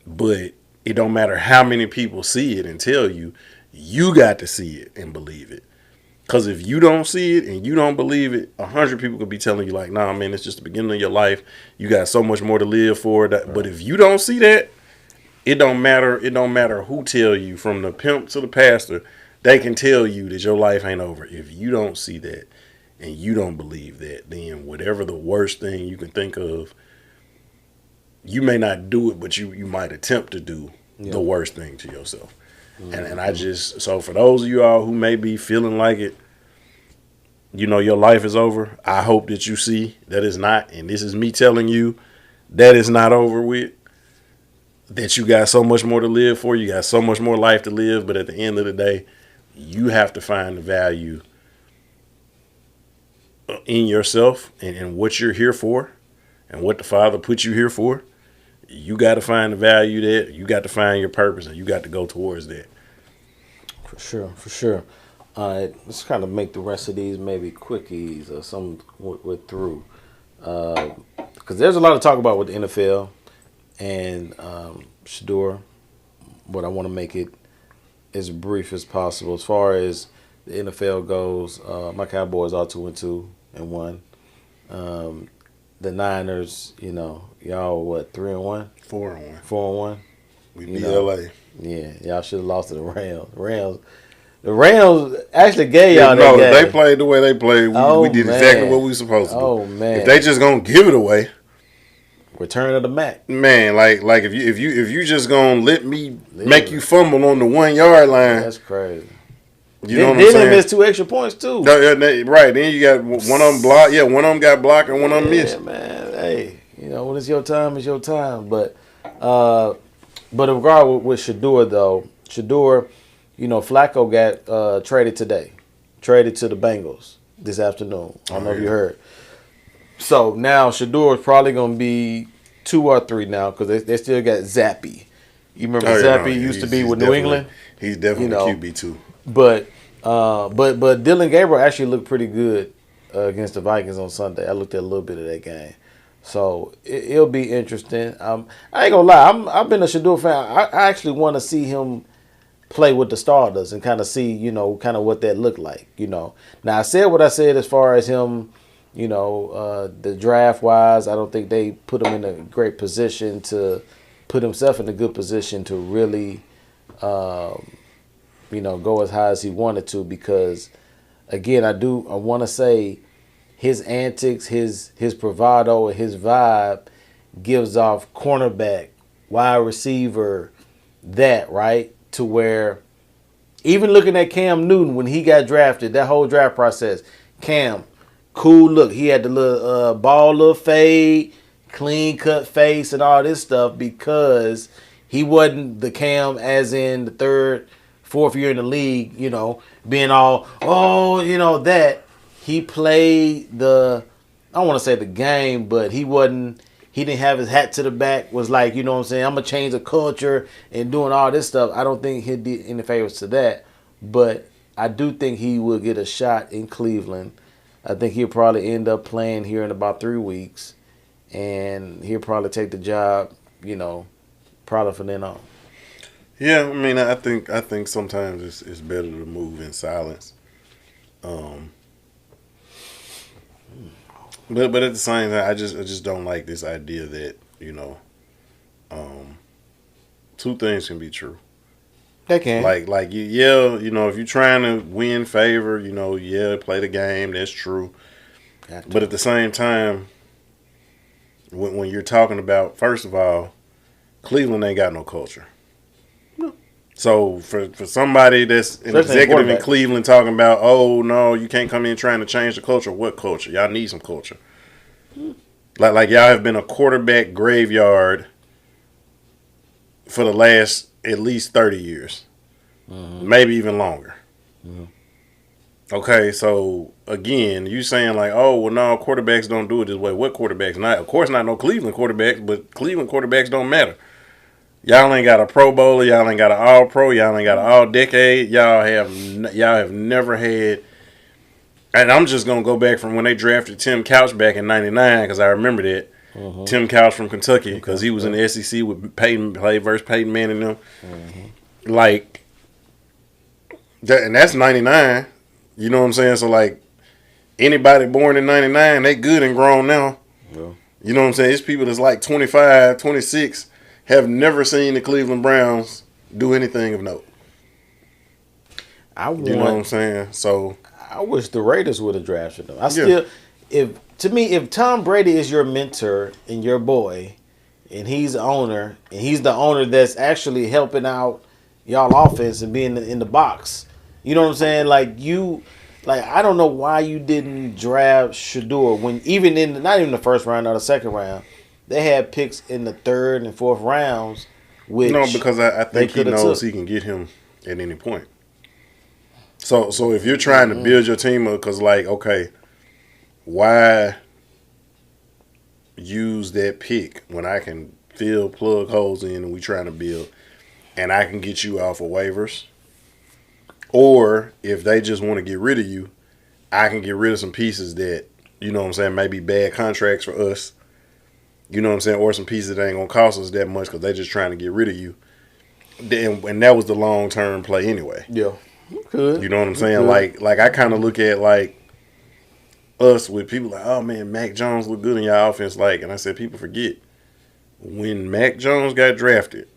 But it don't matter how many people see it and tell you, you got to see it and believe it. Because if you don't see it and you don't believe it, 100 people could be telling you like, nah, man, it's just the beginning of your life. You got so much more to live for. Right. But if you don't see that, it don't matter. It don't matter who tell you, from the pimp to the pastor, they can tell you that your life ain't over. If you don't see that and you don't believe that, then whatever the worst thing you can think of, you may not do it, but you might attempt to do the worst thing to yourself. And I just, so for those of you all who may be feeling like it, your life is over, I hope that you see that it's not. And this is me telling you that it's not over with, that you got so much more to live for. You got so much more life to live. But at the end of the day, you have to find the value in yourself and what you're here for and what the Father put you here for. You got to find the value there. You got to find your purpose, and you got to go towards that. For sure. All right, let's kind of make the rest of these maybe quickies or some we're through. Because there's a lot to talk about with the NFL and Sheduer, but I want to make it as brief as possible. As far as the NFL goes, my Cowboys are 2-2-1. The Niners, y'all what, 3-1? 4-1. 4-1. We beat LA. Yeah, y'all should have lost to the Rams. The Rams actually gave y'all that game. They played the way they played. We did exactly what we were supposed to do. Oh man! If they just gonna give it away, return of the Mac. Man, like if you just gonna let me make you fumble on the 1 yard line, that's crazy. You know what I'm saying? They missed 2 extra points too. Right. Then you got one of them blocked. Yeah, one of them got blocked and one of them missed. Yeah, man. Hey, when it's your time, it's your time. But in regard with Sheduer though, Flacco got traded today. Traded to the Bengals this afternoon. I don't know if you heard. So now Sheduer is probably going to be 2 or 3 now because they still got Zappy. You remember Zappy used to be with New England? He's definitely QB too. But Dylan Gabriel actually looked pretty good against the Vikings on Sunday. I looked at a little bit of that game. So it'll be interesting. I ain't gonna lie. I've been a Sheduer fan. I actually want to see him play with the starters and kind of see, kind of what that looked like. Now I said what I said as far as him, the draft wise. I don't think they put him in a great position to put himself in a good position to really, go as high as he wanted to. Because again, I want to say his antics, his bravado, and his vibe gives off cornerback, wide receiver, that right. To where, even looking at Cam Newton when he got drafted, that whole draft process, Cam, cool look. He had the little little fade, clean cut face, and all this stuff because he wasn't the Cam as in the 3rd, 4th year in the league. Being all that he played the. I don't want to say the game, but he wasn't. He didn't have his hat to the back, was like, I'm going to change the culture and doing all this stuff. I don't think he'd do any favors to that. But I do think he will get a shot in Cleveland. I think he'll probably end up playing here in about 3 weeks. And he'll probably take the job, probably from then on. Yeah, I mean, I think sometimes it's better to move in silence. But at the same time, I just don't like this idea that, two things can be true. They can. Like if you're trying to win favor, play the game, that's true. But at the same time, when you're talking about, first of all, Cleveland ain't got no culture. No. So for somebody that's an executive in Cleveland talking about, oh no, you can't come in trying to change the culture. What culture? Y'all need some culture. Like y'all have been a quarterback graveyard for the last at least 30 years, maybe even longer. Okay, so again, you saying like, oh well, no, quarterbacks don't do it this way. What quarterbacks? Not, of course, not no Cleveland quarterbacks, but Cleveland quarterbacks don't matter. Y'all ain't got a Pro Bowler. Y'all ain't got an All Pro. Y'all ain't got an All Decade. Y'all have never had. And I'm just gonna go back from when they drafted Tim Couch back in '99 because I remember that. Tim Couch from Kentucky because he was in the SEC with played versus Peyton Manning and them. Like that, and that's '99. You know what I'm saying? So like anybody born in '99, they good and grown now. Yeah. You know what I'm saying? It's people that's like 25, 26. Have never seen the Cleveland Browns do anything of note. You know what I'm saying? So I wish the Raiders would have drafted them. If Tom Brady is your mentor and your boy, and he's the owner, that's actually helping out y'all offense and being in the box. You know what I'm saying? I don't know why you didn't draft Sheduer when not even the first round or the second round. They had picks in the 3rd and 4th rounds. Because I think he knows he can get him at any point. So if you're trying to build your team up, because okay, why use that pick when I can plug holes in and we trying to build, and I can get you off of waivers? Or if they just want to get rid of you, I can get rid of some pieces that, you know what I'm saying, maybe bad contracts for us. You know what I'm saying? Or some pieces that ain't going to cost us that much because they just trying to get rid of you. And that was the long-term play anyway. Yeah. Good. You know what I'm saying? Like I kind of look at us with people like, oh man, Mac Jones look good in your offense. And I said, people forget. When Mac Jones got drafted,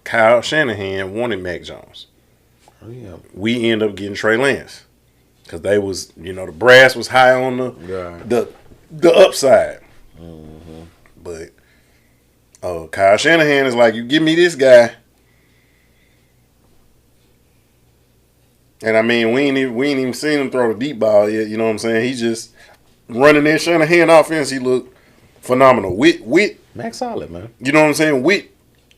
Kyle Shanahan wanted Mac Jones. Oh, yeah. We end up getting Trey Lance. Because they was, the brass was high on the upside. But Kyle Shanahan is like, you give me this guy, and I mean we ain't even seen him throw the deep ball yet. You know what I'm saying? He's just running that Shanahan offense. He looked phenomenal. With Max solid, man. You know what I'm saying? With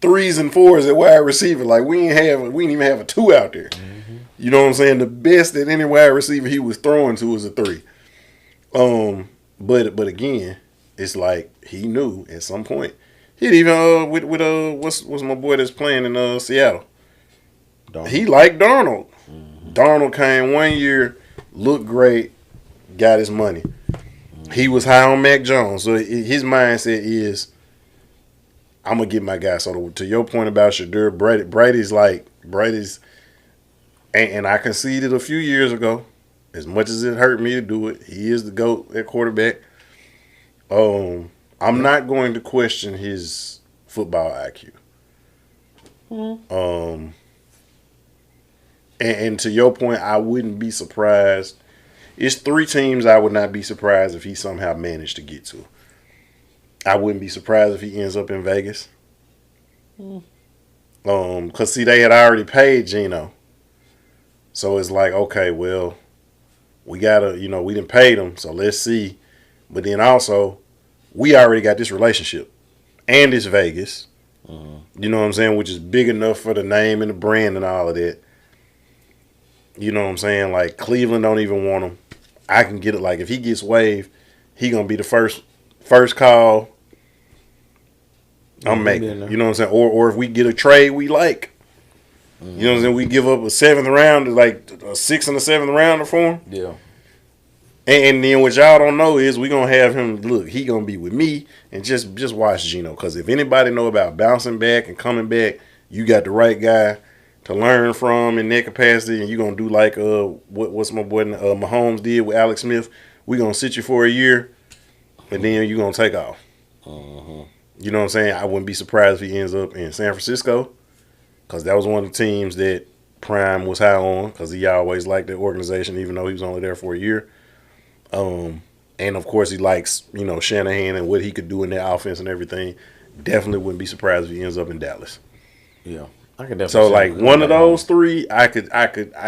3s and 4s at wide receiver, like we ain't even have a 2 out there. You know what I'm saying? The best that any wide receiver he was throwing to was a 3. But again, it's like he knew at some point. He'd even with what's my boy that's playing in Seattle. Darnold. He liked Darnold. Darnold came 1 year, looked great, got his money. He was high on Mac Jones, so his mindset is, I'm gonna get my guy. So to your point about Sheduer, Brady's, and I conceded a few years ago. As much as it hurt me to do it, he is the GOAT at quarterback. I'm not going to question his football IQ. And to your point, I wouldn't be surprised. It's 3 teams I would not be surprised if he somehow managed to get to. I wouldn't be surprised if he ends up in Vegas. Cause see, they had already paid Geno, so it's like, okay, well, we gotta, we didn't pay them, so let's see. But then also, we already got this relationship, and it's Vegas. You know what I'm saying, which is big enough for the name and the brand and all of that. You know what I'm saying? Like Cleveland don't even want him. I can get it. Like if he gets waived, he gonna be the first call I'm making. You know what I'm saying? Or if we get a trade we like, you know what I'm saying? We give up a 7th round, like a 6th and a 7th rounder for him. Yeah. And then what y'all don't know is we gonna have him. Look, he gonna be with me, and just watch Geno. Because if anybody know about bouncing back and coming back, you got the right guy to learn from in that capacity, and you're going to do like what's my boy Mahomes did with Alex Smith. We're going to sit you for a year, and then you're going to take off. You know what I'm saying? I wouldn't be surprised if he ends up in San Francisco, because that was one of the teams that Prime was high on, because he always liked that organization, even though he was only there for a year. And, of course, he likes, Shanahan and what he could do in that offense and everything. Definitely wouldn't be surprised if he ends up in Dallas. Yeah. I could definitely. So like one of those 3, I could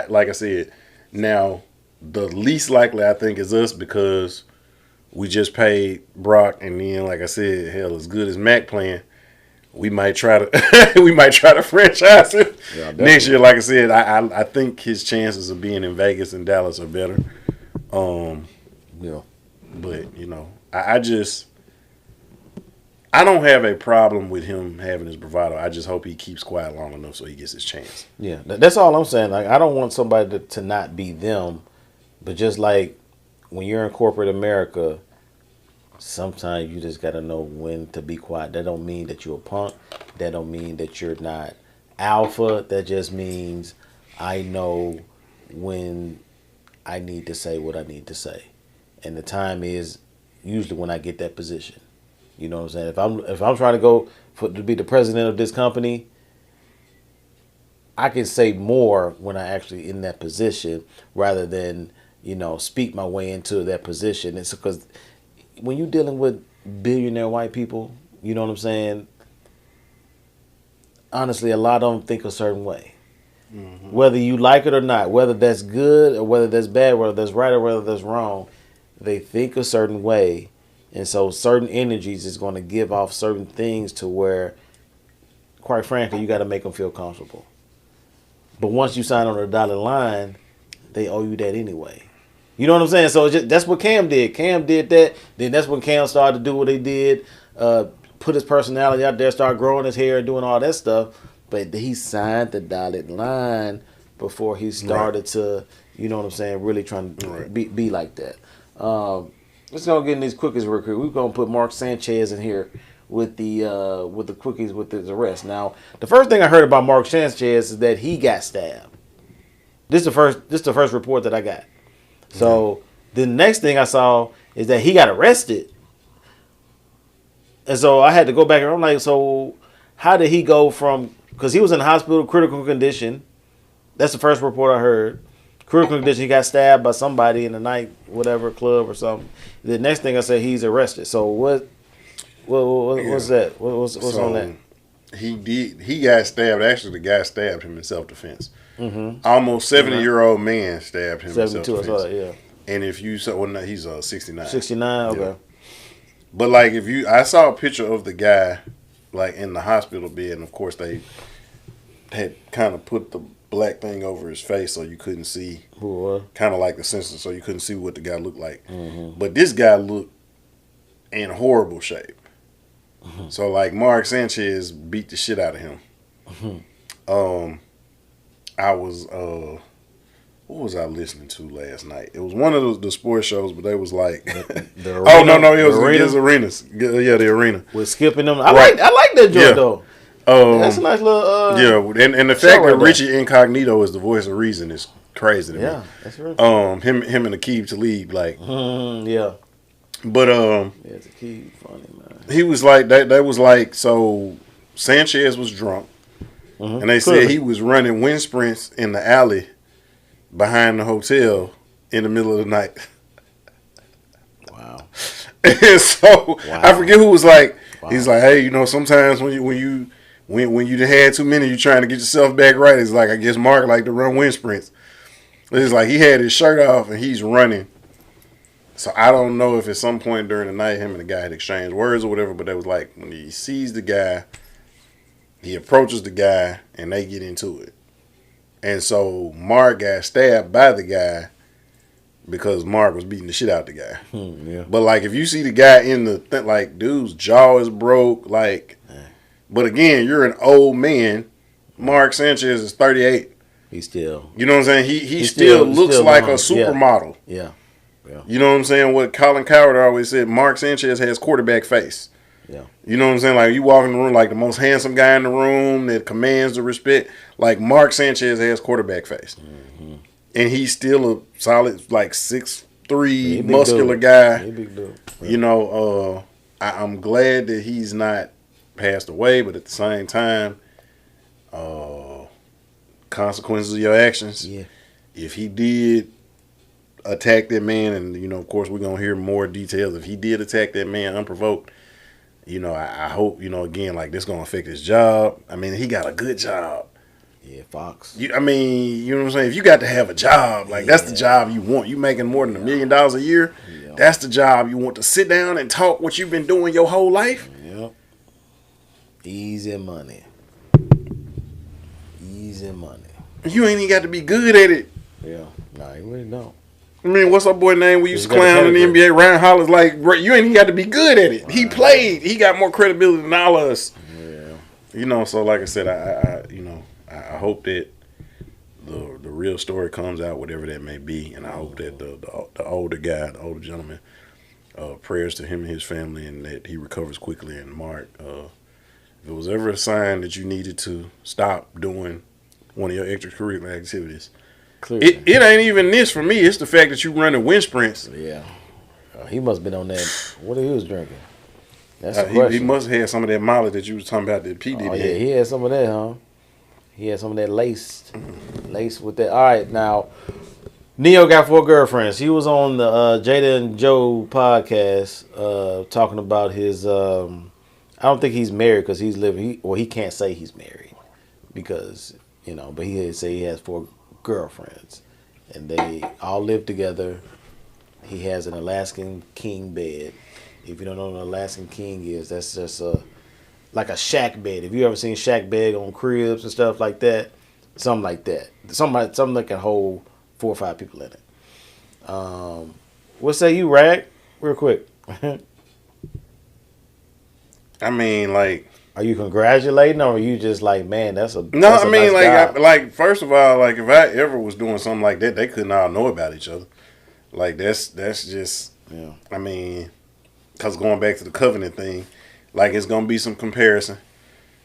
like I said. Now the least likely I think is us, because we just paid Brock, and then like I said, hell, as good as Mac playing, we might try to franchise him next year. Like I said, I think his chances of being in Vegas and Dallas are better. Yeah. But I don't have a problem with him having his bravado. I just hope he keeps quiet long enough so he gets his chance. Yeah, that's all I'm saying. Like, I don't want somebody to not be them, but just like when you're in corporate America, sometimes you just got to know when to be quiet. That don't mean that you're a punk. That don't mean that you're not alpha. That just means I know when I need to say what I need to say. And the time is usually when I get that position. You know what I'm saying? If I'm trying to go to be the president of this company, I can say more when I actually in that position rather than, speak my way into that position. It's because when you're dealing with billionaire white people, you know what I'm saying? Honestly, a lot of them think a certain way. Whether you like it or not, whether that's good or whether that's bad, whether that's right or whether that's wrong, they think a certain way. And so certain energies is going to give off certain things to where, quite frankly, you got to make them feel comfortable. But once you sign on the dotted line, they owe you that anyway. You know what I'm saying? So that's what Cam did. Cam did that. Then that's when Cam started to do what he did, put his personality out there, start growing his hair, doing all that stuff. But he signed the dotted line before he started to, you know what I'm saying, really trying to be like that. Let's go get in these quickies real quick. We're gonna put Mark Sanchez in here with the quickies with his arrest. Now, the first thing I heard about Mark Sanchez is that he got stabbed. This is the first report that I got. So the next thing I saw is that he got arrested, and so I had to go back and I'm like, so how did he go from, because he was in the hospital, critical condition. That's the first report I heard. Critical condition, he got stabbed by somebody in the night, whatever, club or something. The next thing I said, he's arrested. So what's that? What's on that? He got stabbed. Actually, the guy stabbed him in self-defense. Almost 70-year-old man stabbed him in self-defense. I saw that, yeah. And if you saw, he's 69. 69, okay. Yeah. But like I saw a picture of the guy like in the hospital bed, and of course they had kind of put the black thing over his face so you couldn't see, kind of like the sensor, so you couldn't see what the guy looked like. But this guy looked in horrible shape. So like Mark Sanchez beat the shit out of him. I was what was I listening to last night? It was one of the sports shows, but they was like, the oh arena, no, it was arena? the arenas. Yeah, the arena. With skipping them. I Right. like that joint though. That's a nice little yeah, and the fact that Richie Incognito is the voice of reason is crazy to me. Yeah, that's right. Him and Akeem Talib, like, yeah. But yeah, it's a key funny man. He was like that. That was like, so Sanchez was drunk, and they said he was running wind sprints in the alley behind the hotel in the middle of the night. Wow. And so I forget who was like. Wow. He's like, hey, sometimes when you had too many, you trying to get yourself back right. It's like, I guess Mark like to run wind sprints. It's like he had his shirt off and he's running. So I don't know if at some point during the night him and the guy had exchanged words or whatever, but that was like when he sees the guy, he approaches the guy and they get into it. And so Mark got stabbed by the guy because Mark was beating the shit out the guy. Yeah. But like if you see the guy in the like dude's jaw is broke, like, but again, you're an old man. Mark Sanchez is 38. He's still, you know what I'm saying? He still looks like a supermodel. Yeah. Yeah. You know what I'm saying? What Colin Coward always said, Mark Sanchez has quarterback face. Yeah. You know what I'm saying? Like you walk in the room like the most handsome guy in the room that commands the respect. Like Mark Sanchez has quarterback face. Mm-hmm. And he's still a solid like 6'3" muscular guy. Big dude. Yeah. I'm glad that he's not passed away, but at the same time, consequences of your actions. Yeah. If he did attack that man, and of course we're gonna hear more details. If he did attack that man unprovoked, I hope again, like this gonna affect his job. I mean, he got a good job. Yeah, Fox. You know what I'm saying? If you got to have a job, like that's the job you want. You making more than $1 million a year. Yeah. That's the job you want, to sit down and talk what you've been doing your whole life. Yep. Easy money. Easy money. You ain't even got to be good at it. Yeah. Nah, you really don't. I mean, what's our boy name? We used to clown in the NBA. Ryan Hollis, like, you ain't even got to be good at it. Right. He played. He got more credibility than all of us. Yeah. So like I said, I hope that the real story comes out, whatever that may be, and I hope that the older guy, the older gentleman, prayers to him and his family, and that he recovers quickly. And Mark, if it was ever a sign that you needed to stop doing one of your extracurricular activities, it ain't even this for me. It's the fact that you running wind sprints. Yeah, he must have been on that. What he was drinking? That's the question. He must have had some of that Molly that you was talking about that P. Diddy had. Yeah, he had some of that, huh? He had some of that lace with that. All right, now Neo got 4 girlfriends. He was on the Jada and Joe podcast talking about his. I don't think he's married because he's living. He can't say he's married because but he had say he has 4 girlfriends, and they all live together. He has an Alaskan king bed. If you don't know what an Alaskan king is, that's just like a shack bed. If you ever seen shack bed on cribs and stuff like that, something like that. Something that can hold 4 or 5 people in it. What say you, Rag? Real quick. I mean, like, are you congratulating, or are you just like, man, that's a no? That's I a mean, nice like, first of all, like, if I ever was doing something like that, they couldn't all know about each other. Like, that's just, yeah. I mean, because going back to the covenant thing, like, it's gonna be some comparison.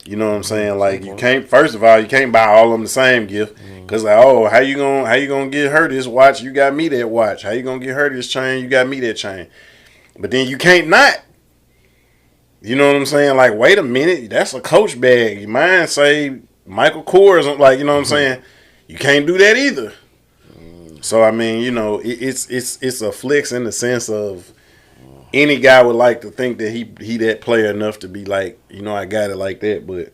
You know what I'm saying? Like, you can't. First of all, you can't buy all of them the same gift. Cause like, oh, how you gonna get her this watch? You got me that watch. How you gonna get her this chain? You got me that chain. But then you can't not. You know what I'm saying? Like, wait a minute, that's a Coach bag. Mine say Michael Kors. Like, you know what I'm saying? You can't do that either. So I mean, it's a flex in the sense of any guy would like to think that he that player enough to be like, I got it like that. But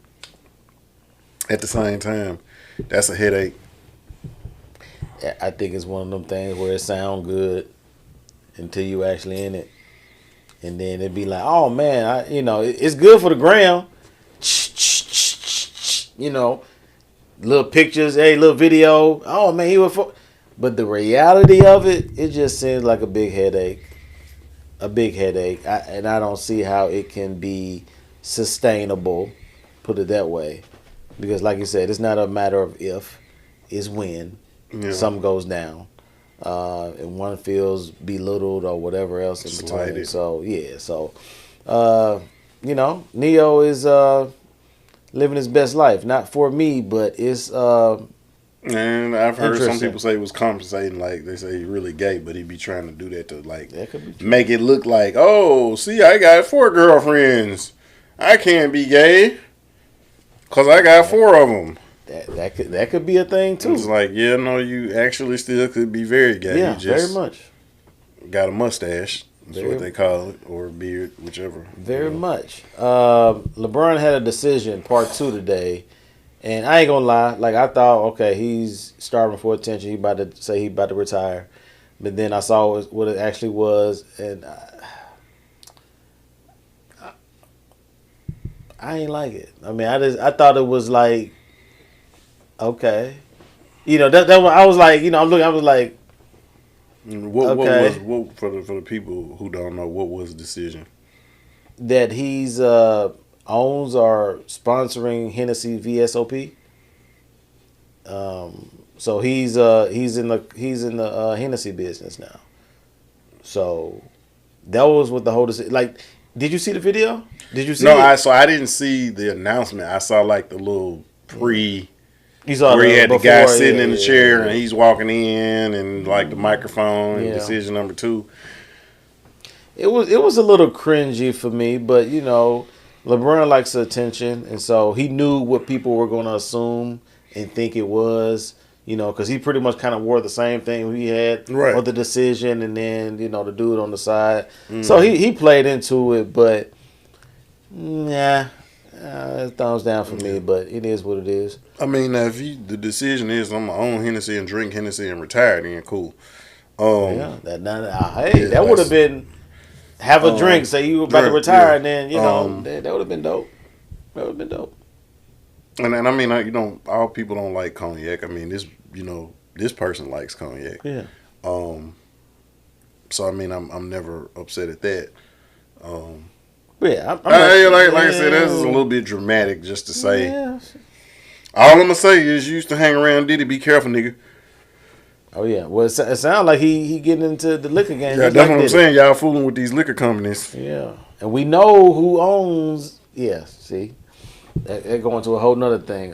at the same time, that's a headache. I think it's one of them things where it sound good until you actually in it. And then it'd be like, oh man, it's good for the gram. Little pictures, little video. Oh man, he was. But the reality of it, it just seems like a big headache. a big headache, and I don't see how it can be sustainable. Put it that way, because like you said, it's not a matter of if, it's when something goes down, and one feels belittled or whatever else in between. Slighted. So yeah, Neo is living his best life. Not for me, but it's And I've heard some interesting. people say it was compensating, like they say he really gay, but he be trying to do that to like That could be true. make it look like, oh, see, I got 4 girlfriends. I can't be gay because I got 4 of them. That could be a thing too. It's like, yeah, no, you actually still could be very gay. Yeah, you just very much. got a mustache. That's what they call it, or a beard, whichever. Very much. LeBron had a decision, part 2 today, and I ain't gonna lie. Like I thought, okay, he's starving for attention. He about to say he about to retire, but then I saw what it actually was, and I ain't like it. I mean, I thought it was like, okay, that I was like, I'm looking, I was like, What okay. was for the people who don't know, what was the decision? that he's owns or sponsoring Hennessy VSOP. So he's in the Hennessy business now. So that was what the whole decision. Like, did you see the video? Did you see? No, it? I didn't see the announcement. I saw like the little pre. You saw Where he had the guy before, sitting yeah, in the yeah, chair yeah. and he's walking in and like the microphone and Yeah. decision number 2. It was a little cringy for me, but LeBron likes attention, and so he knew what people were going to assume and think it was. Because he pretty much kind of wore the same thing he had Right. or the decision, and then the dude on the side. So he played into it, but yeah, thumbs down for me. But it is what it is. I mean, now if the decision is I'm gonna own Hennessy and drink Hennessy and retire, then cool. Yeah, hey, Yeah, that would have been have a drink. Say you were about to drink, retire, yeah. and then that would have been dope. That would have been dope. And I mean, all people don't like cognac. I mean, this person likes cognac. Yeah. So I mean, I'm never upset at that. Yeah, Like I said, that's a little bit dramatic just to say. Yeah. All I'm gonna say is, you used to hang around Diddy. Be careful, nigga. Oh yeah. Well, it sounds like he getting into the liquor game. Yeah, just that's like what I'm Diddy. saying. Y'all fooling with these liquor companies. Yeah, and we know who owns. Yeah, see, that going to a whole nother thing.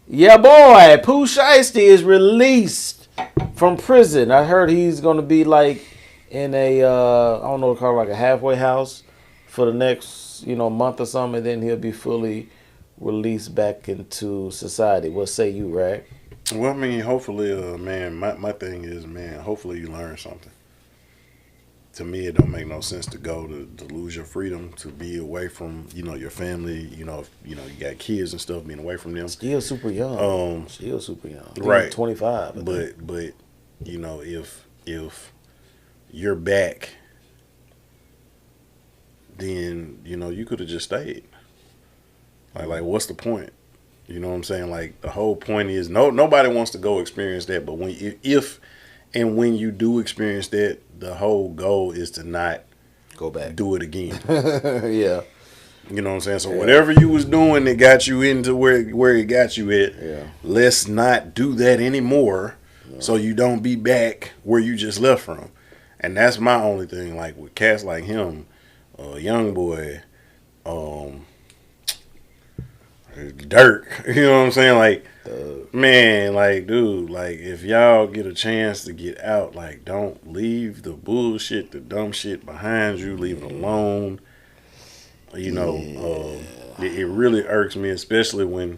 Yeah, boy, Pooh Shiesty is released from prison. I heard he's going to be like in a I don't know what to call it, like a halfway house for the next month or something, and then he'll be fully released back into society. What say you, Rag? Well, I mean, hopefully, man, my thing is, man, hopefully you learn something. To me, it don't make no sense to go to lose your freedom, to be away from, your family, if, you got kids and stuff, being away from them. Still super young. Still super young. Right. 25. But if you're back, then, you could have just stayed. Like, what's the point? You know what I'm saying? Like, the whole point is nobody wants to go experience that. But when you do experience that, the whole goal is to not Go back. do it again. Yeah. You know what I'm saying? So whatever you was doing that got you into where it got you at, let's not do that anymore. So you don't be back where you just left from. And that's my only thing. Like with cats like him, Young Boy, Dirk, you know what I'm saying? Like, man, like, dude, like, if y'all get a chance to get out, like, don't leave the bullshit, the dumb shit behind you. Leave it alone. It really irks me, especially when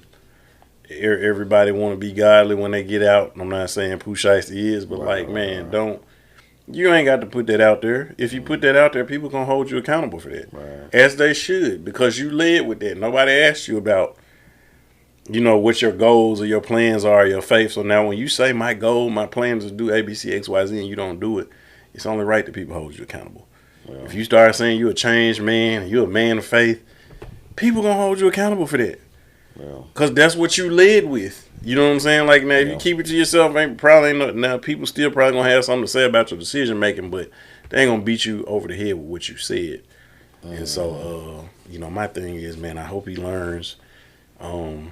everybody want to be godly when they get out. I'm not saying Pooh Shiesty is, but you ain't got to put that out there. If you put that out there, people gonna hold you accountable for that, as they should, because you led with that. Nobody asked you about, what your goals or your plans are, your faith. So now when you say my goal, my plan is to do A, B, C, X, Y, Z, and you don't do it, it's only right that people hold you accountable. If you start saying you're a changed man, you're a man of faith, people gonna hold you accountable for that. Because that's what you led with. You know what I'm saying? Like, now, if you keep it to yourself, now people still probably gonna have something to say about your decision making, but they ain't gonna beat you over the head with what you said. And so, my thing is, man, I hope he learns. I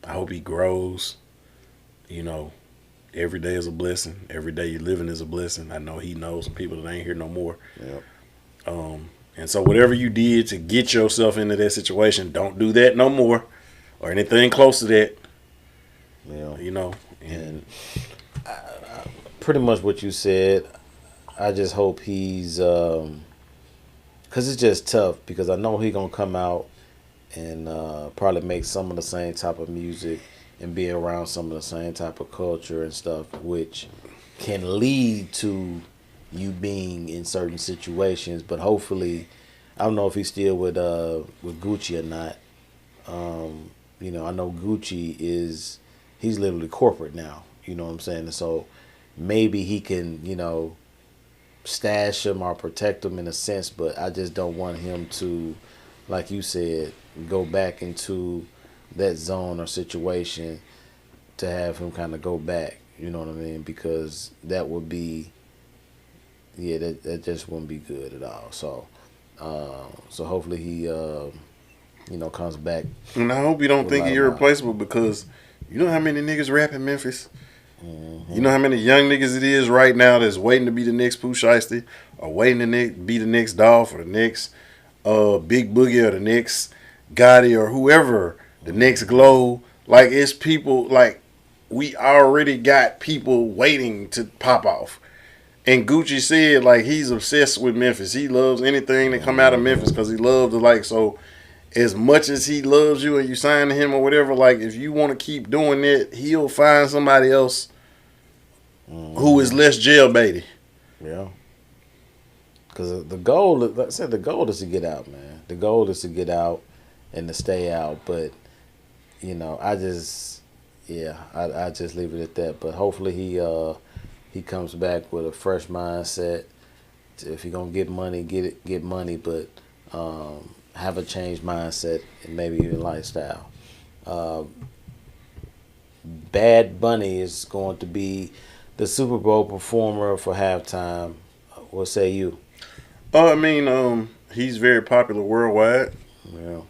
hope he grows. Every day is a blessing. Every day you're living is a blessing. I know he knows some people that ain't here no more. Yep. And so whatever you did to get yourself into that situation, don't do that no more, or anything close to that. Yeah. And Pretty much what you said. I just hope he's, because it's just tough. Because I know he's gonna come out and probably make some of the same type of music and be around some of the same type of culture and stuff, which can lead to you being in certain situations. But hopefully, I don't know if he's still with Gucci or not. I know Gucci he's literally corporate now. You know what I'm saying? And so maybe he can, stash him or protect him in a sense, but I just don't want him to, like you said, go back into that zone or situation to have him kind of go back. You know what I mean? Because that would be, that just wouldn't be good at all. So, so hopefully he, comes back. And I hope you don't think you're irreplaceable, because you know how many niggas rap in Memphis? You know how many young niggas it is right now that's waiting to be the next Pooh Shiesty, or waiting to be the next Dolph, or the next Big Boogie, or the next Gotti, or whoever, the next Glow. Like, it's people, like, we already got people waiting to pop off. And Gucci said, like, he's obsessed with Memphis. He loves anything that come out of Memphis because he loves so as much as he loves you and you sign to him or whatever, like, if you want to keep doing it, he'll find somebody else who is less jailbaity. Yeah. Because the goal, like I said, the goal is to get out, man. The goal is to get out and to stay out. But, I just leave it at that. But hopefully he comes back with a fresh mindset. If you're going to get money, get money. But have a changed mindset and maybe even lifestyle. Bad Bunny is going to be the Super Bowl performer for halftime. What say you? He's very popular worldwide. Yeah.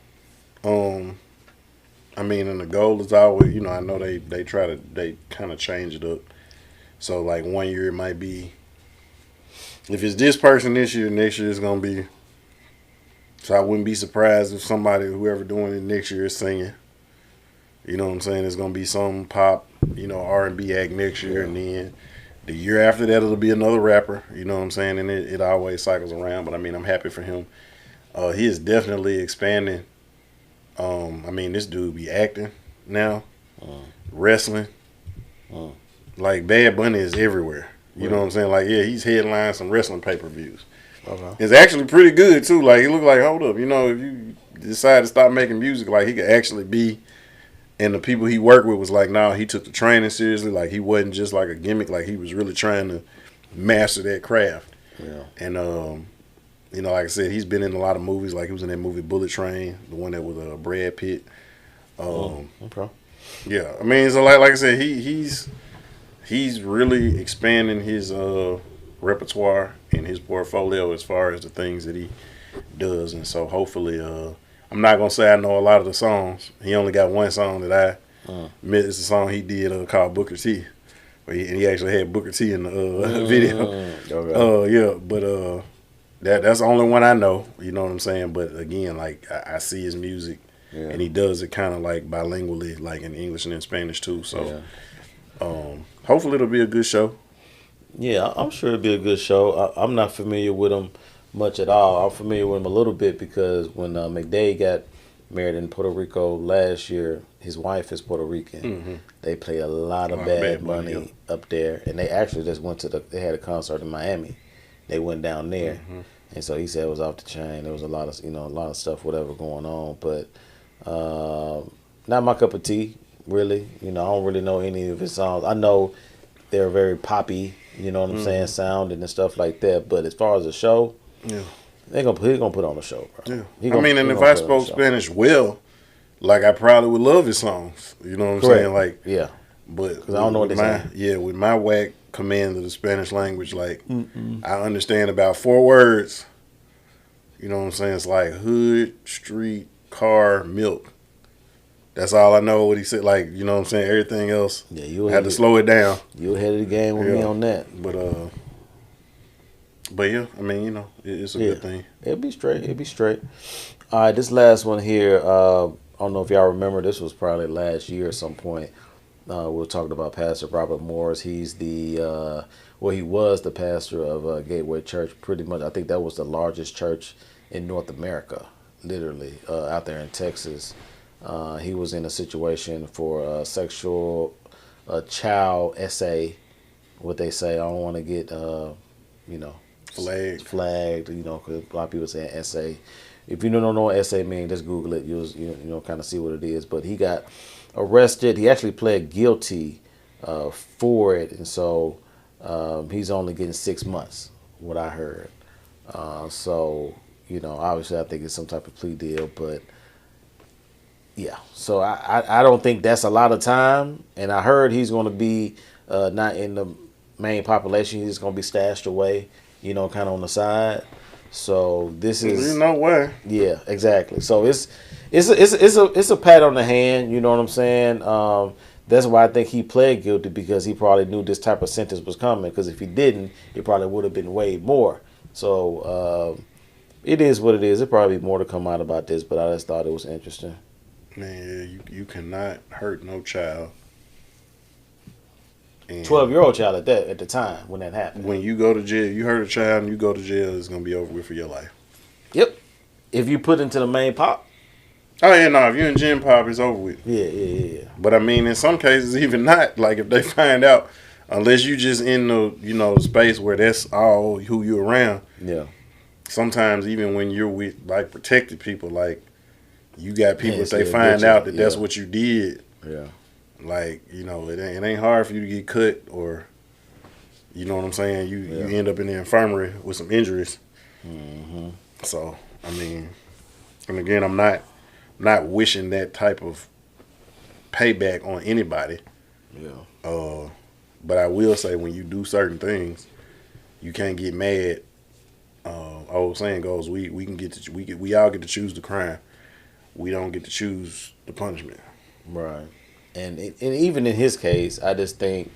And the goal is always, I know they kind of change it up. So, like, one year it might be, if it's this person this year, next year it's going to be. So I wouldn't be surprised if whoever doing it next year is singing. You know what I'm saying? It's going to be some pop, R&B act next year. And then the year after that, it'll be another rapper. You know what I'm saying? And it always cycles around. But, I'm happy for him. He is definitely expanding. This dude be acting now, wrestling. Like, Bad Bunny is everywhere. You know what I'm saying? Like, yeah, he's headlining some wrestling pay-per-views. Okay. It's actually pretty good, too. Like, he look like, hold up, if you decide to stop making music, like, he could actually be. And the people he worked with was like, nah, he took the training seriously. Like, he wasn't just like a gimmick. Like, he was really trying to master that craft. Yeah. And, like I said, he's been in a lot of movies. Like, he was in that movie Bullet Train, the one that was Brad Pitt. Okay. Yeah. So like I said, he's really expanding his repertoire and his portfolio as far as the things that he does. And so hopefully, I'm not going to say I know a lot of the songs. He only got one song that I missed. It's a song he did called Booker T. And he actually had Booker T in the video. Okay. But that's the only one I know. You know what I'm saying? But again, like, I see his music, and he does it kind of like bilingually, like in English and in Spanish too. So hopefully it'll be a good show. Yeah, I'm sure it'll be a good show. I'm not familiar with him much at all. I'm familiar with him a little bit because when McDade got married in Puerto Rico last year, his wife is Puerto Rican. Mm-hmm. They played a lot of Bad Bunny up there, and they actually just went they had a concert in Miami. They went down there, and so he said it was off the chain. There was a lot of stuff, whatever going on, but not my cup of tea, really. I don't really know any of his songs. I know they're very poppy, you know what I'm saying, sounding and stuff like that. But as far as the show, he's gonna put on a show, bro. Yeah. And if I spoke Spanish well, like, I probably would love his songs. You know what I'm saying? Like, yeah. But because I don't know what they're saying. Yeah, with my whack command of the Spanish language. Like, I understand about 4 words. You know what I'm saying? It's like hood, street, car, milk. That's all I know what he said. Like, you know what I'm saying? Everything else, Yeah, you had to slow it down. You ahead of the game with me on that. But yeah, I mean, you know, it's a good thing. It'll be straight. All right, this last one here. I don't know if y'all remember. This was probably last year at some point. We were talking about Pastor Robert Morris. He's he was the pastor of Gateway Church. Pretty much, I think that was the largest church in North America, literally, out there in Texas. He was in a situation for sexual child essay. What they say, I don't want to get, flagged. You know, because a lot of people say essay. If you don't know what essay means, just Google it. You'll kind of see what it is. But he got arrested. He actually pled guilty for it, and so he's only getting 6 months. What I heard. So obviously, I think it's some type of plea deal, but. Yeah, so I don't think that's a lot of time, and I heard he's going to be not in the main population. He's going to be stashed away, kind of on the side. So this is no way. Yeah, exactly. So it's a pat on the hand. You know what I'm saying? That's why I think he pled guilty, because he probably knew this type of sentence was coming. Because if he didn't, it probably would have been way more. So it is what it is. It probably be more to come out about this, but I just thought it was interesting. Man, you cannot hurt no child. 12-year-old child at the time when that happened. When you go to jail, you hurt a child and you go to jail, it's gonna be over with for your life. Yep. If you put into the main pop. Oh yeah, no. If you're in gym pop, it's over with. Yeah. But I mean, in some cases, even not. Like if they find out, unless you just in the space where that's all who you around. Yeah. Sometimes even when you're with like protected people, like. You got people if they find out that that's what you did. Yeah. Like, it ain't hard for you to get cut, or you know what I'm saying? You end up in the infirmary with some injuries. Mm-hmm. So, I mean, and again, I'm not wishing that type of payback on anybody. Yeah. But I will say when you do certain things, you can't get mad. Old saying goes, we all get to choose the crime. We don't get to choose the punishment. Right. And even in his case, I just think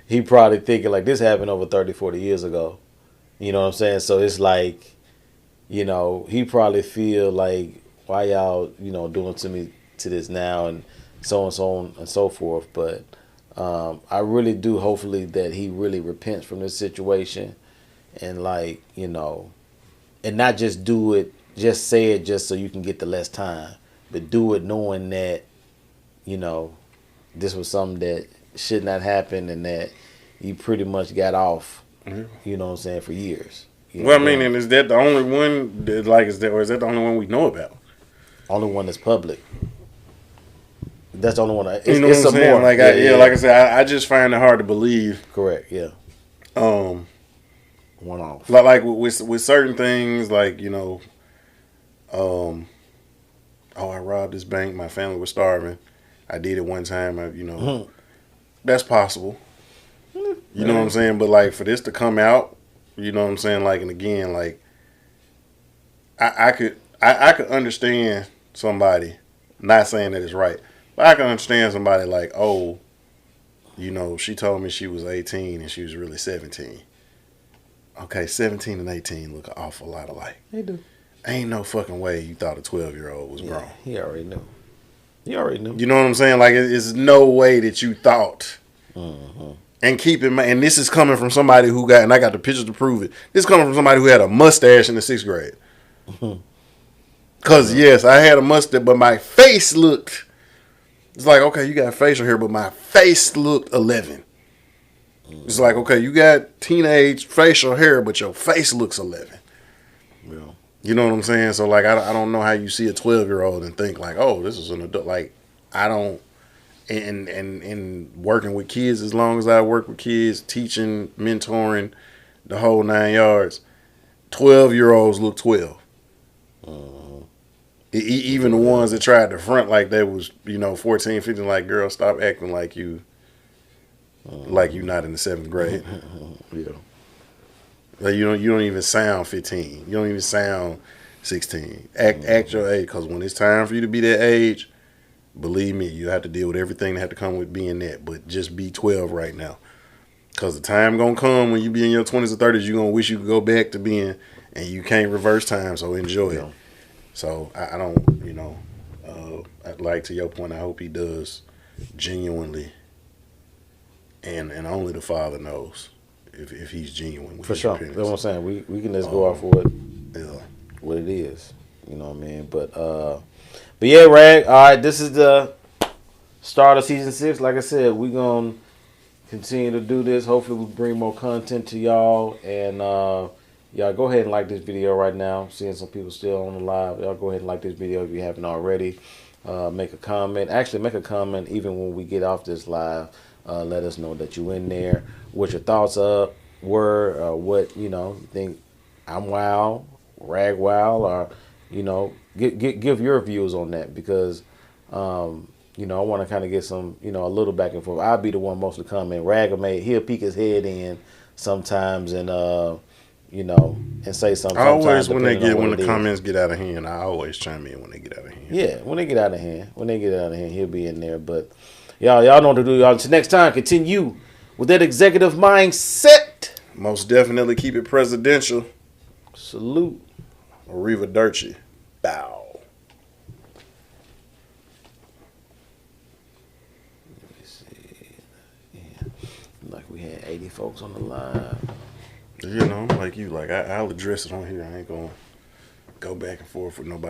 he probably thinking like this happened over 30, 40 years ago. You know what I'm saying? So it's like, he probably feel like, why y'all, doing to me to this now, and so on and so forth. But I really do hopefully that he really repents from this situation, and and not just do it. Just say it just so you can get the less time, but do it knowing that, this was something that should not happen, and that you pretty much got off, you know what I'm saying, for years. Well, I mean, and is that the only one or is that the only one we know about? Only one that's public. That's the only one. You know what I'm saying? Like I said, I just find it hard to believe. Correct. Yeah. One off. Like with certain things, like I robbed this bank. My family was starving. I did it one time. That's possible. You know what I'm saying? But like for this to come out, you know what I'm saying? Like, and again, like I could understand somebody, not saying that it's right, but I can understand somebody like, oh, she told me she was 18 and she was really 17. Okay, 17 and 18 look an awful lot alike. They do. Ain't no fucking way you thought a 12-year-old was grown. He already knew. You know what I'm saying? Like, it's no way that you thought. Mm-hmm. And keep in mind, and this is coming from somebody who and I got the pictures to prove it. This is coming from somebody who had a mustache in the 6th grade. Because, yes, I had a mustache, but my face looked, it's like, okay, you got facial hair, but my face looked 11. It's like, okay, you got teenage facial hair, but your face looks 11. Yeah. You know what I'm saying? So, like, I don't know how you see a 12-year-old and think, like, oh, this is an adult. Like, I don't, and working with kids as long as I work with kids, teaching, mentoring, the whole 9 yards, 12-year-olds look 12. Even the ones that tried to front like they was, 14, 15, like, girl, stop acting like you like you're not in the 7th grade. Yeah. Like you don't even sound 15. You don't even sound 16. Act your age, because when it's time for you to be that age, believe me, you have to deal with everything that have to come with being that. But just be 12 right now, because the time gonna come when you be in your 20s or 30s, you're gonna wish you could go back to being, and you can't reverse time. So enjoy it. So I don't, I'd like, to your point, I hope he does genuinely, and only the Father knows if he's genuine with For his sure. repentance. That's what I'm saying. We can just go off of what it is. You know what I mean? But yeah, Rag. All right, this is the start of season 6. Like I said, we gonna continue to do this. Hopefully, we bring more content to y'all. And y'all go ahead and like this video right now. I'm seeing some people still on the live. Y'all go ahead and like this video if you haven't already. Make a comment. Actually, make a comment even when we get off this live. Let us know that you in there. What your thoughts were. What you think I'm wild, Rag wild, or give your views on that, because I want to kind of get some a little back and forth. I'll be the one mostly comment. Rag he'll peek his head in sometimes and and say something. I always, when the comments get out of hand, I always chime in when they get out of hand. Yeah, when they get out of hand, he'll be in there. But y'all know what to do, y'all. Until next time, continue with that executive mindset. Most definitely keep it presidential. Salute. Arrivederci. Bow. Let me see. Yeah. Like we had 80 folks on the line. Like I'll address it on here. I ain't gonna go back and forth with nobody.